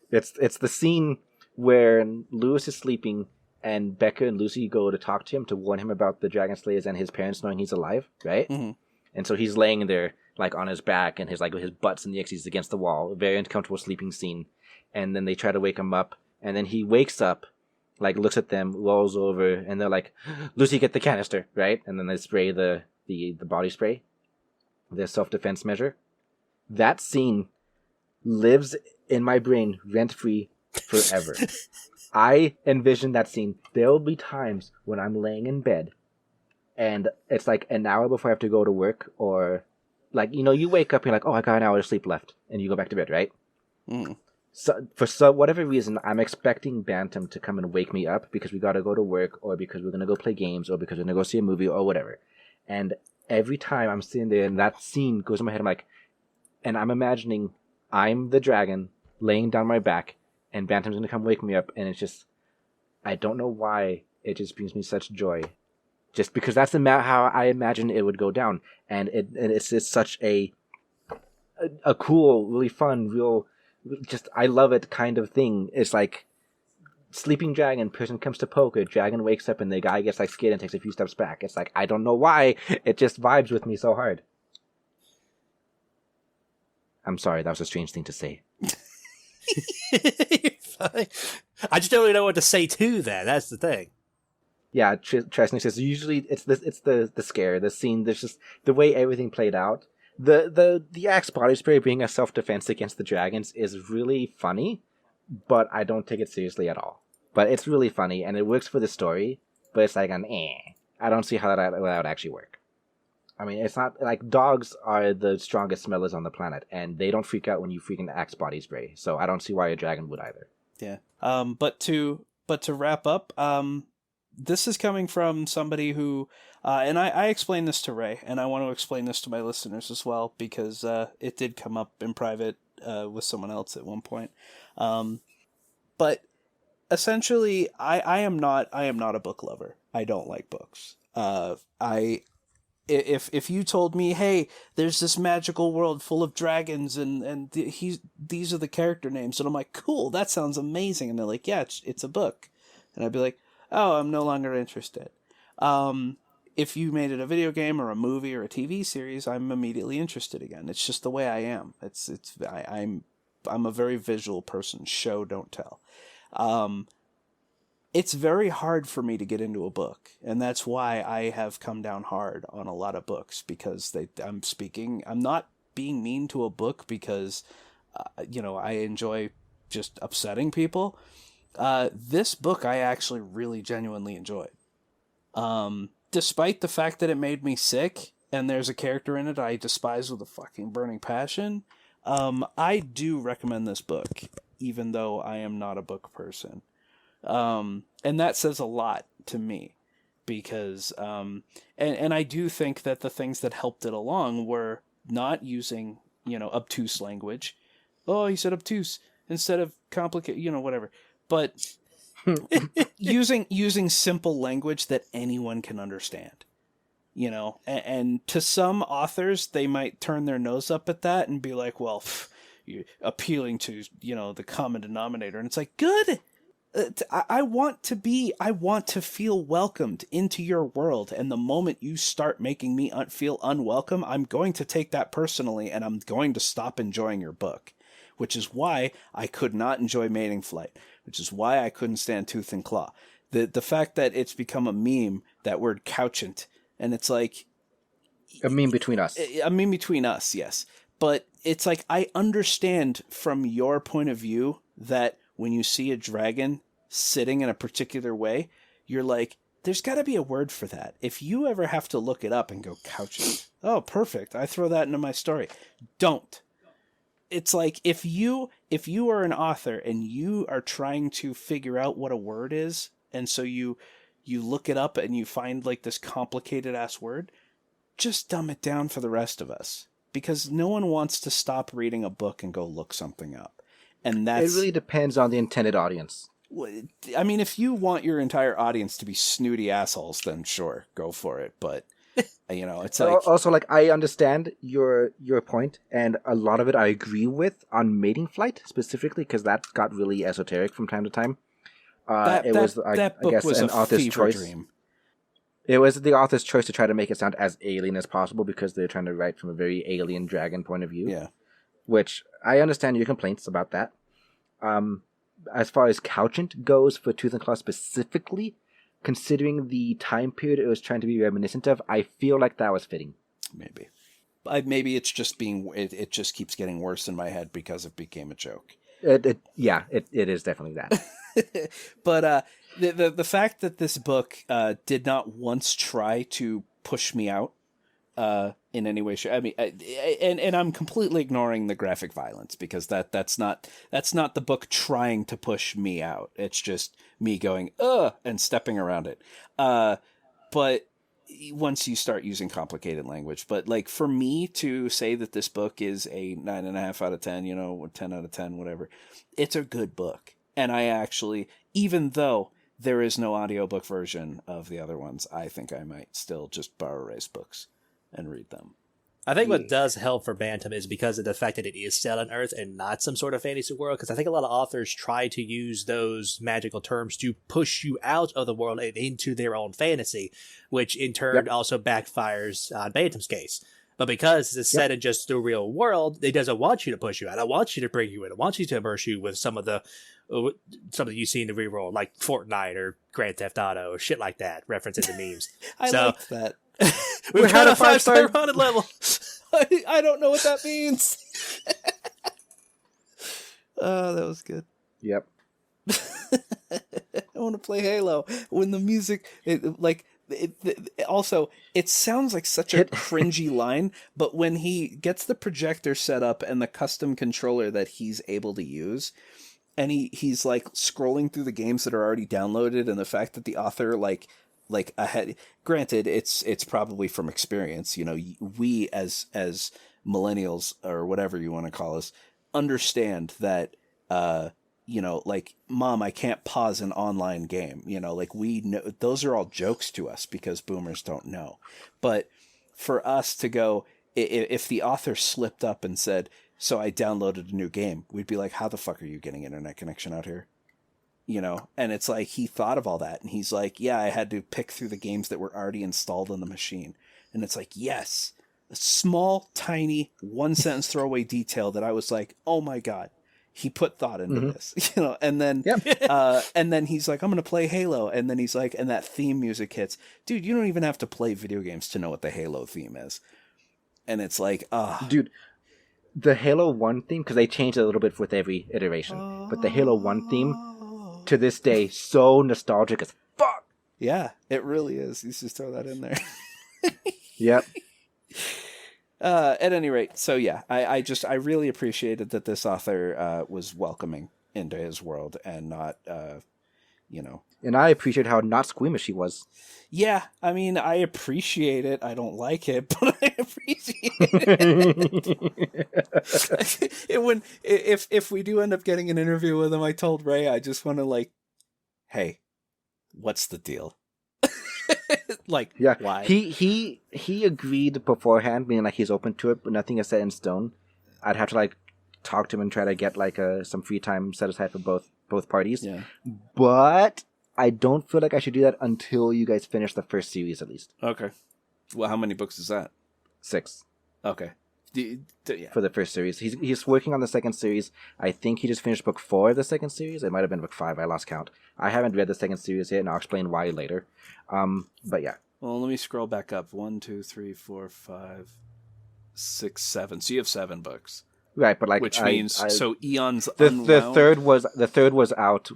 It's the scene where Lewis is sleeping and Becca and Lucy go to talk to him to warn him about the Dragon Slayers and his parents knowing he's alive, right? Mm-hmm. And so he's laying there like on his back and his butt's in the X's against the wall. A very uncomfortable sleeping scene. And then they try to wake him up. And then he wakes up, like looks at them, rolls over, and they're like, Lucy, get the canister, right? And then they spray the body spray, their self-defense measure. That scene lives in my brain rent-free forever. I envision that scene. There will be times when I'm laying in bed and it's like an hour before I have to go to work, or like, you wake up and you're like, oh, I got an hour of sleep left, and you go back to bed, right? Mm. So for whatever reason, I'm expecting Bantam to come and wake me up because we got to go to work, or because we're going to go play games, or because we're going to go see a movie, or whatever. And every time I'm sitting there and that scene goes in my head, I'm like, and I'm imagining I'm the dragon laying down my back and Bantam's going to come wake me up, and it's just, I don't know why, it just brings me such joy. Just because that's how I imagine it would go down. And it's just such a cool, really fun, just I love it kind of thing. It's like sleeping dragon, person comes to poker, dragon wakes up and the guy gets like scared and takes a few steps back. It's like, I don't know why, it just vibes with me so hard. I'm sorry, that was a strange thing to say. You're fine. I just don't really know what to say to that. That's the thing. Yeah, Tresney says usually it's the scare, the scene. There's just the way everything played out. The Axe body spray being a self-defense against the dragons is really funny, but I don't take it seriously at all. But it's really funny and it works for the story. But it's like I don't see how that would actually work. I mean, it's not like dogs are the strongest smellers on the planet, and they don't freak out when you freaking Axe body spray. So I don't see why a dragon would either. Yeah. But to wrap up, this is coming from somebody who, and I explained this to Ray, and I want to explain this to my listeners as well, because it did come up in private with someone else at one point. But essentially, I am not a book lover. I don't like books. If you told me, hey, there's this magical world full of dragons and these are the character names, and I'm like, cool, that sounds amazing, and they're like, yeah, it's a book, and I'd be like, oh, I'm no longer interested. If you made it a video game or a movie or a TV series, I'm immediately interested again. It's just the way I am. I'm a very visual person. Show, don't tell. It's very hard for me to get into a book, and that's why I have come down hard on a lot of books, because I'm not being mean to a book because, I enjoy just upsetting people. This book I actually really genuinely enjoyed. Despite the fact that it made me sick, and there's a character in it I despise with a fucking burning passion, I do recommend this book, even though I am not a book person. And that says a lot to me, because, and I do think that the things that helped it along were not using, obtuse language. Oh, he said obtuse instead of complicated, whatever. But using simple language that anyone can understand, and to some authors, they might turn their nose up at that and be like, well, you're appealing to, the common denominator. And it's like, good. I want to feel welcomed into your world, and the moment you start making me feel unwelcome, I'm going to take that personally, and I'm going to stop enjoying your book. Which is why I could not enjoy Mating Flight, which is why I couldn't stand Tooth and Claw. The fact that it's become a meme, that word couchant, and it's like... A meme between us. A meme between us, yes. But it's like, I understand from your point of view that when you see a dragon sitting in a particular way, you're like, there's got to be a word for that. If you ever have to look it up and go, couchant, oh, perfect, I throw that into my story. Don't. It's like, if you are an author and you are trying to figure out what a word is, and so you look it up and you find like this complicated ass word, just dumb it down for the rest of us, because no one wants to stop reading a book and go look something up. And that's... It really depends on the intended audience. I mean, if you want your entire audience to be snooty assholes, then sure, go for it. But it's like... Also, like, I understand your point, and a lot of it I agree with on Mating Flight, specifically, because that got really esoteric from time to time. That book was an author's choice. Dream. It was the author's choice to try to make it sound as alien as possible, because they're trying to write from a very alien dragon point of view. Yeah. Which, I understand your complaints about that. As far as couchant goes for Tooth and Claw specifically, considering the time period it was trying to be reminiscent of, I feel like that was fitting. Maybe. Maybe it's just it just keeps getting worse in my head because it became a joke. It is definitely that. But the fact that this book did not once try to push me out in any way, I mean, and I'm completely ignoring the graphic violence, because that's not the book trying to push me out. It's just me going and stepping around it. But once you start using complicated language, but like, for me to say that this book is a 9.5 out of 10, 10 out of 10, whatever, it's a good book. And I actually, even though there is no audiobook version of the other ones, I think I might still just borrow Ray's books and read them. I think what does help for Bantam is because of the fact that it is set on Earth and not some sort of fantasy world, because I think a lot of authors try to use those magical terms to push you out of the world and into their own fantasy, which in turn also backfires on Bantam's case. But because it's set in just the real world, it doesn't want you to push you out. It wants you to bring you in. It wants you to immerse you with some of something you see in the reroll, like Fortnite or Grand Theft Auto or shit like that, references to memes. I like that. We've got a 5-star haunted level. I don't know what that means. Oh, that was good. Yep. I want to play Halo when the music, also, it sounds like such a cringy line, but when he gets the projector set up and the custom controller that he's able to use, and he's like scrolling through the games that are already downloaded, and the fact that the author like ahead, granted, it's probably from experience, we as millennials, or whatever you want to call us, understand that like, Mom, I can't pause an online game, like, we know those are all jokes to us because boomers don't know. But for us to go, if the author slipped up and said, so I downloaded a new game, we'd be like, how the fuck are you getting internet connection out here? And it's like, he thought of all that, and he's like, yeah, I had to pick through the games that were already installed on the machine. And it's like, yes, a small, tiny, one-sentence throwaway detail that I was like, oh my God, he put thought into this, and then, and then he's like, I'm going to play Halo. And then he's like, and that theme music hits. Dude, you don't even have to play video games to know what the Halo theme is. And it's like, dude, the Halo 1 theme, because they changed it a little bit with every iteration, but the Halo 1 theme, to this day, so nostalgic as fuck. Yeah, it really is. You just throw that in there. Yep. At any rate, so yeah, I really appreciated that this author was welcoming into his world and not, And I appreciate how not squeamish he was. Yeah, I mean, I appreciate it. I don't like it, but I appreciate it. If we do end up getting an interview with him, I told Ray I just want to hey, what's the deal? Why? He agreed beforehand, being like he's open to it, but nothing is set in stone. I'd have to talk to him and try to get like some free time set aside for both parties. Yeah. But I don't feel like I should do that until you guys finish the first series at least. Okay. Well, how many books is that? 6. Okay. Yeah. For the first series. He's working on the second series. I think he just finished book 4 of the second series. It might have been book 5. I lost count. I haven't read the second series yet, and I'll explain why later. But yeah. Well, let me scroll back up. 1, 2, 3, 4, 5, 6, 7. So you have 7 books. Right, but like which means so Eon's the unwound. the third was out.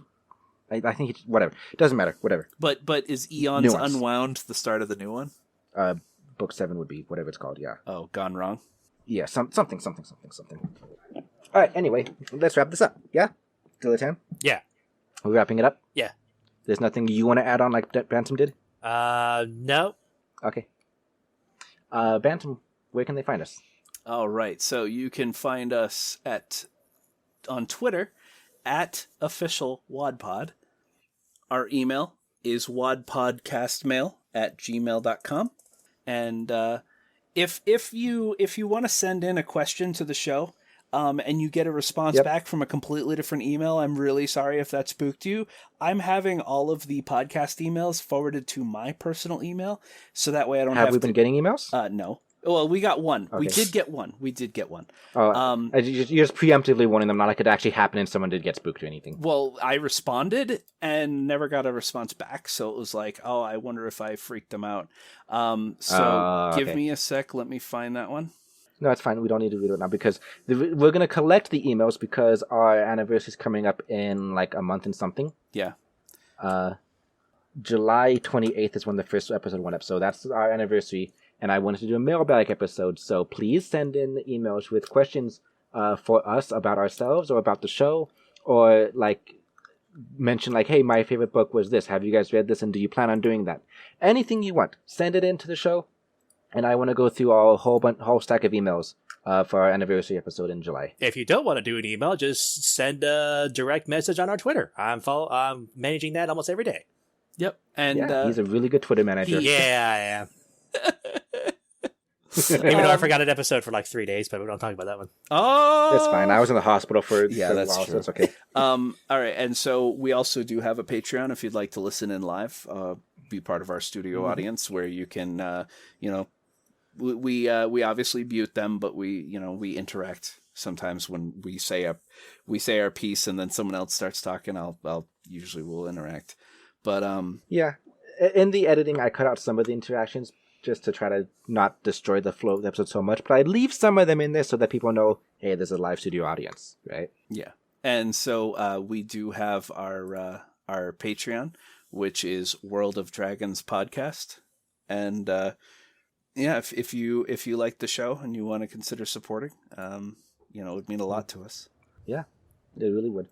I think it's whatever. It doesn't matter. Whatever. But is Eon's Nuance. Unwound the start of the new one? Book 7 would be whatever it's called. Yeah. Oh, gone wrong. Yeah. Something. All right. Anyway, let's wrap this up. Yeah. Still at 10. Yeah. We're wrapping it up. Yeah. There's nothing you want to add on like Bantam did. No. Okay. Bantam, where can they find us? All right. So you can find us on Twitter at officialwadpod. Our email is wadpodcastmail@gmail.com. And if you want to send in a question to the show, and you get a response back from a completely different email, I'm really sorry if that spooked you. I'm having all of the podcast emails forwarded to my personal email, so that way I don't have we been getting emails? No. Well, we got one. Okay. We did get one. Oh, you're just preemptively warning them, not like it actually happened and someone did get spooked or anything. Well, I responded and never got a response back, so it was like, oh, I wonder if I freaked them out. Give me a sec. Let me find that one. No, it's fine. We don't need to read it now because we're going to collect the emails because our anniversary is coming up in like a month and something. Yeah. July 28th is when the first episode went up, so that's our anniversary. And I wanted to do a mailbag episode, so please send in emails with questions for us about ourselves or about the show, or like mention like, hey, my favorite book was this. Have you guys read this, and do you plan on doing that? Anything you want, send it into the show, and I want to go through a whole stack of emails for our anniversary episode in July. If you don't want to do an email, just send a direct message on our Twitter. I'm managing that almost every day. Yep. And he's a really good Twitter manager. Yeah, I am. Even though I forgot an episode for like 3 days, but we don't talk about that one. Oh, it's fine. I was in the hospital for a that's while, true. so it's okay. All right, and so we also do have a Patreon if you'd like to listen in live, be part of our studio audience, where you can, we obviously mute them, but we interact sometimes when we say our piece, and then someone else starts talking. I'll usually will interact, but yeah, in the editing, I cut out some of the interactions, just to try to not destroy the flow of the episode so much. But I leave some of them in there so that people know, hey, there's a live studio audience, right? Yeah. And so we do have our Patreon, which is World of Dragons Podcast. And if you like the show and you want to consider supporting, it would mean a lot to us. Yeah, it really would.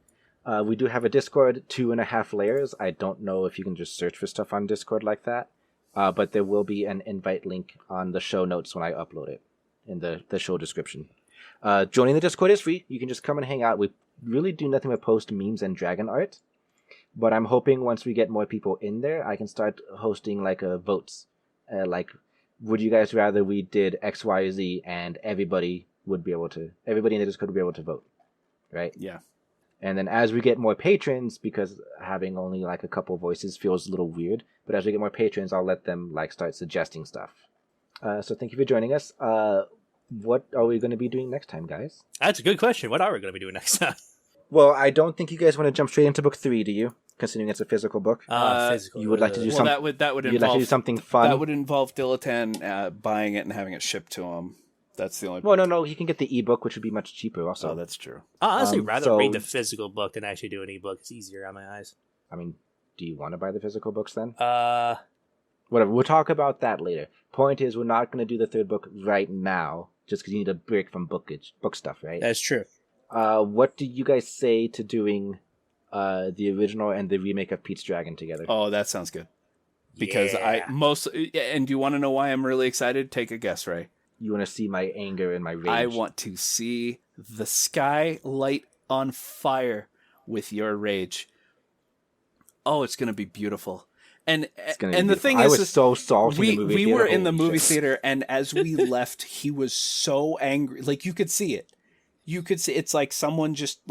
We do have a Discord, 2.5 layers. I don't know if you can just search for stuff on Discord like that. But there will be an invite link on the show notes when I upload it in the show description. Joining the Discord is free. You can just come and hang out. We really do nothing but post memes and dragon art. But I'm hoping once we get more people in there, I can start hosting like votes. Would you guys rather we did X, Y, Z, and everybody in the Discord would be able to vote, right? Yeah. And then as we get more patrons, because having only like a couple voices feels a little weird, but as we get more patrons, I'll let them start suggesting stuff. So thank you for joining us. What are we going to be doing next time, guys? That's a good question. What are we going to be doing next time? Well, I don't think you guys want to jump straight into book 3, do you? Considering it's a physical book. Physical. You would like to do something. That would You'd involve like to do something fun. That would involve Dilatan buying it and having it shipped to him. That's the only. Well, no, he can get the ebook, which would be much cheaper. Also, oh, that's true. I honestly rather so- read the physical book than actually do an ebook. It's easier on my eyes. I mean, do you want to buy the physical books then? Whatever. We'll talk about that later. Point is, we're not going to do the third book right now, just because you need a break from book stuff, right? That's true. What do you guys say to doing the original and the remake of Pete's Dragon together? Oh, that sounds good. Because and do you want to know why I'm really excited? Take a guess, Ray. You want to see my anger and my rage? I want to see the sky light on fire with your rage. Oh, it's going to be beautiful. And the thing I is, was so salty. we were in the movie theater, and as we left, he was so angry. Like, you could see it. you could see it's like someone just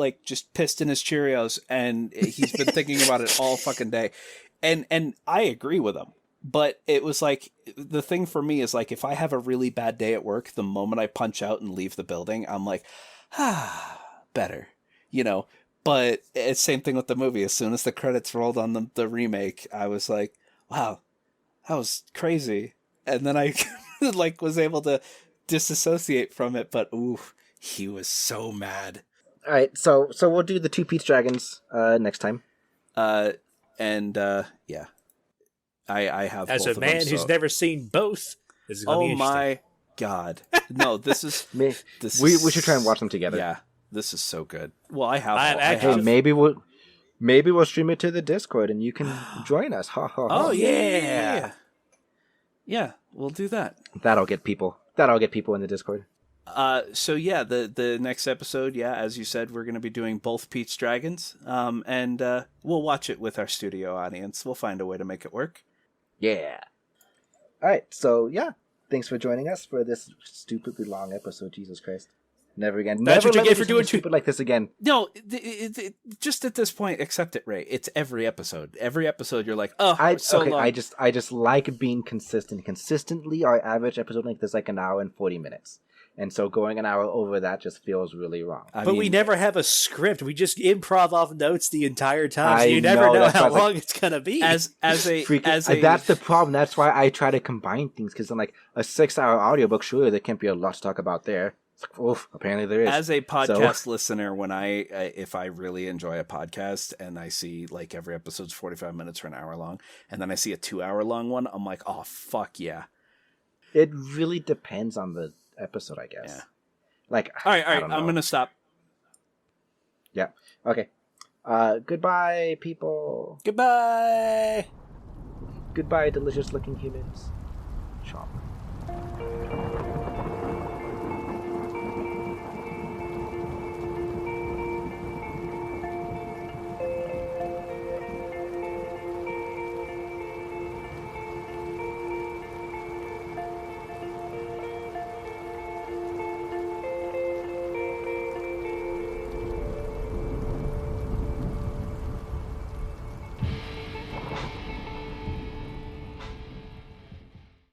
pissed in his Cheerios, and he's been thinking about it all fucking day. And I agree with him. But it was like, the thing for me is like, if I have a really bad day at work, the moment I punch out and leave the building, I'm like, better, you know. But it's same thing with the movie. As soon as the credits rolled on the remake, I was like, wow, that was crazy. And then I like was able to disassociate from it. But ooh, he was so mad. All right, so we'll do the two Pete's Dragons next time. Yeah. I have As both a man of them, who's never seen both, this is going to be interesting. my god. No, this is We should try and watch them together. Yeah, this is so good. Well, I have. Hey, maybe we'll stream it to the Discord and you can join us. Ha ha. Oh yeah. Yeah, we'll do that. That'll get people in the Discord. So yeah, the next episode, yeah, as you said, we're going to be doing both Pete's Dragons. And we'll watch it with our studio audience. We'll find a way to make it work. Yeah. All right. So yeah, thanks for joining us for this stupidly long episode. Jesus Christ. Never again. That's Never what you let get me for do doing stupid like this again. No, just at this point, accept it, Ray. It's every episode. Every episode, you're like, oh, long. I just like being consistent. Consistently, our average episode length is like an hour and 40 minutes. And so going an hour over that just feels really wrong. But we never have a script. We just improv off notes the entire time. So you never know how long it's going to be. That's the problem. That's why I try to combine things. Because I'm like, a 6-hour audiobook, sure, there can't be a lot to talk about there. It's like, oof, apparently there is. As a podcast listener, when if I really enjoy a podcast and I see like every episode's 45 minutes or an hour long, and then I see a 2-hour long one, I'm like, oh, fuck yeah. It really depends on the episode, I guess. Yeah. Like, all right, I'm gonna stop. Yeah. Okay. Goodbye, people. Goodbye. Goodbye, delicious looking humans.